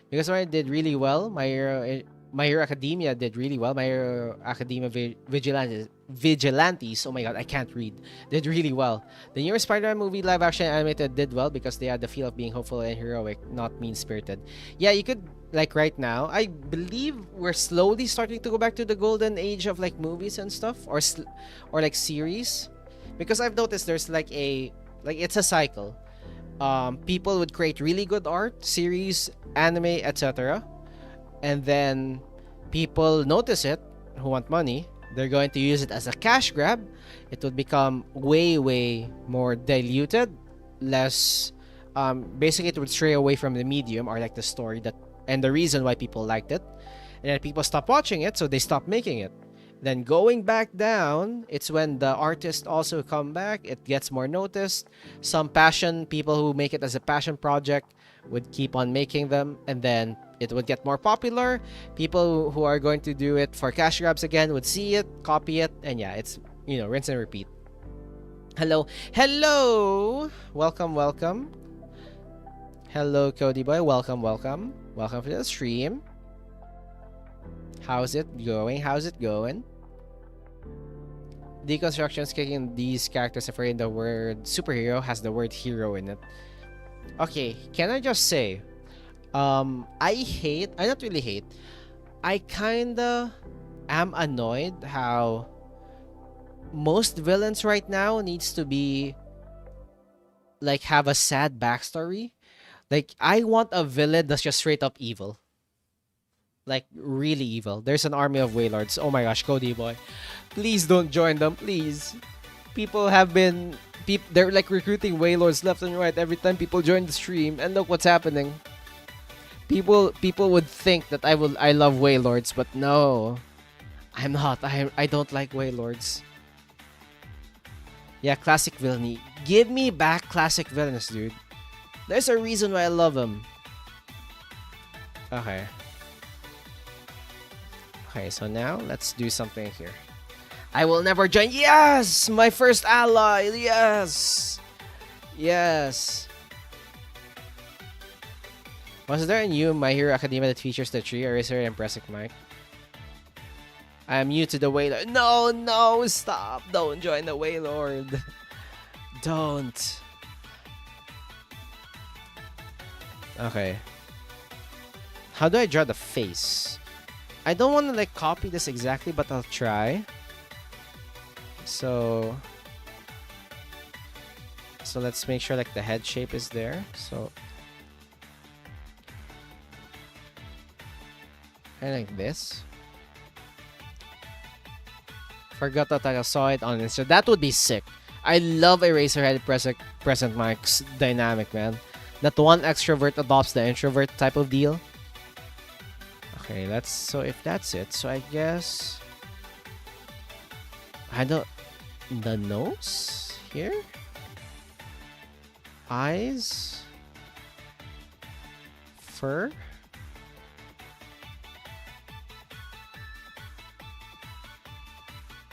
Because when I did really well, My Hero Academia did really well. My Hero Academia Vigilantes, oh my god, I can't read, did really well. The newer Spider-Man movie live action animated did well because they had the feel of being hopeful and heroic, not mean-spirited. Yeah, you could, like right now, I believe we're slowly starting to go back to the golden age of like movies and stuff, or like series. Because I've noticed there's like it's a cycle. People would create really good art, series, anime, etc. And then people notice it, who want money. They're going to use it as a cash grab. It would become way more diluted, less. Basically, it would stray away from the medium or like the story that and the reason why people liked it. And then people stop watching it, so they stop making it. Then going back down, it's when the artists also come back. It gets more noticed. Some passion people who make it as a passion project would keep on making them, and then it would get more popular. People who are going to do it for cash grabs again would see it, copy it, and yeah, it's, rinse and repeat. Hello. Welcome. Hello, Cody boy. Welcome to the stream. How's it going? Deconstructions kicking these characters afraid the word superhero has the word hero in it. Okay, can I just say, I not really hate, I kinda am annoyed how most villains right now needs to be, like, have a sad backstory. Like, I want a villain that's just straight up evil. Like, really evil. There's an army of Wailords. Oh my gosh, Cody boy. Please don't join them, please. They're like recruiting Wailords left and right every time people join the stream, and look what's happening. People would think that I love Wailords, but no. I'm not. I don't like Wailords. Yeah, classic villainy. Give me back classic villains, dude. There's a reason why I love them. Okay, so now let's do something here. I will never join. Yes! My first ally. Yes. Was there a new My Hero Academia that features the tree eraser and pressing mic? I am new to the Wailord. No, stop. Don't join the Wailord. Don't. Okay. How do I draw the face? I don't want to like copy this exactly, but I'll try. So let's make sure like the head shape is there. So kind of like this. Forgot that I saw it on Insta. That would be sick. I love Eraserhead present Mike's dynamic, man. That one extrovert adopts the introvert type of deal. Okay, so if that's it, so I guess the nose here, eyes, fur.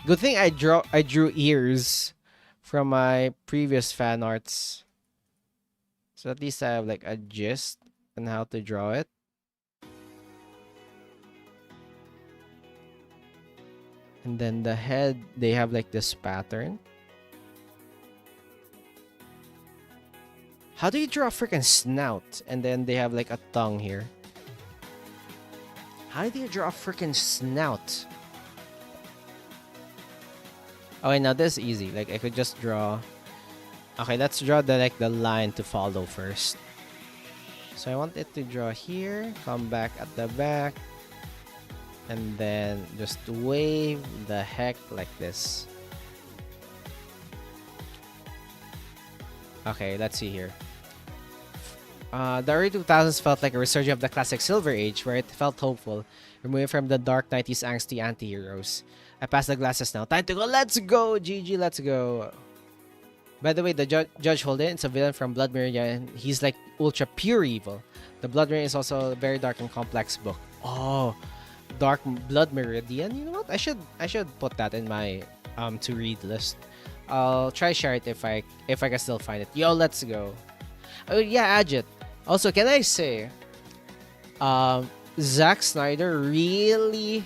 Good thing I drew ears from my previous fan arts, so at least I have like a gist on how to draw it. And then the head, they have like this pattern. How do you draw a freaking snout? And then they have like a tongue here. How do you draw a freaking snout? Okay, now this is easy. Like I could just draw. Okay, let's draw the line to follow first. So I want it to draw here, come back at the back, and then just wave the heck like this. Okay, let's see here. The early 2000s felt like a resurgence of the classic Silver Age, where it felt hopeful, removed from the dark 90s angsty anti-heroes. I passed the glasses now. Time to go. Let's go, GG. Let's go. By the way, the Judge Holden is a villain from Blood Meridian. He's like ultra pure evil. The Blood Meridian is also a very dark and complex book. Oh, Dark Blood Meridian. You know what? I should put that in my to read list. I'll try share it if I can still find it. Yo, let's go. Oh yeah, Ajit. Also, can I say, Zack Snyder really,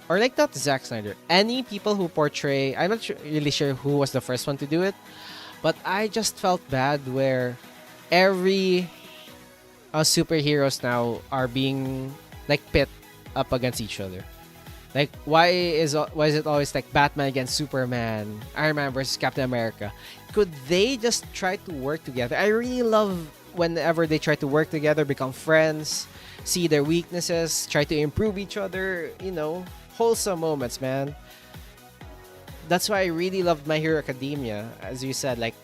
or like not Zack Snyder, any people who portray, I'm not really sure who was the first one to do it, but I just felt bad where every superheroes now are being like pit up against each other. Like why is it always like Batman against Superman, Iron Man versus Captain America? Could they just try to work together? I really love whenever they try to work together, become friends, see their weaknesses, try to improve each other, you know, wholesome moments, man. That's why I really loved My Hero Academia. As you said, like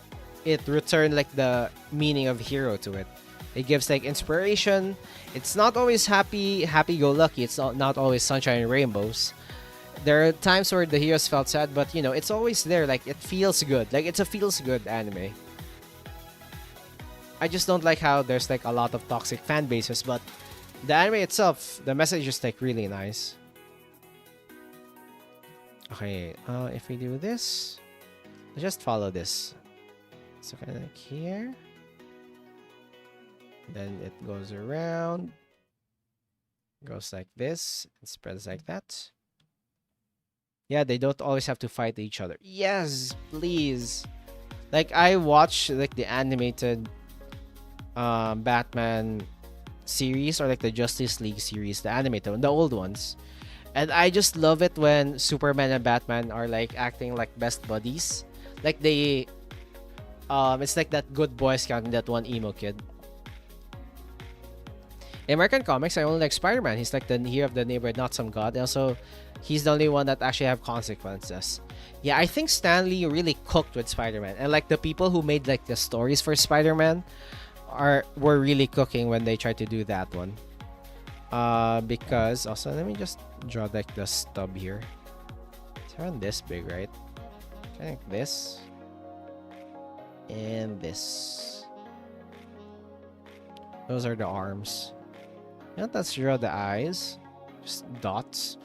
it returned like the meaning of hero to it. It gives like inspiration. It's not always happy-go-lucky. It's not always sunshine and rainbows. There are times where the heroes felt sad, but you know, it's always there. Like it feels good. Like it's a feels good anime. I just don't like how there's like a lot of toxic fan bases, but the anime itself, the message is like really nice. Okay, if we do this, let's just follow this. So kind of like here. Then it goes around. Goes like this. It spreads like that. Yeah, they don't always have to fight each other. Yes, please. Like I watched like the animated Batman series, or like the Justice League series, the animated one, the old ones. And I just love it when Superman and Batman are like acting like best buddies. Like they it's like that good Boy Scout and that one emo kid. In American comics, I only like Spider-Man. He's like the hero of the neighborhood, not some god. Also, he's the only one that actually have consequences. Yeah, I think Stan Lee really cooked with Spider-Man. And like the people who made like the stories for Spider-Man were really cooking when they tried to do that one. Because also, let me just draw like the stub here. It's around this big, right? I think this and this. Those are the arms. Yeah, let's draw the eyes. Just dots.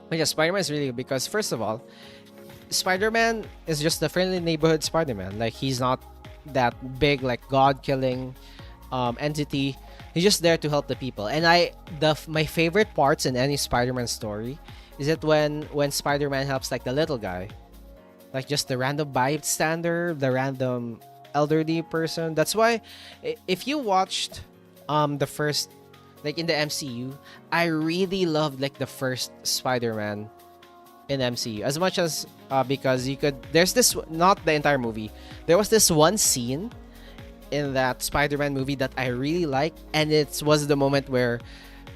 But yeah, Spider-Man is really good because first of all, Spider-Man is just the friendly neighborhood Spider-Man. Like he's not that big like god-killing entity. He's just there to help the people. And my favorite parts in any Spider-Man story is it when Spider-Man helps like the little guy. Like just the random bystander, the random elderly person. That's why if you watched the first, like in the MCU, I really loved like the first Spider-Man in MCU as much as because there's this, not the entire movie, there was this one scene in that Spider-Man movie that I really liked, and it was the moment where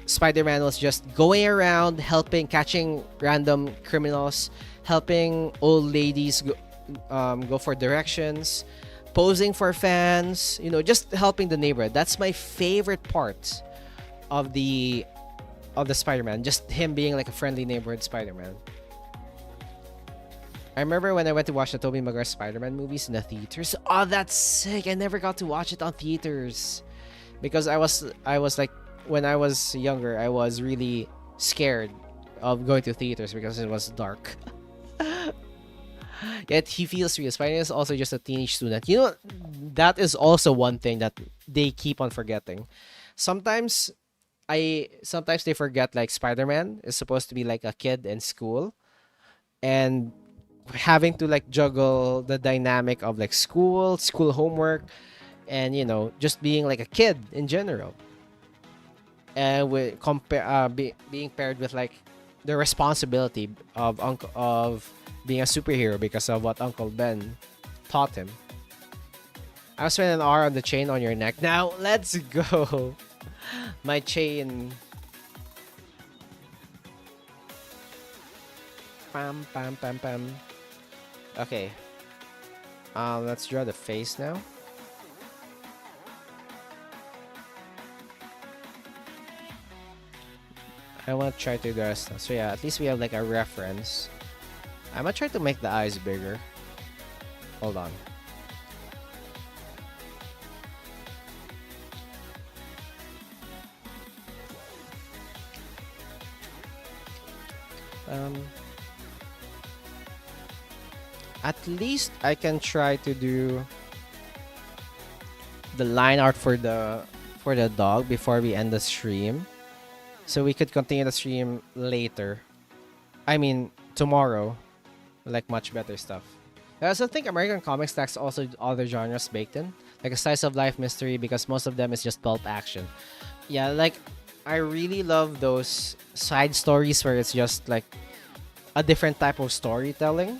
Spider-Man was just going around helping, catching random criminals, helping old ladies go for directions, posing for fans, you know, just helping the neighborhood. That's my favorite part of the Spider-Man, just him being like a friendly neighborhood Spider-Man. I remember when I went to watch the Tobey Maguire Spider-Man movies in the theaters. Oh, that's sick. I never got to watch it on theaters because I was like, when I was younger, I was really scared of going to theaters because it was dark. Yet he feels real. Spider-Man is also just a teenage student. You know, that is also one thing that they keep on forgetting. Sometimes they forget like Spider-Man is supposed to be like a kid in school, and having to like juggle the dynamic of like school homework, and you know, just being like a kid in general, and with being paired with like the responsibility of being a superhero because of what Uncle Ben taught him. I'll spend an hour on the chain on your neck. Now let's go. My chain. Pam pam pam pam. Okay. Let's draw the face now. I want to try to do the rest. So yeah, at least we have like a reference. I'm gonna try to make the eyes bigger. Hold on. At least I can try to do the line art for the dog before we end the stream, so we could continue the stream later. I mean tomorrow, like much better stuff. I also think American comics lacks also other genres baked in, like a slice of life mystery, because most of them is just pulp action. Yeah, like I really love those side stories where it's just like a different type of storytelling.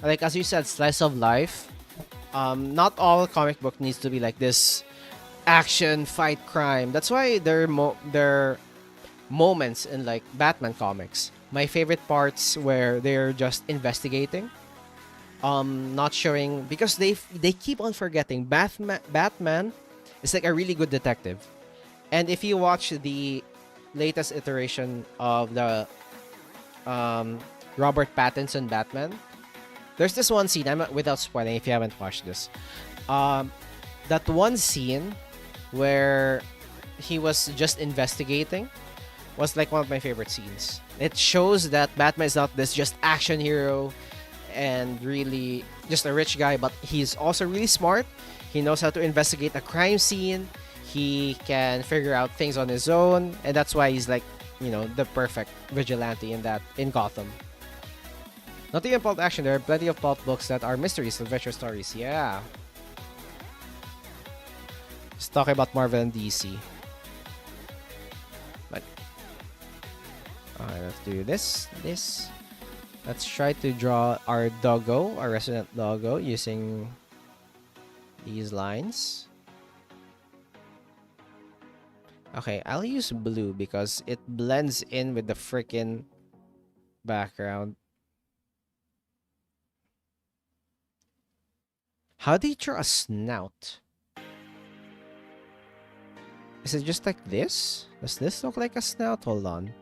Like as you said, slice of life. Not all comic book needs to be like this action, fight, crime. That's why there are moments in like Batman comics. My favorite parts where they're just investigating, not showing, because they keep on forgetting Batman is like a really good detective. And if you watch the latest iteration of the Robert Pattinson Batman, there's this one scene, without spoiling if you haven't watched this, that one scene where he was just investigating was like one of my favorite scenes. It shows that Batman is not this just action hero and really just a rich guy, but he's also really smart. He knows how to investigate a crime scene. He can figure out things on his own, and that's why he's like, the perfect vigilante in Gotham. Not even pulp action, there are plenty of pulp books that are mysteries, adventure stories. Yeah. Just talking about Marvel and DC. But alright, let's do this. Let's try to draw our doggo, our resident doggo, using these lines. Okay, I'll use blue because it blends in with the freaking background. How do you draw a snout? Is it just like this? Does this look like a snout? Hold on.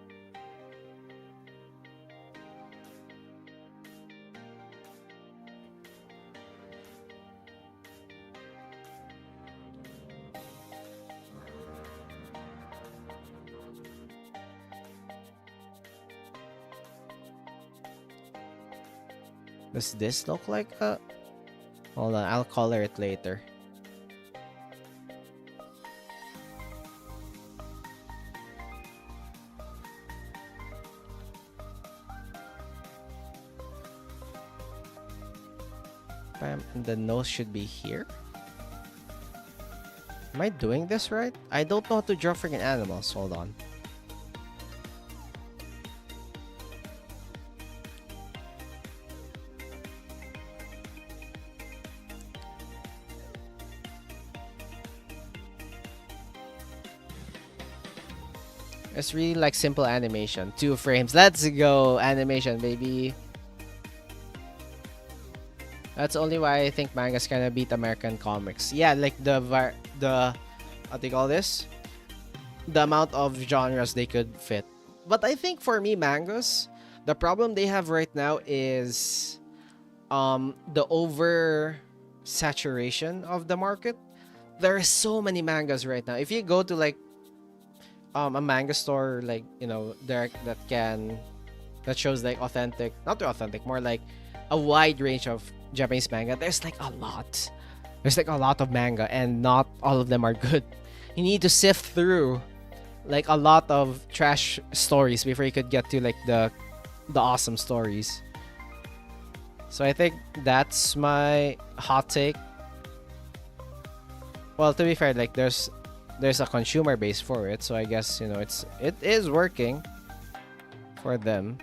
Does this look like a... Hold on, I'll color it later. Bam, and the nose should be here. Am I doing this right? I don't know how to draw freaking animals. Hold on. It's really like simple animation. 2 frames. Let's go. Animation, baby. That's only why I think manga's gonna beat American comics. Yeah, like the what do you call this? The amount of genres they could fit. But I think for me, mangas, the problem they have right now is the over saturation of the market. There are so many mangas right now. If you go to like a manga store, like there that shows like authentic, not too authentic, more like a wide range of Japanese manga, there's like a lot. There's like a lot of manga, and not all of them are good. You need to sift through like a lot of trash stories before you could get to like the awesome stories. So I think that's my hot take. Well, to be fair, like there's a consumer base for it, so I guess it is working for them.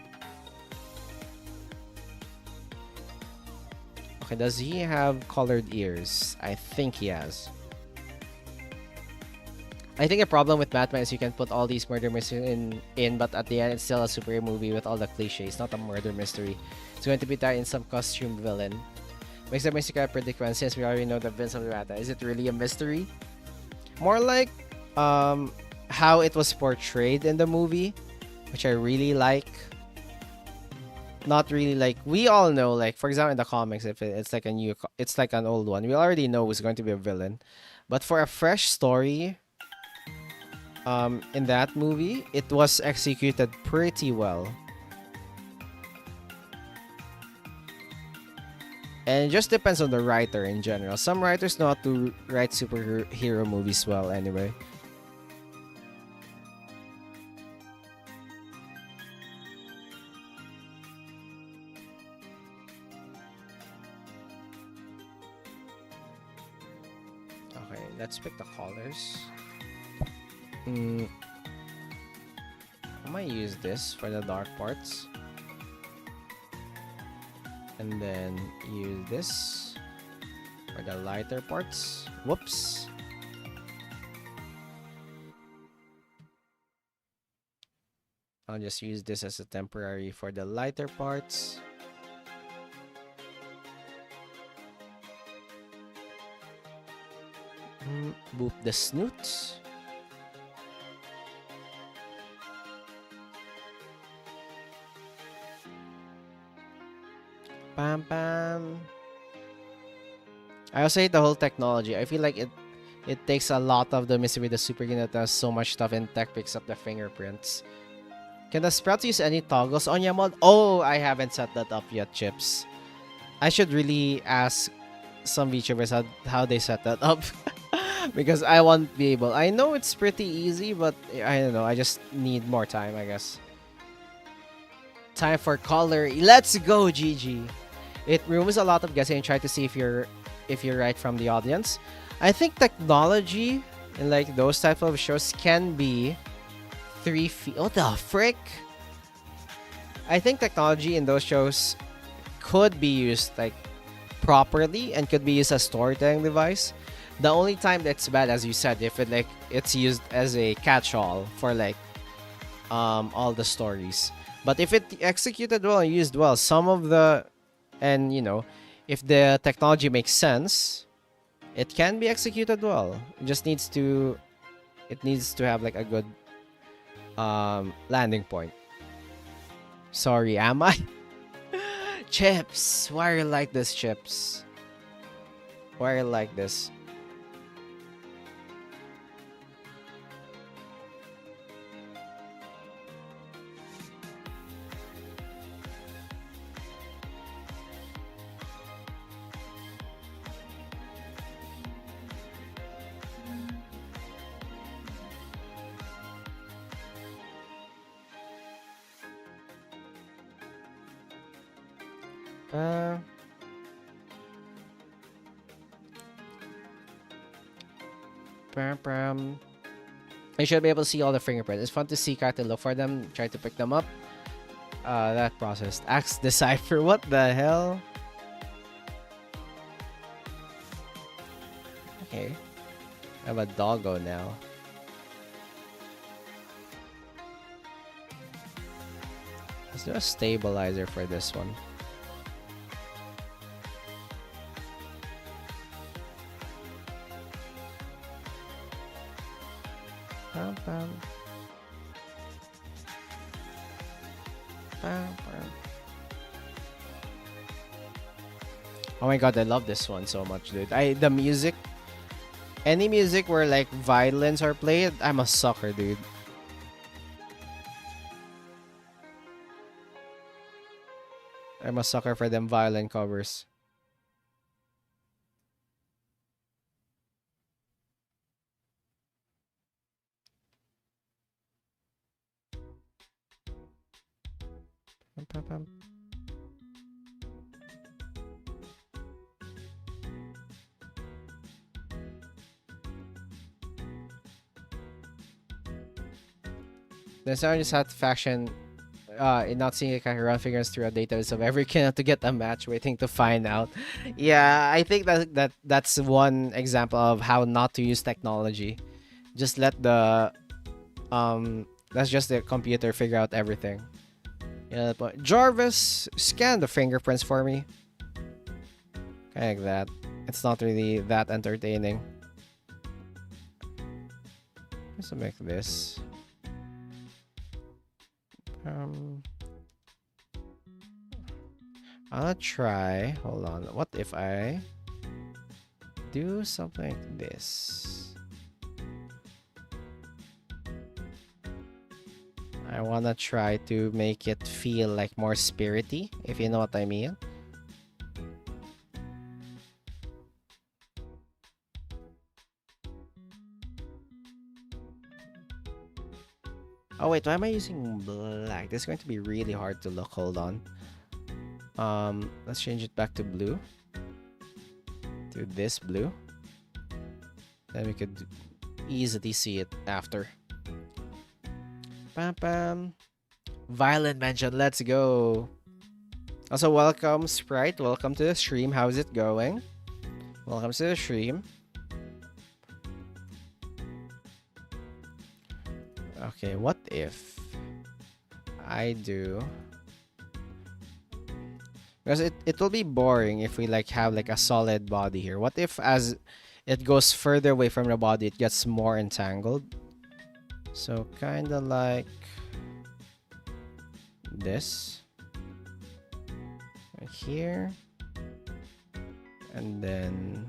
Okay, does he have colored ears? I think he has. I think the problem with Batman is you can put all these murder mysteries in, but at the end it's still a superhero movie with all the cliches, not a murder mystery. It's going to be tied in some costume villain. Makes the mystery predicament since we already know the Vince of the Rata. Is it really a mystery? More like how it was portrayed in the movie. which I really like. Not really like we all know, like for example in the comics, if it's like it's like an old one, we already know who's going to be a villain. But for a fresh story, in that movie, it was executed pretty well. And it just depends on the writer in general. Some writers know how to write superhero movies well anyway. Okay, let's pick the colors. I might use this for the dark parts. And then use this for the lighter parts. Whoops. I'll just use this as a temporary for the lighter parts. Boop the snoots. Pam pam. I also hate the whole technology. I feel like it takes a lot of the mystery. The super unit does so much stuff and tech picks up the fingerprints. Can the sprouts use any toggles on your mod? Oh, I haven't set that up yet, Chips. I should really ask some VTubers how they set that up. Because I won't be able. I know it's pretty easy, but I don't know. I just need more time, I guess. Time for color. Let's go, GG. It removes a lot of guessing and try to see if you're right from the audience. I think technology in like those type of shows can be 3 feet. What the frick? I think technology in those shows could be used like properly and could be used as storytelling device. The only time that's bad, as you said, if it's used as a catch-all for like all the stories. But if it executed well and used well, some of the, and you know, if the technology makes sense, it can be executed well. It just needs to have like a good landing point. Sorry, am I? Chips, why are you like this, Chips? Why are you like this? You should be able to see all the fingerprints. It's fun to see, try to look for them, try to pick them up. That process. Axe decipher. What the hell? Okay. I have a doggo now. Let's do a stabilizer for this one. Oh my god, I love this one so much, dude. The music, any music where like violins are played, I'm a sucker, dude. I'm a sucker for them violin covers. Then someone just had to faction in not seeing a character run figures through a database of every kid to get a match, waiting to find out. Yeah, I think that's one example of how not to use technology. Just let the that's just the computer figure out everything. Yeah, but Jarvis, scan the fingerprints for me. Kind of like that. It's not really that entertaining. Let's make this. Um, I'll try. Hold on. What if I do something like this? I wanna try to make it feel like more spirity, if you know what I mean. Oh wait, why am I using black? This is going to be really hard to look. Hold on. Let's change it back to blue. To this blue. Then we could easily see it after. Bam bam. Violent mention, let's go. Also, welcome Sprite. Welcome to the stream. How's it going? Welcome to the stream. Okay, what if I do? Because it will be boring if we like have like a solid body here. What if as it goes further away from the body, it gets more entangled? So kind of like this. Right here. And then...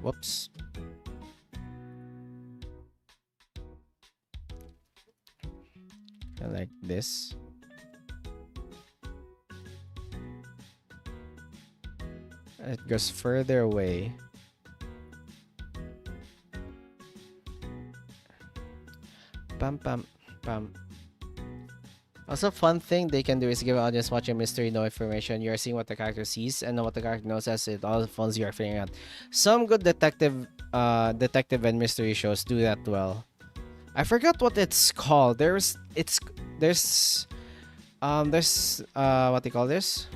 Whoops. Like this. It goes further away. Pam pam pam. Also, fun thing they can do is give an audience watching mystery no information. You are seeing what the character sees and know what the character knows as it all the phones you are figuring out. Some good detective and mystery shows do that well. I forgot what it's called. There's what do you call this?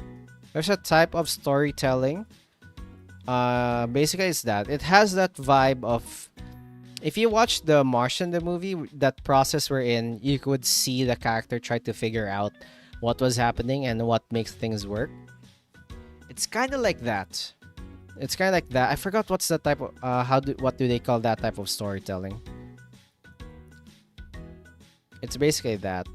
There's a type of storytelling. Basically it's that. It has that vibe of, if you watch the Martian, the movie, that process we're in, you could see the character try to figure out what was happening and what makes things work. It's kind of like that. It's kind of like that. I forgot what's the type of what do they call that type of storytelling? It's basically that.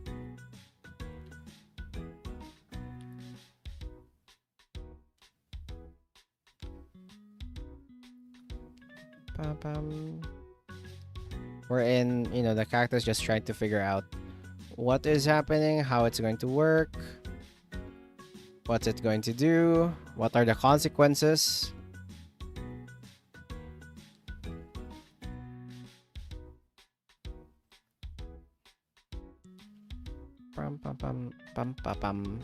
Pam, pam. Wherein, you know, the character's just trying to figure out what is happening, how it's going to work, what's it going to do, what are the consequences. Pam pam pam pam pam pam.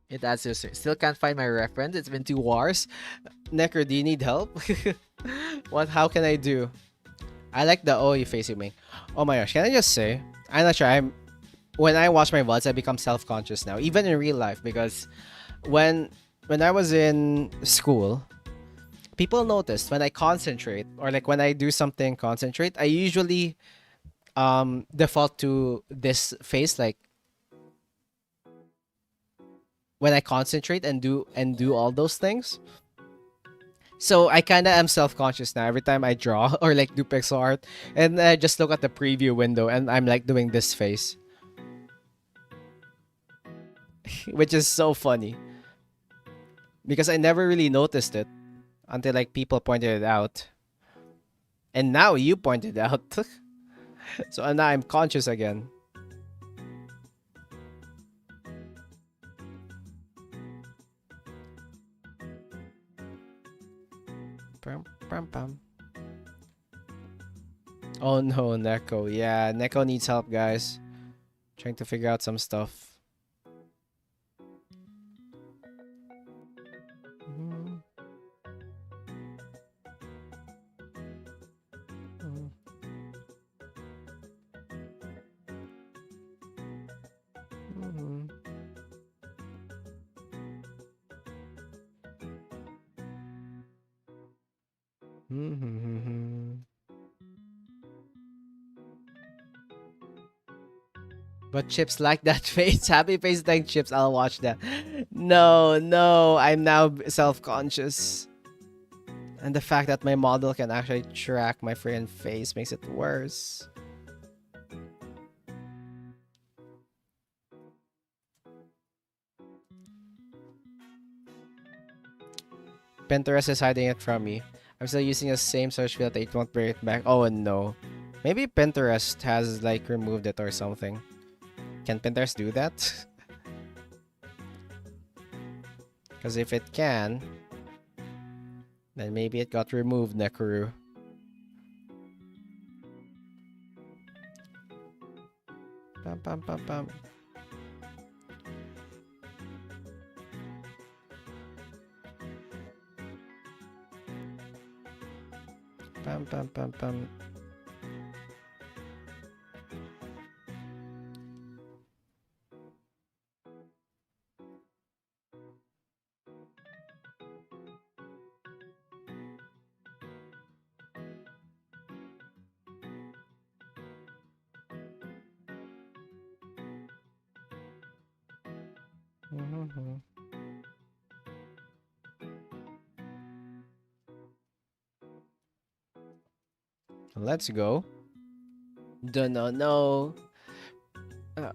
It adds to still can't find my reference. It's been 2 hours. Necker, do you need help? What? How can I do? I like the oh you face you make. Oh my gosh, can I just say? I'm not sure. When I watch my VODs, I become self-conscious now, even in real life, because when I was in school, people noticed when I concentrate or like when I do something concentrate, I usually default to this face like when I concentrate and do all those things. So I kind of am self-conscious now every time I draw or like do pixel art, and I just look at the preview window and I'm like doing this face, which is so funny because I never really noticed it until like people pointed it out, and now you pointed it out. So now I'm conscious again. Pam, pam, pam. Oh no, Neko. Yeah, Neko needs help, guys. Trying to figure out some stuff. Mhm. Mhm. Mhm. Mhm. But Chips like that face. Happy face thank Chips. I'll watch that. No, no. I'm now self-conscious. And the fact that my model can actually track my freaking face makes it worse. Pinterest is hiding it from me. I'm still using the same search field that it won't bring it back. Oh no. Maybe Pinterest has like removed it or something. Can Pinterest do that? Because if it can, then maybe it got removed, Nekuru. Pam pam pam pam. Pam pam pam pam. Mm-hmm. Let's go. Don't know.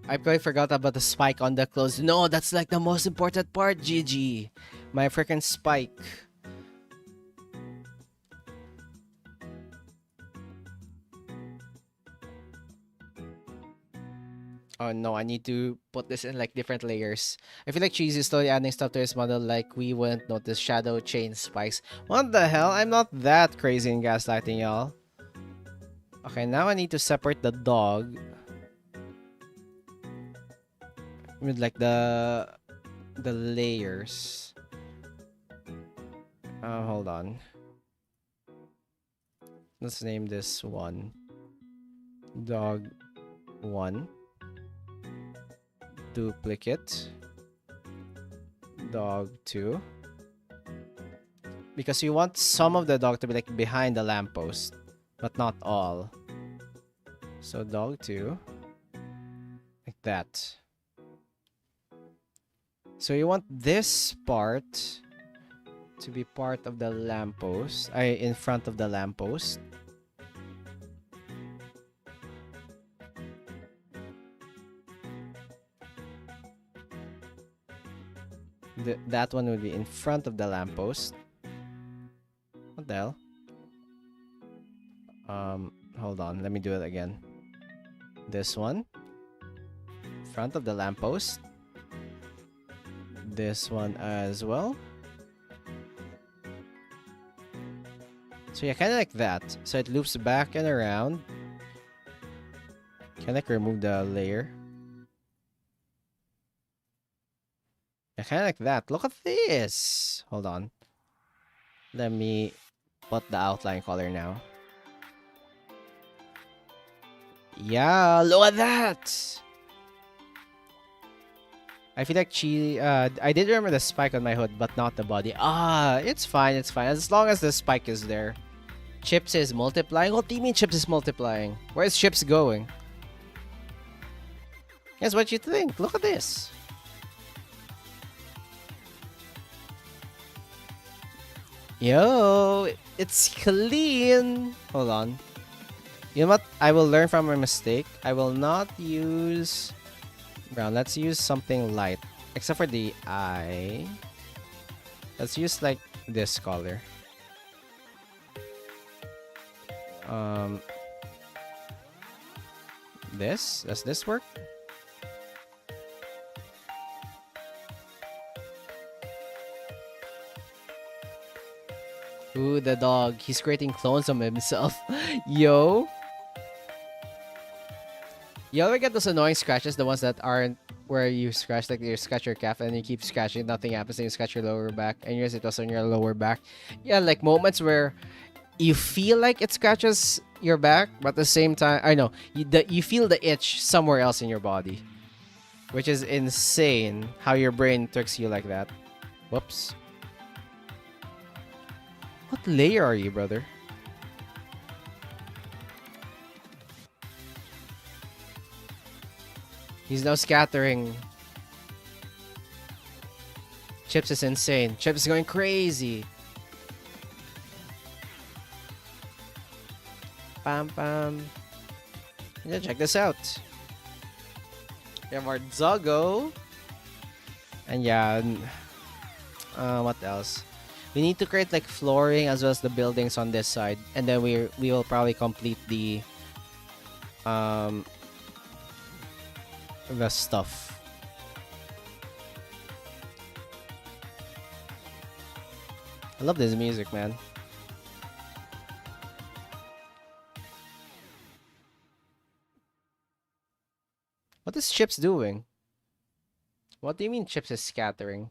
I probably forgot about the spike on the clothes. No, that's like the most important part, GG. My freaking spike. Oh no, I need to put this in like different layers. I feel like Cheese is slowly adding stuff to his model like we wouldn't notice shadow chain spikes. What the hell? I'm not that crazy in gaslighting, y'all. Okay, now I need to separate the dog with like the layers. Hold on. Let's name this one dog 1. Duplicate dog 2, because you want some of the dog to be like behind the lamppost, but not all. So dog 2, like that. So you want this part to be part of the lamppost, in front of the lamppost. That one would be in front of the lamppost. What the hell? Hold on. Let me do it again. This one. Front of the lamppost. This one as well. So yeah, kind of like that. So it loops back and around. Can I like remove the layer? Yeah, kind of like that. Look at this. Hold on. Let me put the outline color now. Yeah, look at that. I feel like I did remember the spike on my hood, but not the body. It's fine, it's fine. As long as the spike is there. Chips is multiplying? What do you mean Chips is multiplying? Where's Chips going? Guess what you think? Look at this. Yo, it's clean. Hold on. You know what? I will learn from my mistake. I will not use brown. Let's use something light. Except for the eye. Let's use like this color. Does this work? Ooh, the dog. He's creating clones of himself. Yo. You ever get those annoying scratches? The ones that aren't where you scratch, like you scratch your calf and you keep scratching, nothing happens, and you scratch your lower back, and yours it was on your lower back. Yeah, like moments where you feel like it scratches your back, but at the same time, I know, you feel the itch somewhere else in your body. Which is insane how your brain tricks you like that. Whoops. What layer are you, brother? He's now scattering. Chips is insane. Chips is going crazy. Pam pam. Yeah, check this out. We have our Zoggo. And yeah, what else? We need to create like flooring as well as the buildings on this side, and then we will probably complete the stuff. I love this music, man. What is Chips doing? What do you mean Chips is scattering?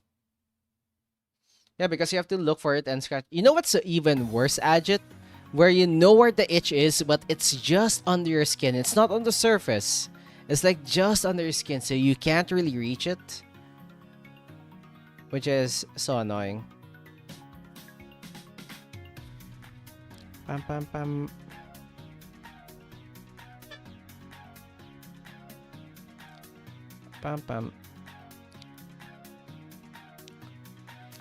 Yeah, because you have to look for it and scratch. You know what's even worse, Ajit? Where you know where the itch is, but it's just under your skin. It's not on the surface. It's like just under your skin, so you can't really reach it. Which is so annoying. Pam pam pam. Pam pam.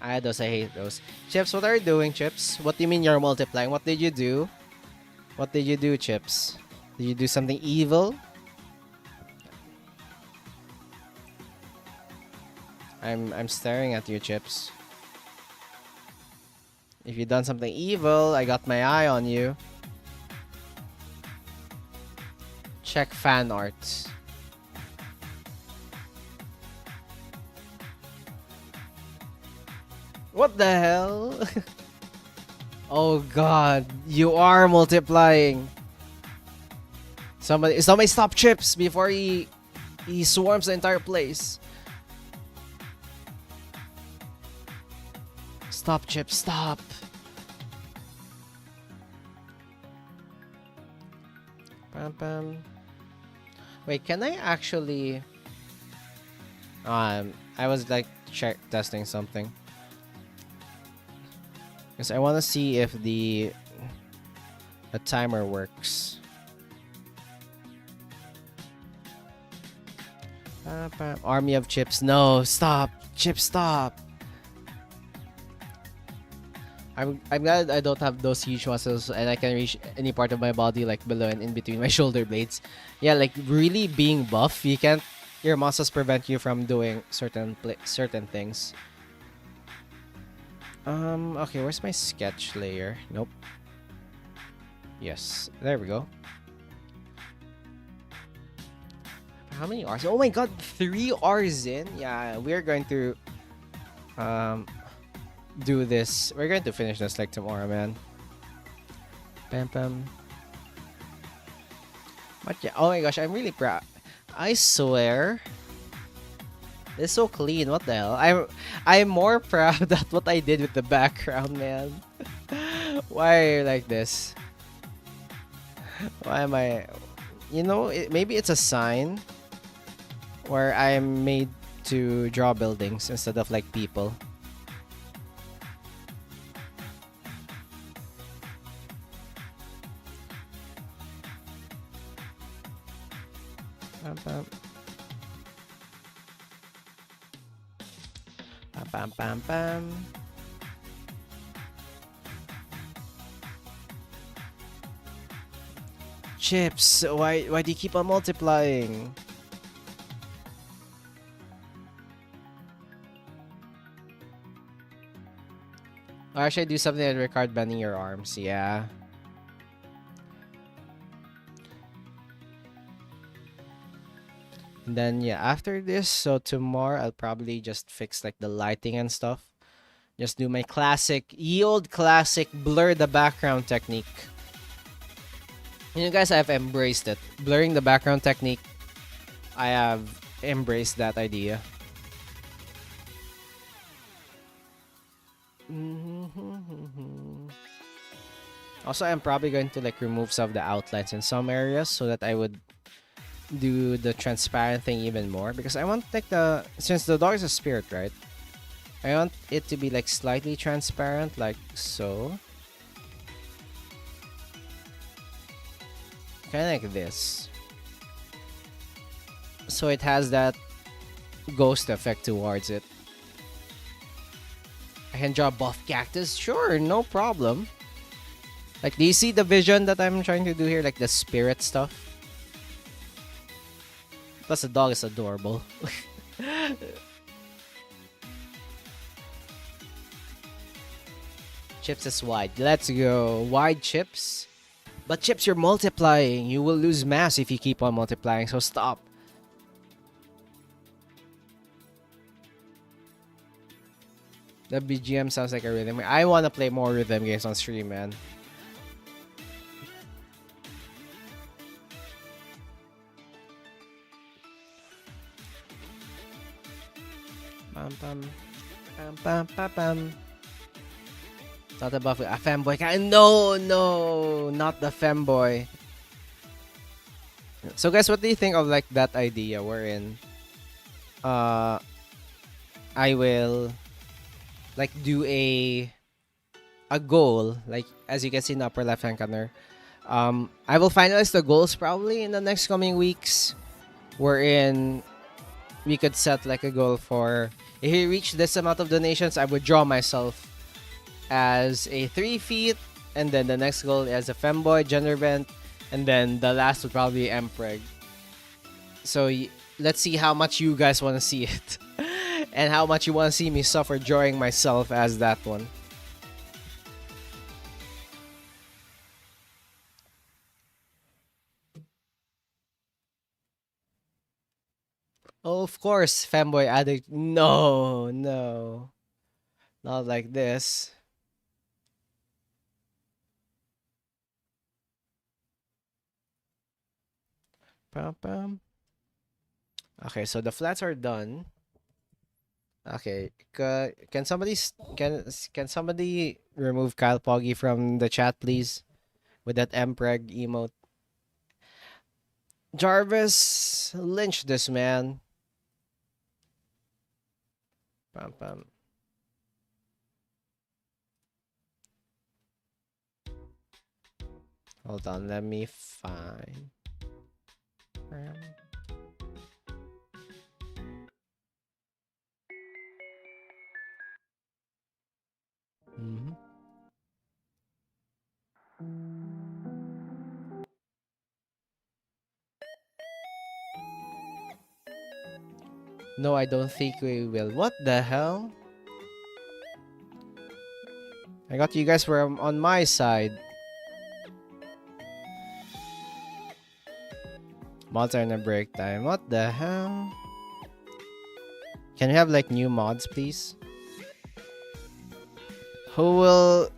I hate those. Chips, what are you doing, Chips? What do you mean you're multiplying? What did you do? What did you do, Chips? Did you do something evil? I'm staring at you, Chips. If you done something evil, I got my eye on you. Check fan art. What the hell? Oh god, you are multiplying. Somebody stop Chips before he swarms the entire place. Stop, Chips, stop. Pam pam. Wait, can I actually I was like testing something. Because I want to see if the timer works. Army of Chips. No, stop. Chips, stop. I'm glad I don't have those huge muscles and I can reach any part of my body like below and in between my shoulder blades. Yeah, like really being buff, you can't. Your muscles prevent you from doing certain things. Okay, where's my sketch layer? Nope. Yes, there we go. How many R's? Oh my god, 3 R's in? Yeah, we're going to do this. We're going to finish this like tomorrow, man. Pam pam. But yeah, oh my gosh, I'm really proud. I swear. It's so clean. What the hell? I'm more proud at what I did with the background, man. Why are you like this? Why am I? You know, maybe it's a sign where I'm made to draw buildings instead of like people. Pam pam. Pam pam pam. Chips, why do you keep on multiplying? Or should I do something that required bending your arms? Yeah. And then yeah, after this, so tomorrow I'll probably just fix like the lighting and stuff. Just do my classic, ye old classic blur the background technique. You know, guys, I've embraced it. Blurring the background technique, I have embraced that idea. Also, I'm probably going to like remove some of the outlines in some areas so that I would do the transparent thing even more, because I want like since the dog is a spirit, right? I want it to be like slightly transparent, like so. Kind of like this. so it has that ghost effect towards it. I can draw buff cactus? Sure, no problem. Like, do you see the vision that I'm trying to do here? Like the spirit stuff? Plus the dog is adorable. Chips is wide. Let's go. Wide chips. But chips, you're multiplying. You will lose mass if you keep on multiplying, so stop. The BGM sounds like a rhythm. I want to play more rhythm games on stream, man. Pam pam. Pam pam pam pam. Not a buff. A femboy. No, not the femboy. So guys, what do you think of like that idea wherein I will like do a goal, like as you can see in the upper left hand corner. I will finalize the goals probably in the next coming weeks, wherein we could set like a goal for if we reach this amount of donations, I would draw myself as a 3 feet, and then the next goal as a femboy, gender bent, and then the last would probably be Mpreg. So let's see how much you guys want to see it. And how much you want to see me suffer drawing myself as that one. Oh, of course, femboy addict. No. Not like this. Pam, pam. Okay, so the flats are done. Okay, can somebody can somebody remove Kyle Poggy from the chat, please, with that Mpreg emote? Jarvis, lynch this man. Pam pam. Hold on, let me find. Mm-hmm. No, I don't think we will. What the hell? I got you guys were on my side. Mods are in a break time. What the hell? Can we have like new mods, please? Who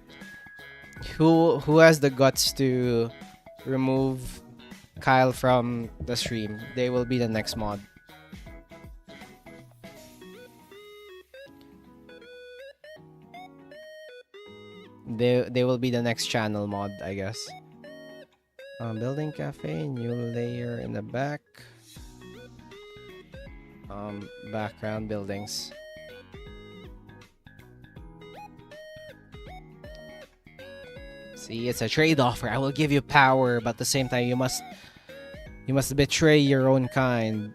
has the guts to remove Kyle from the stream? They will be the next mod. They will be the next channel mod, I guess. Building cafe, new layer in the back. Background buildings. See, it's a trade offer. I will give you power, but at the same time, you must betray your own kind.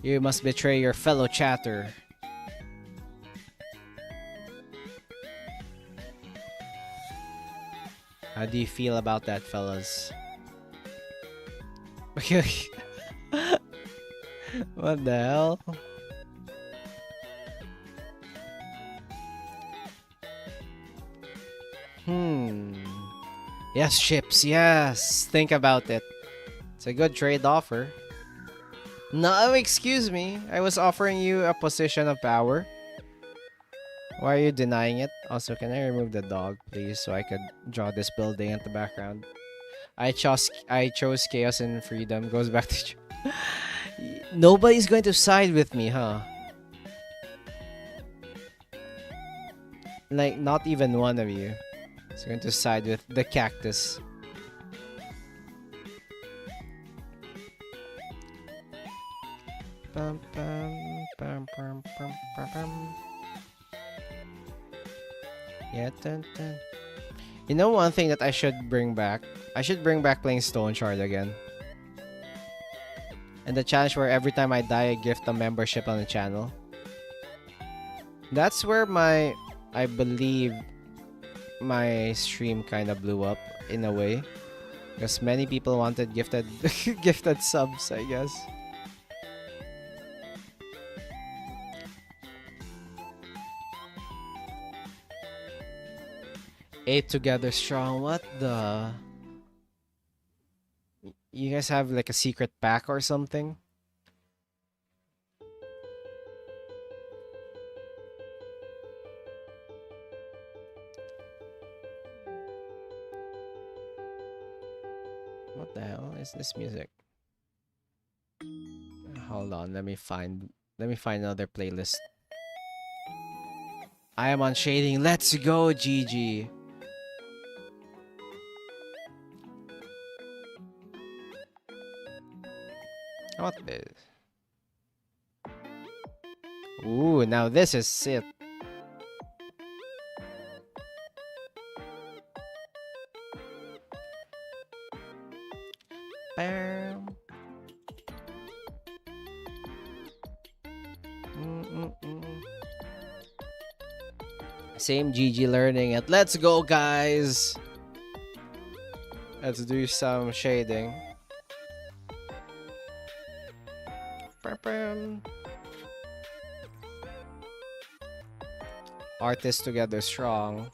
You must betray your fellow chatter. How do you feel about that, fellas? What the hell? Yes, chips, yes. Think about it. It's a good trade offer. No, excuse me. I was offering you a position of power. Why are you denying it? Also, can I remove the dog, please, so I could draw this building at the background? I chose chaos and freedom. Goes back to... Nobody's going to side with me, huh? Like, not even one of you is going to side with the cactus. Pam, pam, pam, pam, pam, pam, pam. Yeah, dun, dun. You know one thing that I should bring back? I should bring back playing Stone Shard again. And the challenge where every time I die, I gift a membership on the channel. That's where I believe my stream kind of blew up in a way. Because many people wanted gifted gifted subs, I guess. 8 together strong. What the? You guys have like a secret pack or something? What the hell is this music? Hold on, let me find another playlist. I am on shading. Let's go, GG. What this? Ooh, now this is it. Bam. Same GG learning it. Let's go, guys. Let's do some shading. Artists together strong.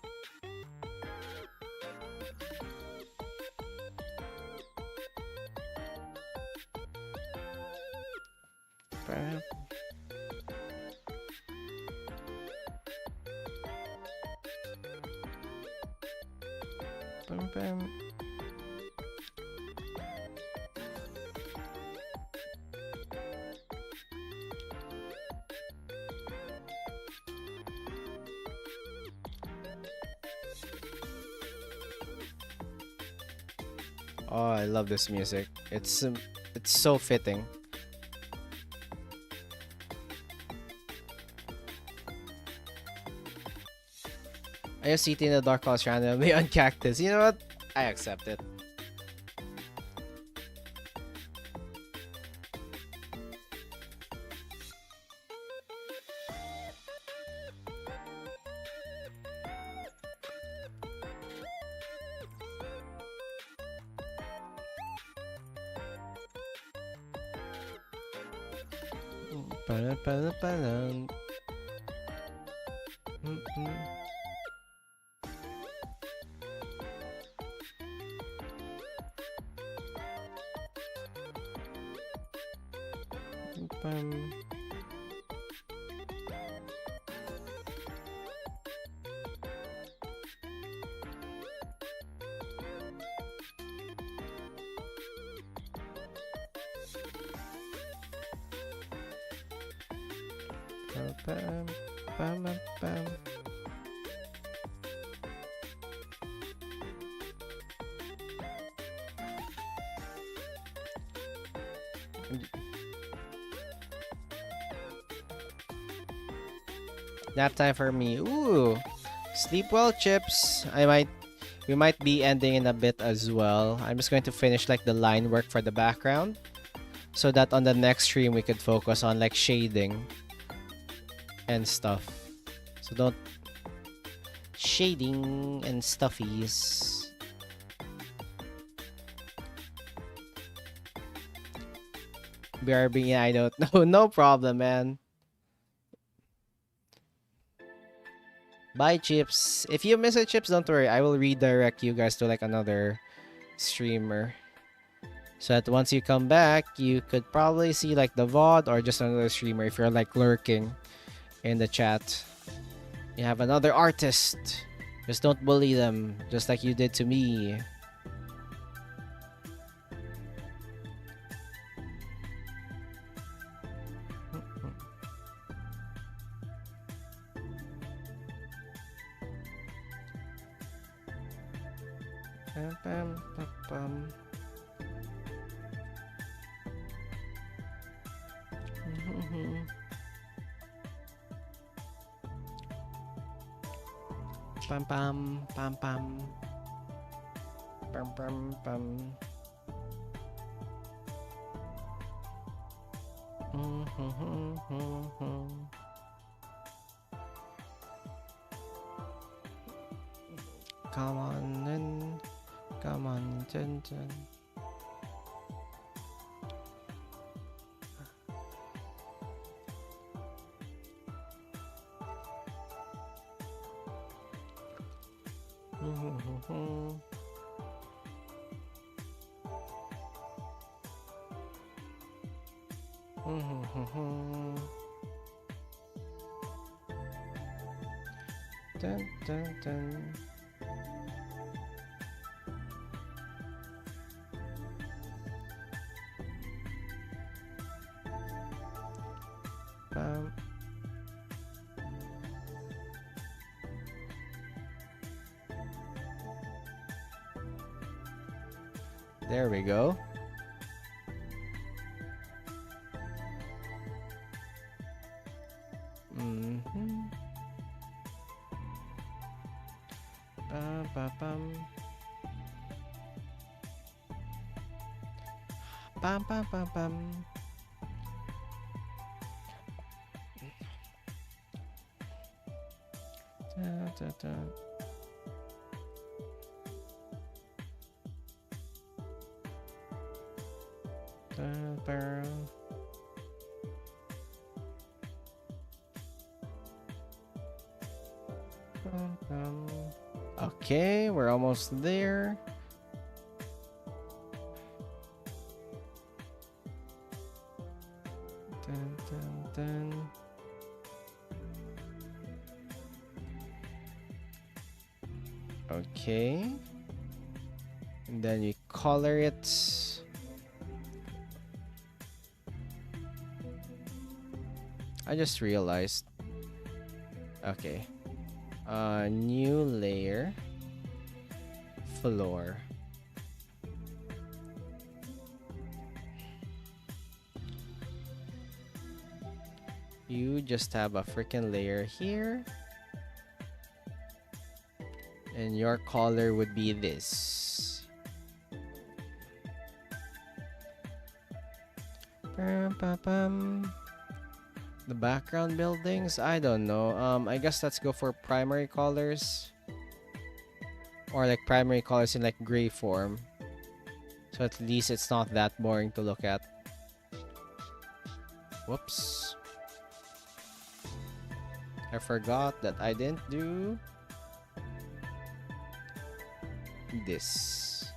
Oh, I love this music. It's so fitting. I just eating the dark clouds randomly on Cactus. You know what? I accept it. Nap time for me. Ooh. Sleep well, Chips. We might be ending in a bit as well. I'm just going to finish like the line work for the background, so that on the next stream we could focus on like shading and stuff. So don't shading and stuffies. BRB, yeah, I don't know. No problem, man. Bye, Chips. If you miss it, Chips, don't worry. I will redirect you guys to like another streamer, so that once you come back, you could probably see like the VOD or just another streamer if you're like lurking in the chat. You have another artist. Just don't bully them, just like you did to me. Pam pam pam pam pam pam pam. Come on in. Come on, dun, dun. Dun, dun, dun. Bam. There we go. Bam, bam, bam. Bam, bam, bam, bam. Da, da, da. Da, da. Bam, bam. Okay, we're almost there. Dun, dun, dun. Okay. And then you color it. I just realized. Okay. New layer. Floor. You just have a freaking layer here. And your color would be this. Bum, bum, bum. The background buildings, I don't know. I guess let's go for primary colors. Or like primary colors in like gray form. So at least it's not that boring to look at. Whoops. I forgot that I didn't do this.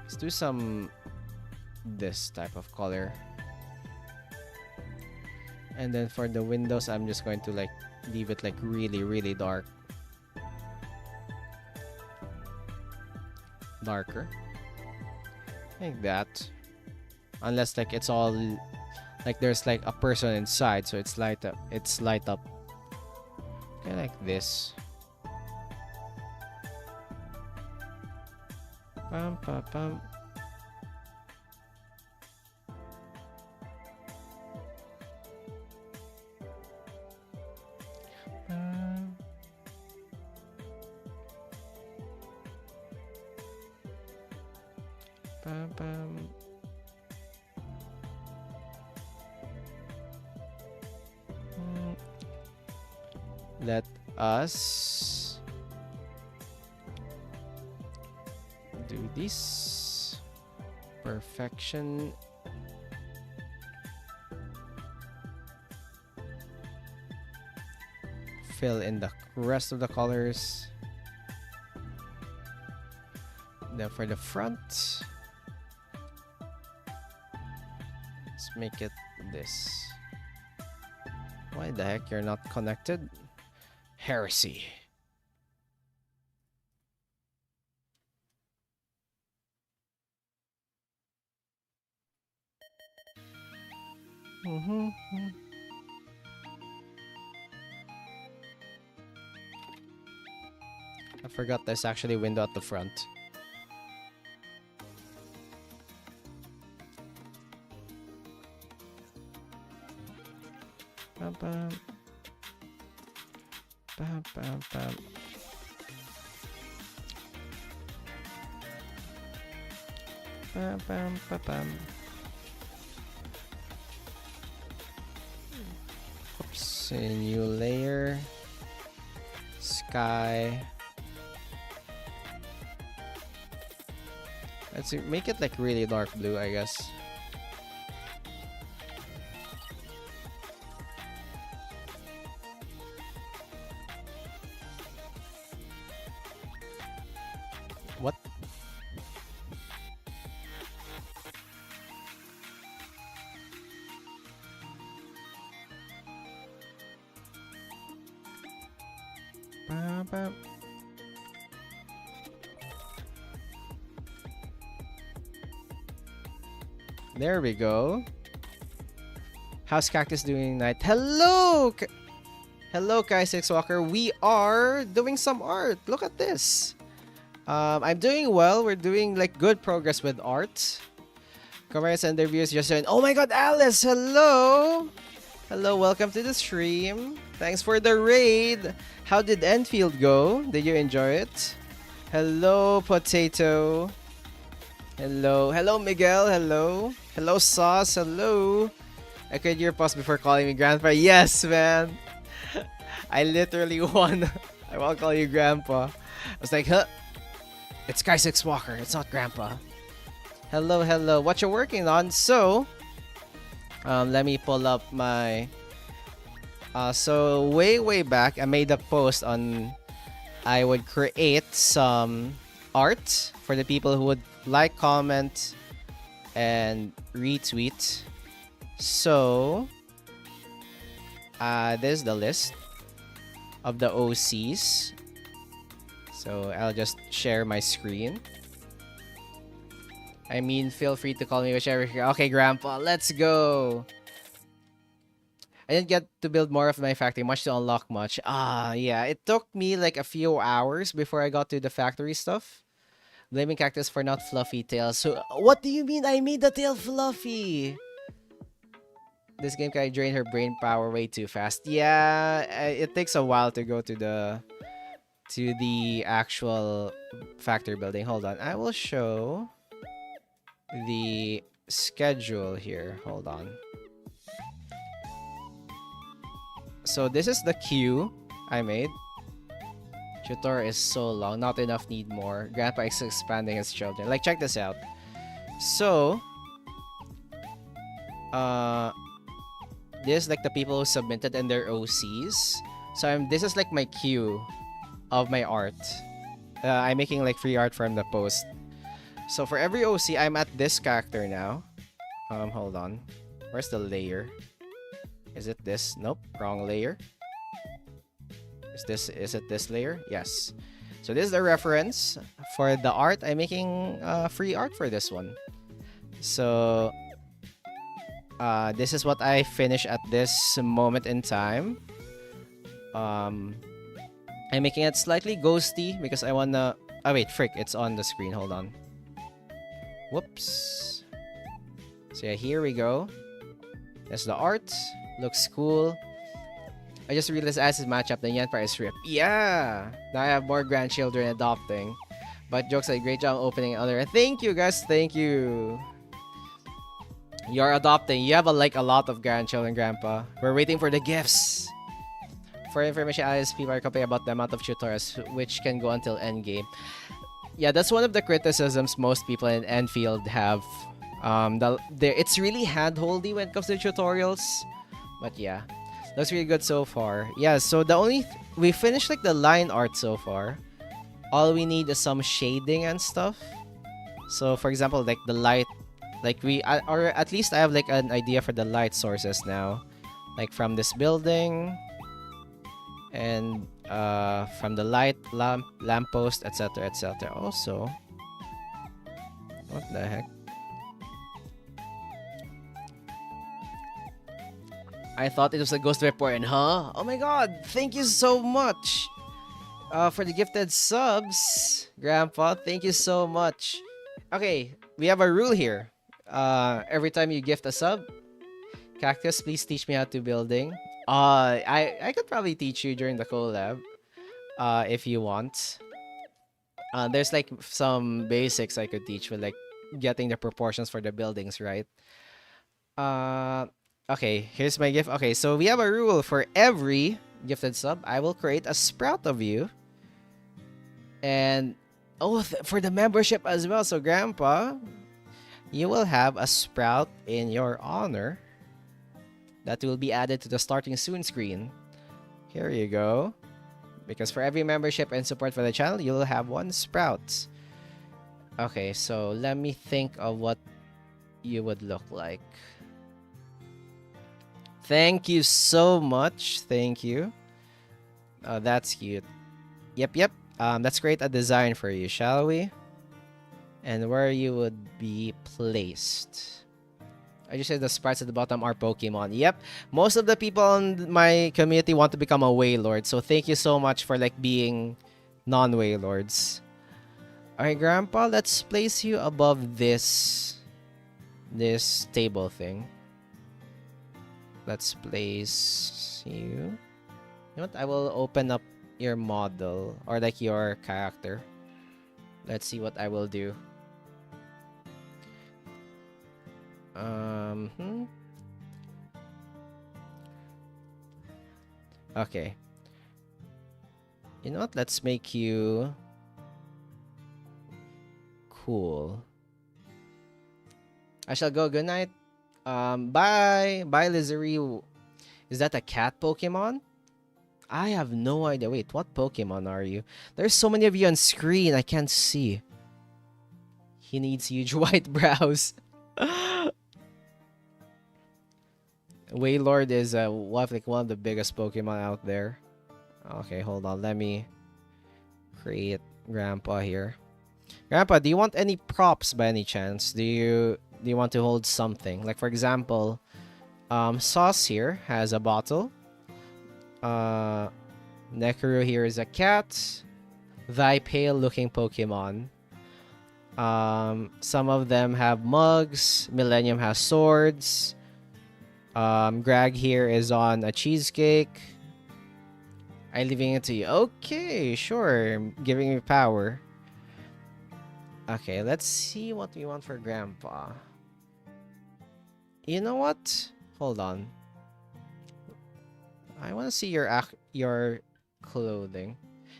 Let's do some this type of color. And then for the windows, I'm just going to like leave it like really dark. Darker. Like that. Unless like it's all like there's like a person inside, so it's light up. Okay, like this. Pum, pum, pum. Bum, bum. Let us do this. Perfection. Fill in the rest of the colors. Then for the front, let's make it this. Why the heck you're not connected? Heresy. I forgot there's actually a window at the front. Bum, bum. Bum, bum, bum. Pam, pam, pam, pam. Oops, a new layer. Sky. Let's make it like really dark blue, I guess. What? Bam, bam. There we go. How's Cactus doing tonight? Hello! Hello, Kai6 Walker. We are doing some art. Look at this. I'm doing well. We're doing like good progress with art. Comments and reviews just joined. Oh my god, Alice! Hello! Hello, welcome to the stream. Thanks for the raid. How did Enfield go? Did you enjoy it? Hello, Potato. Hello. Hello, Miguel. Hello. Hello, Sauce. Hello. I could your pause before calling me Grandpa. Yes, man. I literally won. I won't call you Grandpa. I was like, huh? It's Kai6 Walker. It's not Grandpa. Hello, hello. What you working on? So, let me pull up my... so, way back, I made a post on... I would create some art for the people who would like, comment, and retweet. So, this is the list of the OCs. So, I'll just share my screen. I mean, feel free to call me whichever. Okay, Grandpa, let's go. I didn't get to build more of my factory, much to unlock much. Yeah, it took me like a few hours before I got to the factory stuff. Blaming Cactus for not fluffy tails. So, what do you mean I made the tail fluffy? This game can drain her brain power way too fast. Yeah, it takes a while to go to the actual factory building. Hold on, I will show the schedule here. Hold on. So this is the queue I made. Tutor is so long, not enough, need more. Grandpa is expanding his children. Like, check this out. So, this is like the people who submitted and their OCs. So this is like my queue of my art. I'm making like free art from the post. So for every OC, I'm at this character now. Hold on. Where's the layer? Is it this? Nope, wrong layer. Is it this layer? Yes. So this is the reference for the art. I'm making free art for this one. So this is what I finish at this moment in time. I'm making it slightly ghosty because I wanna... Oh wait, frick, it's on the screen. Hold on. Whoops. So yeah, here we go. That's the art. Looks cool. I just realized as his matchup, the Yanpar is ripped. Yeah! Now I have more grandchildren adopting. But jokes like, great job opening other. Thank you, guys. Thank you. You're adopting. You have a lot of grandchildren, Grandpa. We're waiting for the gifts. For information, Alice, people are complaining about the amount of tutors, which can go until endgame. Yeah, that's one of the criticisms most people in Enfield have. It's really hand-holdy when it comes to tutorials. But yeah. Looks really good so far. Yeah, so we finished like the line art so far. All we need is some shading and stuff. So for example, like the light, like or at least I have like an idea for the light sources now. Like from this building and from the light lamppost, etc, etc. Also, what the heck? I thought it was a ghost report, and huh? Oh my god, thank you so much for the gifted subs, Grandpa. Thank you so much. Okay, we have a rule here. Every time you gift a sub, Cactus, please teach me how to building. I could probably teach you during the collab, if you want. There's like some basics I could teach with like getting the proportions for the buildings right. Uh, okay, here's my gift. Okay, so we have a rule for every gifted sub. I will create a sprout of you, and oh, for the membership as well. So, Grandpa, you will have a sprout in your honor that will be added to the starting soon screen. Here you go. Because for every membership and support for the channel, you'll have one sprout. Okay, so let me think of what you would look like. Thank you so much. Thank you. Oh, that's cute. Yep. Let's create a design for you, shall we? And where you would be placed. I just said the sprites at the bottom are Pokemon. Yep. Most of the people in my community want to become a Wailord. So thank you so much for like being non-Wailords. Alright, Grandpa, let's place you above this table thing. Let's place you. You know what? I will open up your model or like your character. Let's see what I will do. Okay. You know what? Let's make you cool. I shall go. Good night. Bye, Lizery. Is that a cat Pokemon? I have no idea. Wait, what Pokemon are you? There's so many of you on screen. I can't see. He needs huge white brows. Wailord is one of the biggest Pokemon out there. Okay, hold on. Let me create Grandpa here. Grandpa, do you want any props by any chance? Do you want to hold something? Like for example, Sauce here has a bottle. Nekuru here is a cat. Thy pale looking Pokemon. Some of them have mugs. Millennium has swords. Greg here is on a cheesecake. I'm leaving it to you. Okay, sure. Giving me power. Okay, let's see what we want for Grandpa. You know what? Hold on. I want to see your clothing.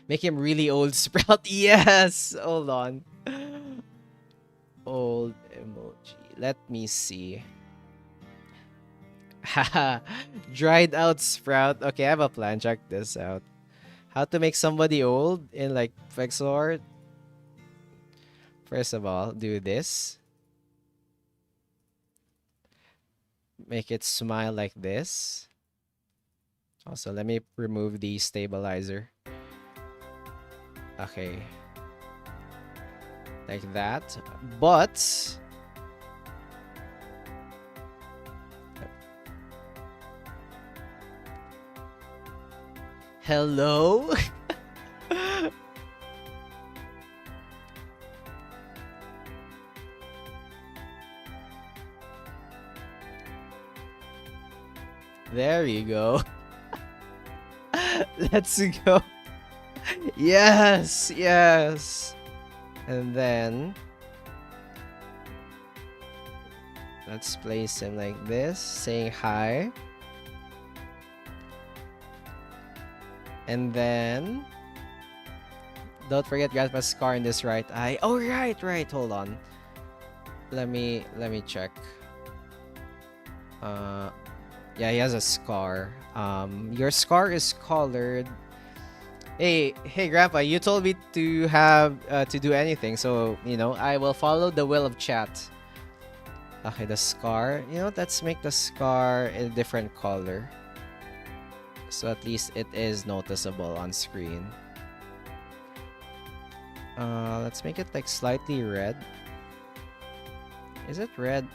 Make him really old, Sprout. Yes! Hold on. Old emoji. Let me see. Haha. Dried out Sprout. Okay, I have a plan. Check this out. How to make somebody old in like pixel art. First of all, do this. Make it smile like this. Also, let me remove the stabilizer. Okay. Like that. But hello? There you go. Let's go. Yes, yes. And then let's place him like this, saying hi. And then don't forget Grandpa's scar in this right eye. Oh, right. Hold on. Let me check. Yeah, he has a scar. Your scar is colored. Hey, Grandpa, you told me to have to do anything, so you know I will follow the will of chat. Okay, the scar. You know, let's make the scar a different color, so at least it is noticeable on screen. Let's make it like slightly red. Is it red?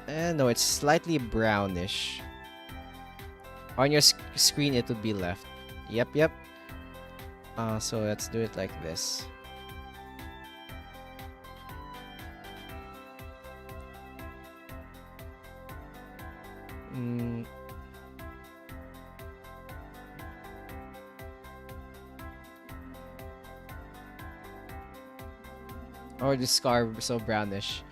No, it's slightly brownish. On your screen, it would be left. Yep. So let's do it like this. Or the scar so brownish.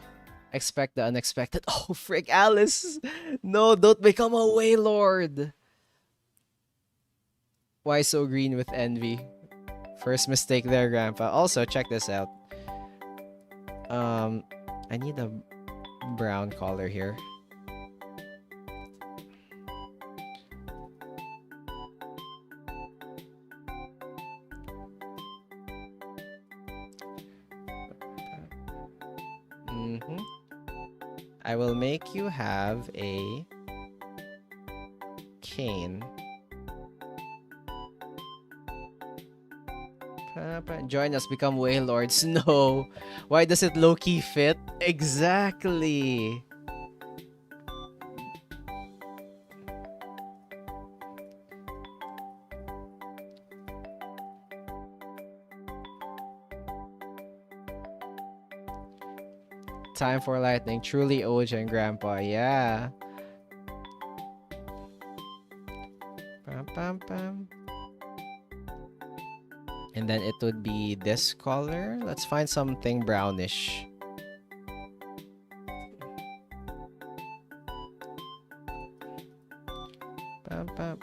Expect the unexpected. Oh, frick, Alice! No, don't become a Waylord! Why so green with envy? First mistake there, Grandpa. Also, check this out. I need a brown color here. I will make you have a cane. Join us, become Waylords. No. Why does it low-key fit? Exactly. Time for lightning. Truly OJ and Grandpa. Yeah. Pam, pam, pam. And then it would be this color. Let's find something brownish. Pam, pam.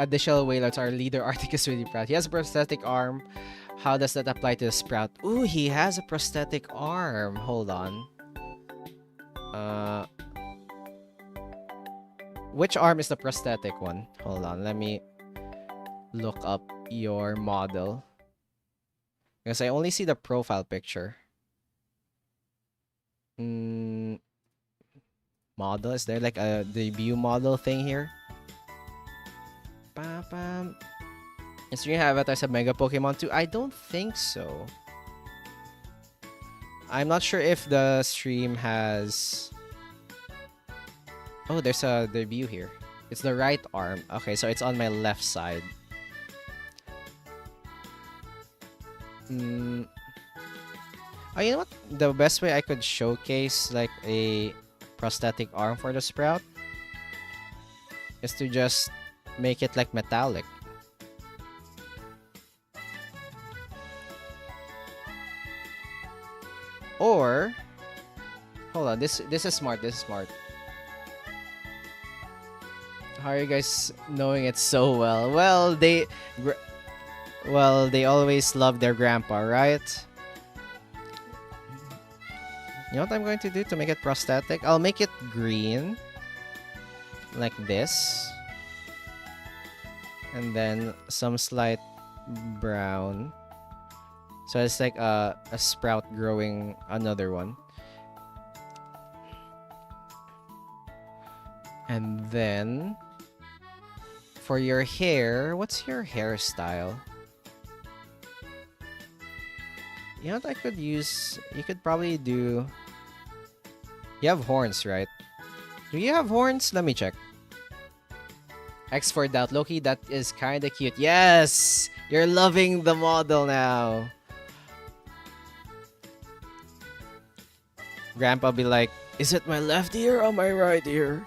Additional Wailords, our leader Arctic is really proud. He has a prosthetic arm. How does that apply to the Sprout? Ooh, he has a prosthetic arm. Hold on. Which arm is the prosthetic one? Hold on, let me look up your model. Because I only see the profile picture. Model? Is there like a debut model thing here? Bam. Is your avatars a Mega Pokemon too? I don't think so. I'm not sure if the stream has... Oh, there's a debut here. It's the right arm. Okay, so it's on my left side. Oh, you know what? The best way I could showcase like a prosthetic arm for the Sprout is to just make it like metallic. Or hold on, this is smart. How are you guys knowing it so well? Well, they always love their grandpa, right? You know what I'm going to do to make it prosthetic? I'll make it green. Like this. And then some slight brown. So it's like a sprout growing another one. And then for your hair, what's your hairstyle? You know what I could use? You could probably do... You have horns, right? Do you have horns? Let me check. X for doubt. Loki, that is kinda cute. Yes! You're loving the model now. Grandpa be like, is it my left ear or my right ear?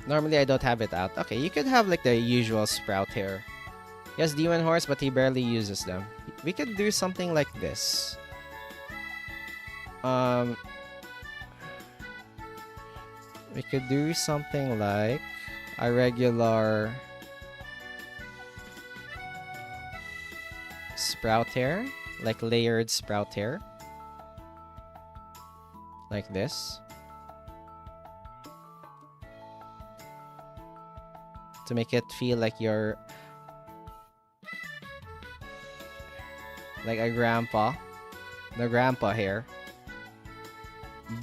Normally, I don't have it out. Okay, you could have like the usual Sprout hair. He has demon horns, but he barely uses them. We could do something like this. We could do something like a regular Sprout hair, like layered Sprout hair. Like this. To make it feel like you're like a grandpa. The grandpa hair.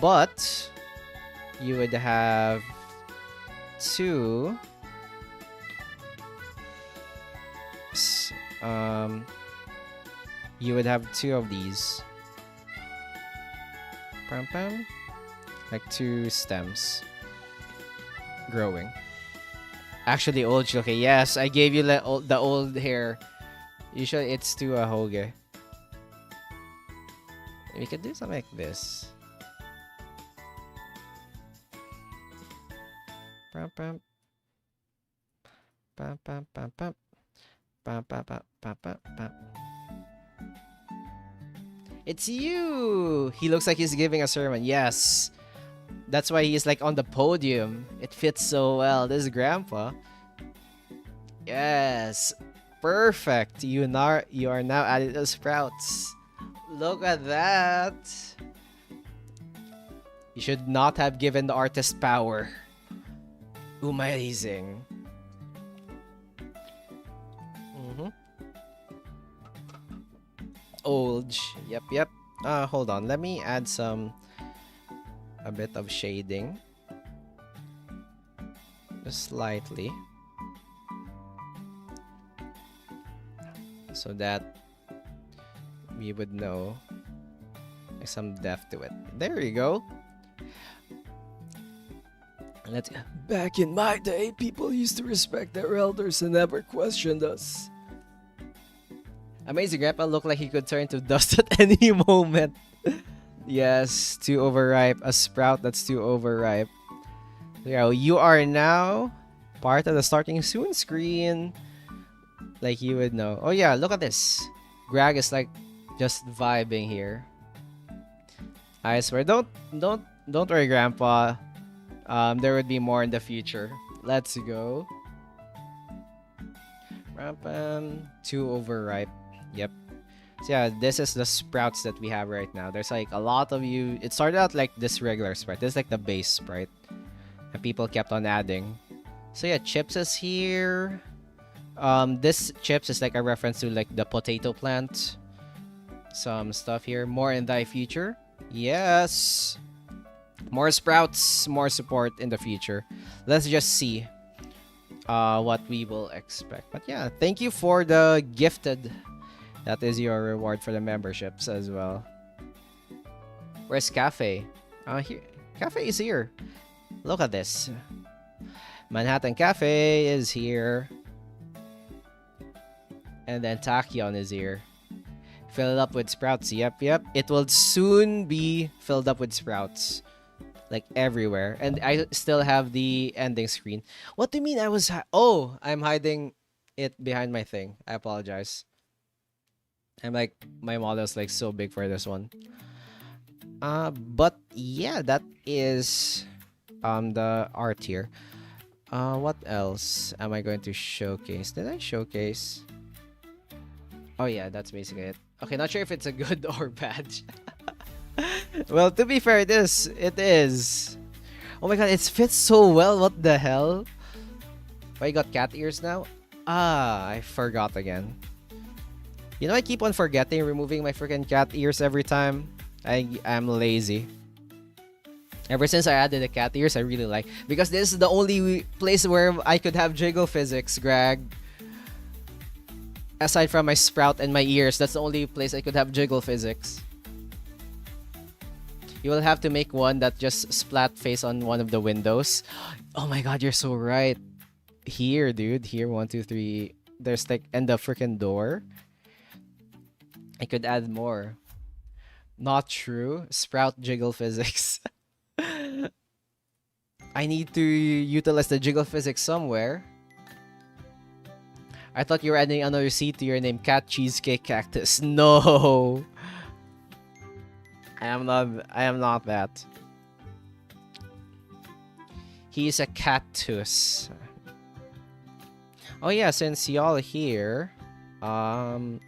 But you would have two you would have two of these. Pam. Like two stems growing. Actually, old okay. Yes, I gave you the old hair. Usually, it's to a hoge. We could do something like this. Pam. Pam, pam, pam, pam. Pam, pam, pam, pam, pam, pam. It's you! He looks like he's giving a sermon. Yes. That's why he's like on the podium. It fits so well. This is Grandpa. Yes. Perfect. You are now added to sprouts. Look at that. You should not have given the artist power. Amazing. Old. Yep. Hold on. Let me add a bit of shading. Just slightly. So that we would know there's some depth to it. There you go. Let's. Back in my day, people used to respect their elders and never questioned us. Amazing Grandpa looked like he could turn to dust at any moment. Yes, too overripe. A sprout that's too overripe. Yeah, you are now part of the starting soon screen. Like you would know. Oh yeah, look at this. Greg is like just vibing here. I swear, don't worry, Grandpa. There would be more in the future. Let's go. Too overripe. Yep. So yeah, this is the sprouts that we have right now. There's like a lot of you. It started out like this regular sprite. This is like the base sprite. And people kept on adding. So yeah, Chips is here. This Chips is like a reference to like the potato plant. Some stuff here. More in thy future. Yes. More sprouts, more support in the future. Let's just see what we will expect. But yeah, thank you for the gifted. That is your reward for the memberships as well. Where's Cafe? Here. Cafe is here. Look at this. Manhattan Cafe is here. And then Tachyon is here. Fill it up with sprouts. Yep. It will soon be filled up with sprouts. Like everywhere. And I still have the ending screen. What do you mean I was... Oh, I'm hiding it behind my thing. I apologize. I'm like... My model's like so big for this one. But yeah, that is... the art here. What else am I going to showcase? Did I showcase? Oh yeah, that's basically it. Okay, not sure if it's a good or bad. Well, to be fair, it is. It is. Oh my god, it fits so well. What the hell? Why you got cat ears now? I forgot again. You know, I keep on forgetting removing my freaking cat ears every time. I'm lazy. Ever since I added the cat ears, I really like. Because this is the only place where I could have jiggle physics, Greg. Aside from my sprout and my ears, that's the only place I could have jiggle physics. You will have to make one that just splat face on one of the windows. Oh my god, you're so right. Here, dude. Here, 1, 2, 3. There's like, and the freaking door. I could add more. Not true. Sprout jiggle physics. I need to utilize the jiggle physics somewhere. I thought you were adding another C to your name. Cat Cheesecake Cactus. No. I am not that. He's a cactus. Oh yeah, since y'all here, I'm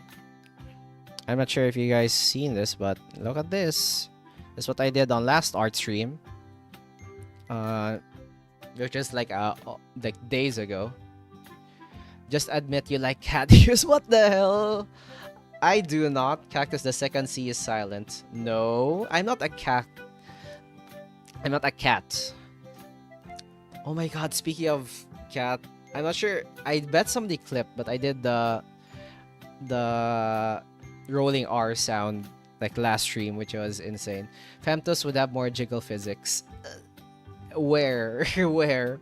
not sure if you guys seen this, but look at this. This is what I did on last art stream. Which is like days ago. Just admit you like cat ears. What the hell? I do not. Cactus, the second C is silent. No, I'm not a cat. I'm not a cat. Oh my god, speaking of cat, I'm not sure. I bet somebody clipped, but I did the rolling R sound like last stream, which was insane. Femtos would have more jiggle physics. Where? Where?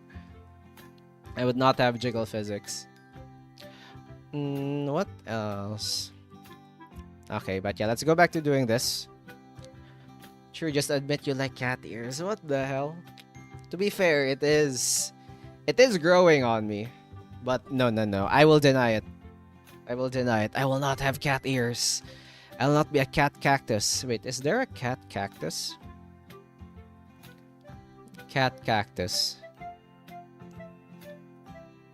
I would not have jiggle physics. What else? Okay, but yeah, let's go back to doing this. Sure, just admit you like cat ears. What the hell? To be fair, it is growing on me. But no, no, no. I will deny it. I will deny it. I will not have cat ears. I will not be a cat cactus. Wait, is there a cat cactus? Cat cactus.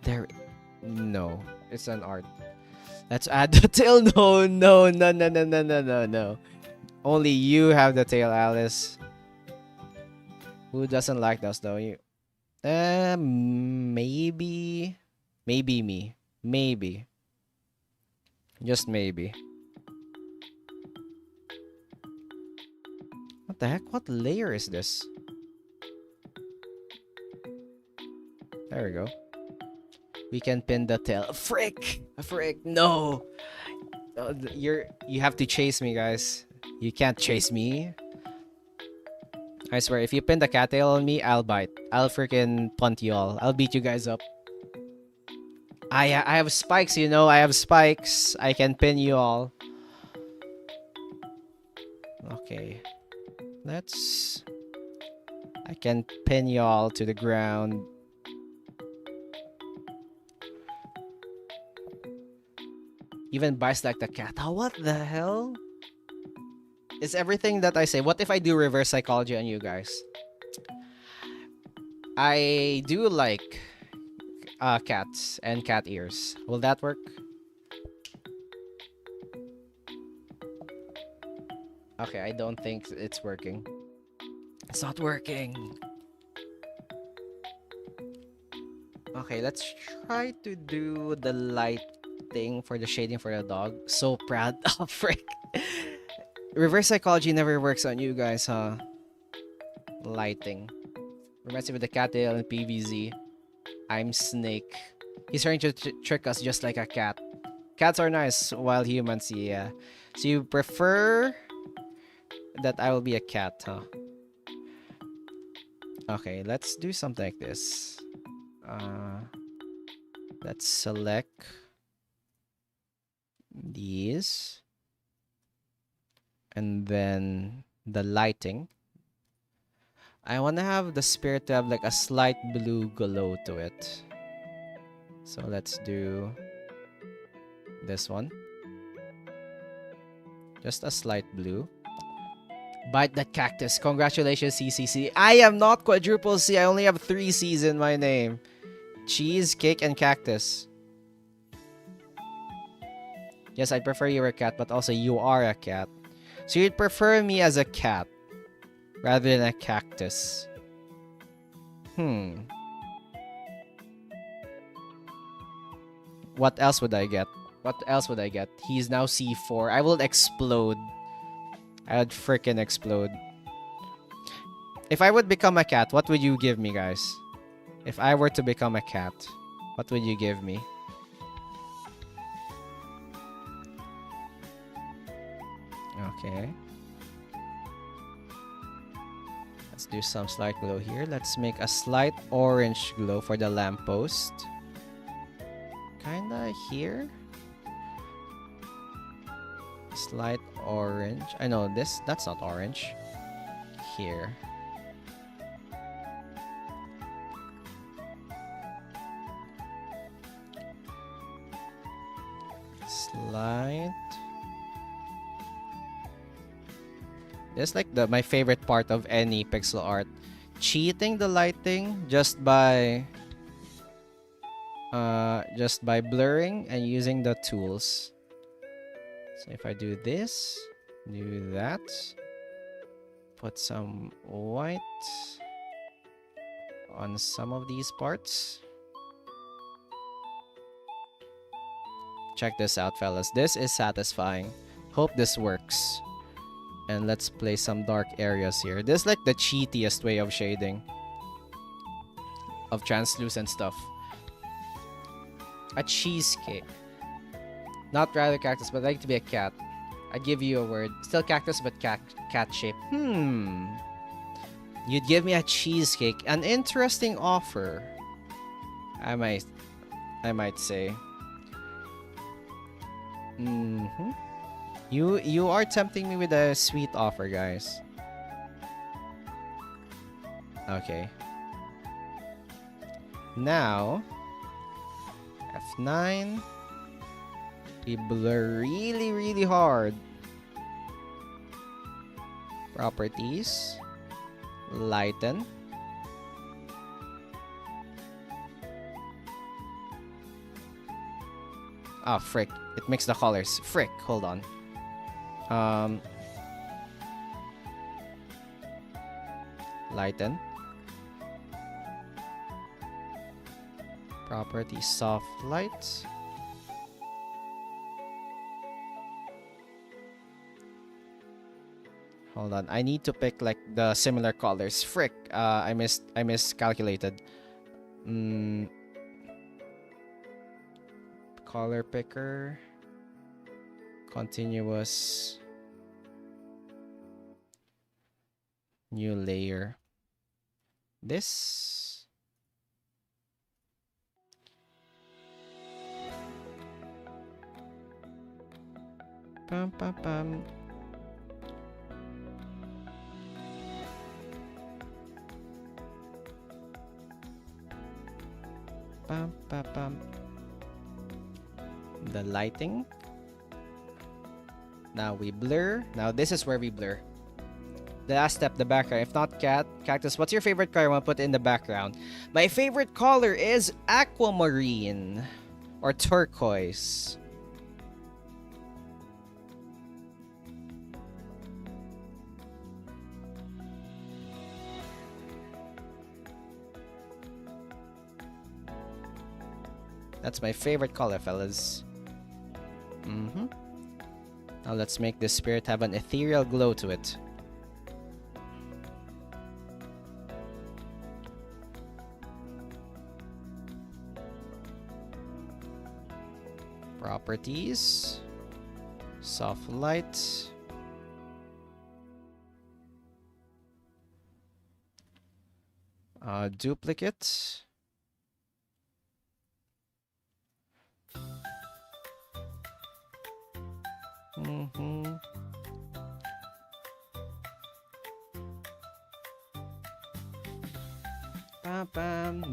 There. No. It's an art. Let's add the tail. No, no, no, no, no, no, no, no, no. Only you have the tail, Alice. Who doesn't like those though? You. Maybe. Maybe me. Maybe. Just maybe. What the heck? What layer is this? There we go. We can pin the tail. Frick! Frick! No! You have to chase me, guys. You can't chase me. I swear, if you pin the cat tail on me, I'll bite. I'll freaking punt you all. I'll beat you guys up. I have spikes, you know. I have spikes. I can pin you all. Okay. Let's... I can pin you all to the ground. Even bites like the cat. Oh, what the hell? It's everything that I say. What if I do reverse psychology on you guys? I do like cats and cat ears. Will that work? Okay, I don't think it's working. It's not working. Okay, let's try to do the light thing for the shading for the dog. So proud. Oh, frick. Reverse psychology never works on you guys, huh? Lighting. Reminds me with the cat tail and PVZ. I'm Snake. He's trying to trick us just like a cat. Cats are nice, while humans, yeah. So you prefer that I will be a cat, huh? Okay, let's do something like this. Let's select these. And then the lighting. I want to have the spirit to have like a slight blue glow to it. So let's do this one. Just a slight blue. Bite that cactus. Congratulations, CCC. I am not quadruple C. I only have 3 C's in my name. Cheese, cake, and cactus. Yes, I prefer you're a cat, but also you are a cat. So you'd prefer me as a cat rather than a cactus. What else would I get? What else would I get? He's now C4. I will explode. I would freaking explode. If I would become a cat, what would you give me, guys? If I were to become a cat, what would you give me? Okay. Let's do some slight glow here. Let's make a slight orange glow for the lamppost. Kinda here. Slight orange. I know this. That's not orange. Here. Slight. It's like my favorite part of any pixel art. Cheating the lighting just by blurring and using the tools. So if I do this, do that, put some white on some of these parts. Check this out, fellas. This is satisfying. Hope this works. And let's play some dark areas here. This is like the cheatiest way of shading. Of translucent stuff. A cheesecake. Not rather cactus, but I'd like to be a cat. I'd give you a word. Still cactus, but cat shape. You'd give me a cheesecake. An interesting offer. I might say. You are tempting me with a sweet offer, guys. Okay. Now, F9. We blur really, really hard. Properties. Lighten. Ah, frick. It mixed the colors. Frick. Hold on. Lighten. Property soft light. Hold on. I need to pick like the similar colors. Frick. I miscalculated. Color picker. Continuous. New layer. This. Pam pam pam. Pam pam pam. The lighting. Now we blur. Now this is where we blur. The last step, the background. If not Cactus, what's your favorite color I want to put in the background? My favorite color is aquamarine or turquoise. That's my favorite color, fellas. Now let's make this spirit have an ethereal glow to it. Properties. Soft light. Duplicate.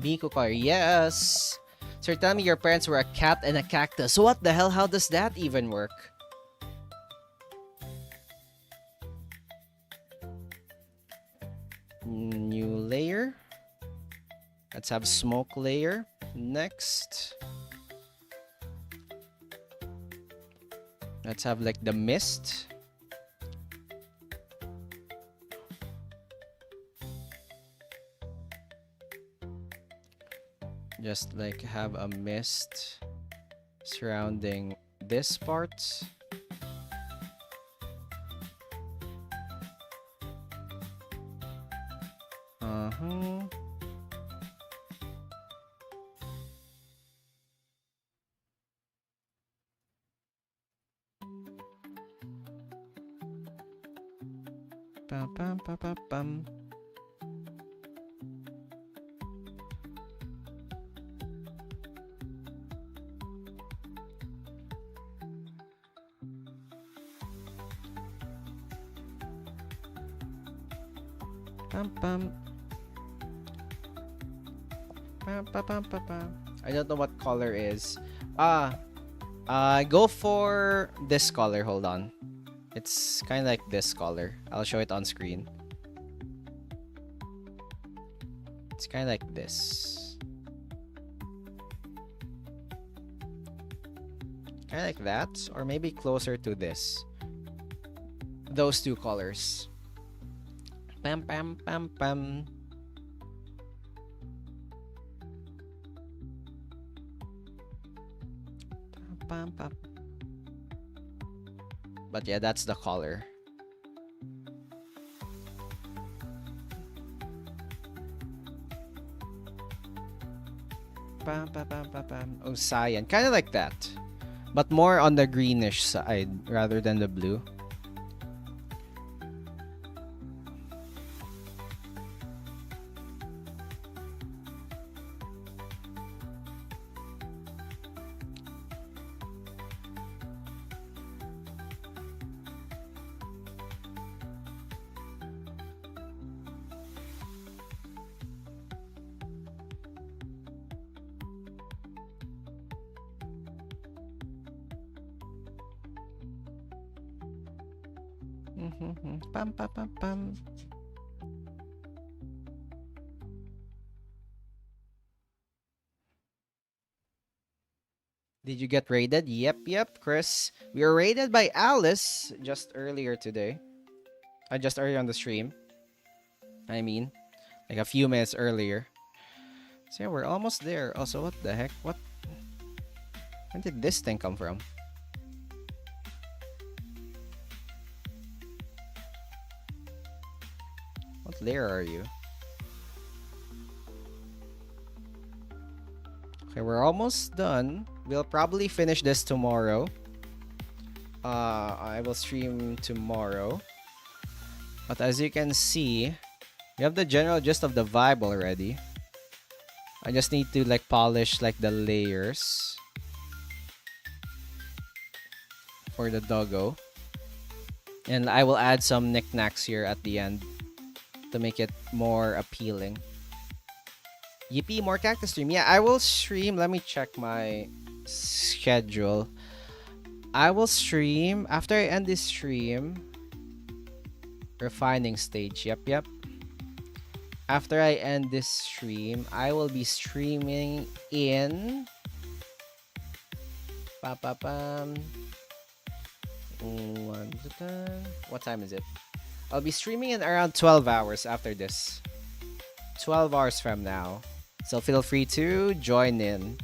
Miko car, yes. Sir, tell me your parents were a cat and a cactus. What the hell? How does that even work? New layer. Let's have smoke layer. Next. Let's have like the mist. Just like have a mist surrounding this part. Pam pam pam pam pam. Pam pam. Pam pam pam pam pam. I don't know what color is. Go for this color. Hold on. It's kind of like this color. I'll show it on screen. It's kind of like this. Kind of like that, or maybe closer to this. Those two colors. Pam pam pam pam. Pam pam. But yeah, that's the color. Pam pam pam pam pam. Oh, cyan. Kind of like that. But more on the greenish side rather than the blue. Pam, pam, pam, pam. Did you get raided? Yep, Chris. We were raided by Alice just earlier today. Just earlier on the stream. I mean, like a few minutes earlier. So yeah, we're almost there. Also, what the heck? What? Where did this thing come from? What layer are you? Okay, we're almost done. We'll probably finish this tomorrow. I will stream tomorrow. But as you can see, we have the general gist of the vibe already. I just need to like polish like the layers for the doggo. And I will add some knickknacks here at the end to make it more appealing. Yippee, more cactus stream. Yeah, I will stream. Let me check my schedule. I will stream after I end this stream. Refining stage. Yep. After I end this stream, I will be streaming in what time is it? I'll be streaming in around 12 hours after this. 12 hours from now. So feel free to join in.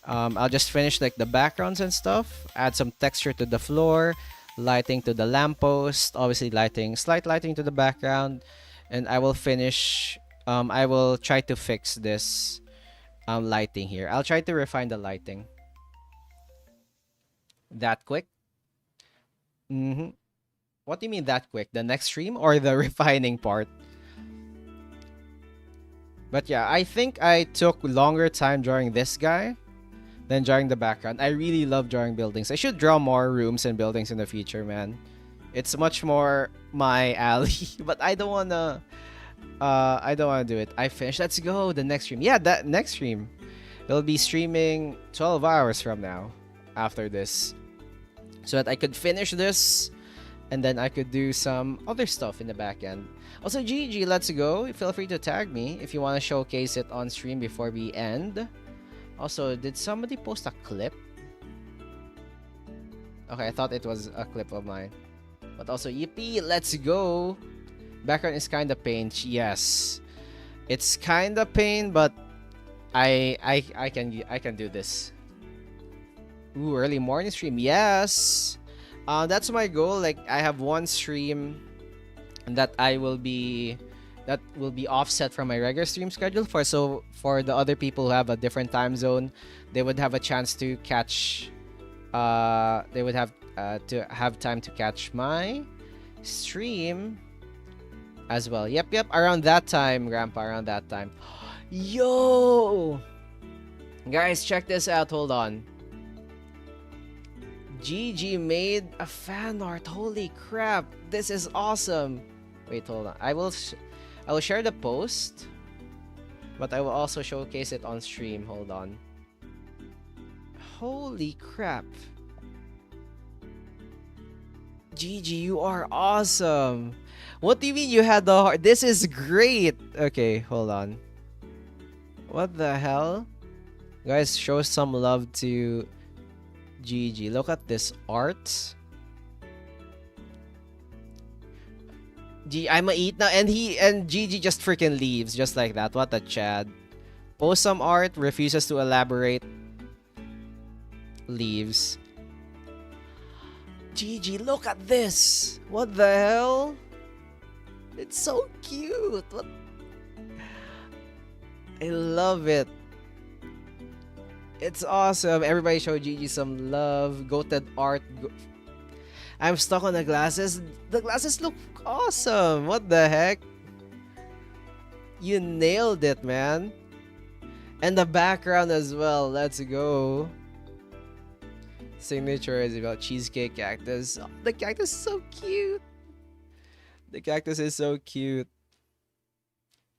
I'll just finish like the backgrounds and stuff. Add some texture to the floor. Lighting to the lamppost. Obviously slight lighting to the background. And I will finish. I will try to fix this lighting here. I'll try to refine the lighting. That quick? What do you mean that quick? The next stream or the refining part? But yeah, I think I took longer time drawing this guy than drawing the background. I really love drawing buildings. I should draw more rooms and buildings in the future, man. It's much more my alley, but I don't wanna do it. I finished. Let's go. The next stream. Yeah, that next stream. It'll be streaming 12 hours from now after this. So that I could finish this and then I could do some other stuff in the back end. Also, GG, let's go. Feel free to tag me if you want to showcase it on stream before we end. Also, did somebody post a clip? Okay, I thought it was a clip of mine. But also, yippee, let's go. Background is kind of pain. Yes. It's kind of pain, but I can do this. Ooh, early morning stream. Yes. That's my goal. Like I have one stream that will be offset from my regular stream schedule for the other people who have a different time zone, they would have a chance to catch they would have to have time to catch my stream as well. Yep, around that time, Grandpa, around that time. Yo, guys, check this out. Hold on. GG made a fan art. Holy crap, this is awesome. Wait, hold on. I will share the post, but I will also showcase it on stream. Hold on. Holy crap. GG, you are awesome. What do you mean you had the heart? This is great. Okay, hold on. What the hell? Guys, show some love to GG. Look at this art. I'ma eat now, and GG just freaking leaves just like that. What a Chad. Post some art, refuses to elaborate, leaves. GG, look at this. What the hell? It's so cute. What? I love it. It's awesome. Everybody show GG some love. Goated art. I'm stuck on the glasses. The glasses look awesome. What the heck? You nailed it, man. And the background as well. Let's go. Signature is about cheesecake cactus. Oh, the cactus is so cute. The cactus is so cute.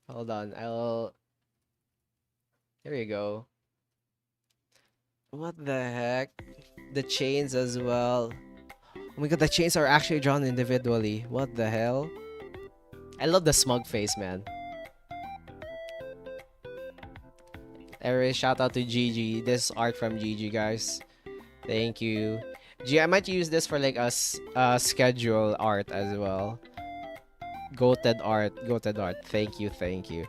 Hold on. Here you go. What the heck? The chains as well. Oh my god, the chains are actually drawn individually. What the hell? I love the smug face, man. Anyway, shout out to Gigi. This art from Gigi, guys. Thank you. G, I might use this for like a schedule art as well. Goated art, goated art. Thank you, thank you.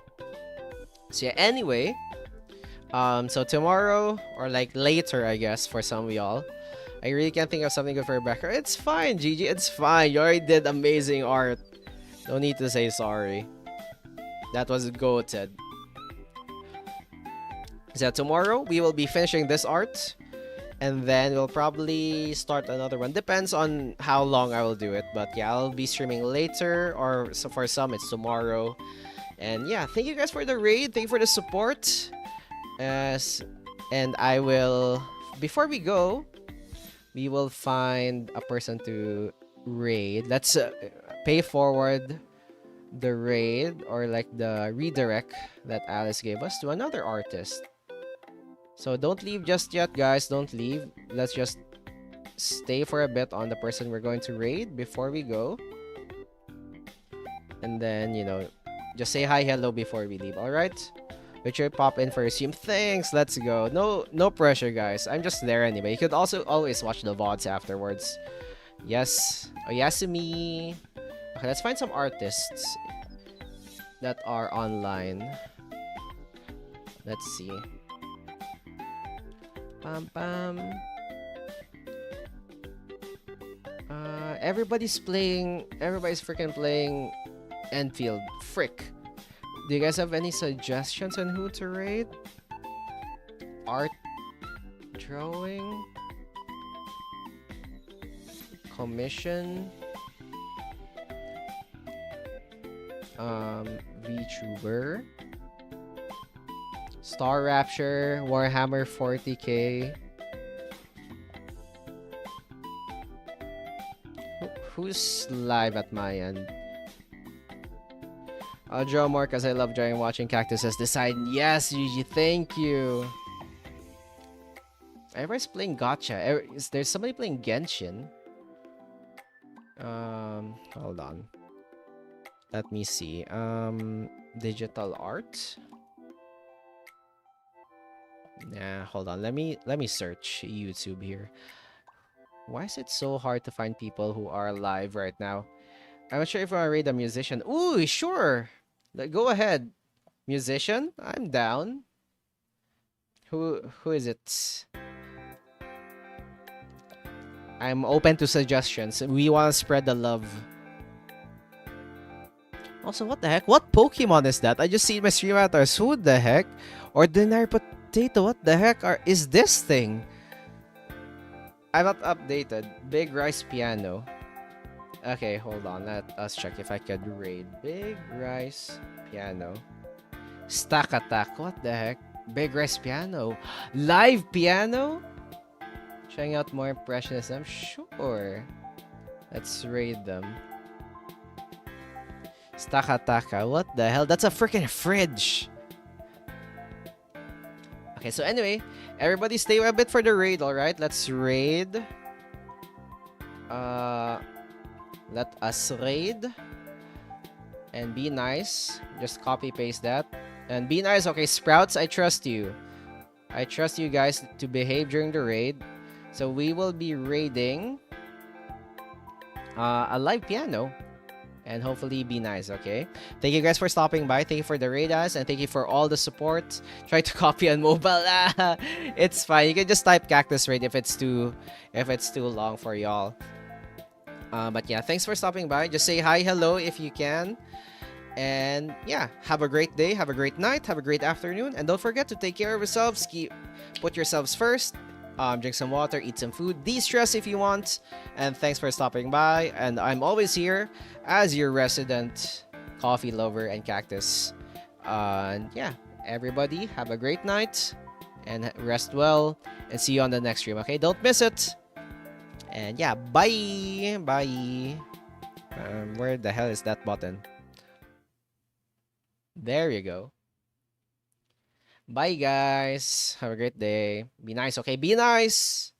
So yeah, anyway, so tomorrow or like later, I guess, for some of y'all, I really can't think of something good for Rebecca. It's fine, Gigi. It's fine. You already did amazing art. No need to say sorry. That was goated. So tomorrow we will be finishing this art, and then we'll probably start another one. Depends on how long I will do it, but yeah, I'll be streaming later, or so for some it's tomorrow. And yeah, thank you guys for the raid. Thank you for the support. And I will, before we go, we will find a person to raid. Let's pay forward the raid or like the redirect that Alice gave us to another artist. So don't leave just yet, guys. Don't leave. Let's just stay for a bit on the person we're going to raid before we go. And then, you know, just say hi, hello before we leave, alright? Richard, pop in for your stream. Thanks, let's go. No pressure, guys. I'm just there anyway. You could also always watch the VODs afterwards. Yes. Oh, Yasumi. Okay, let's find some artists that are online. Let's see. Pam pam. Everybody's freaking playing Enfield. Frick. Do you guys have any suggestions on who to raid? Art, drawing, commission, VTuber, Star Rapture, Warhammer 40k. Who's live at my end? I'll draw more because I love drawing and watching cactuses decide. Yes, Gigi, thank you. Everybody's playing Gacha. Is there somebody playing Genshin? Hold on. Let me see. Digital art. Nah, hold on. Let me search YouTube here. Why is it so hard to find people who are live right now? I'm not sure if I want to raid a musician. Ooh, sure. Go ahead. Musician? I'm down. Who is it? I'm open to suggestions. We want to spread the love. Also, what the heck? What Pokemon is that? I just see my stream avatars. Who the heck? Ordinary potato. What the heck is this thing? I'm not updated. Big Rice Piano. Okay, hold on. Let us check if I could raid. Big Rice Piano. Stack Attack. What the heck? Big Rice Piano. Live piano? Trying out more impressionism? Sure. Let's raid them. Stakataka. What the hell? That's a freaking fridge. Okay, so anyway, everybody stay a bit for the raid, alright? Let's raid. Let us raid. And be nice. Just copy paste that. And be nice. Okay, Sprouts, I trust you. I trust you guys to behave during the raid. So we will be raiding a live piano. And hopefully be nice, okay? Thank you guys for stopping by. Thank you for the raid us. And thank you for all the support. Try to copy on mobile. It's fine. You can just type Cactus Raid if it's too long for y'all. But yeah, thanks for stopping by. Just say hi, hello if you can. And yeah, have a great day. Have a great night. Have a great afternoon. And don't forget to take care of yourselves. Put yourselves first. Drink some water, eat some food, de-stress if you want. And thanks for stopping by. And I'm always here as your resident coffee lover and cactus. And yeah, everybody have a great night and rest well. And see you on the next stream, okay? Don't miss it. And yeah, bye. Bye. Where the hell is that button? There you go. Bye, guys. Have a great day. Be nice, okay? Be nice.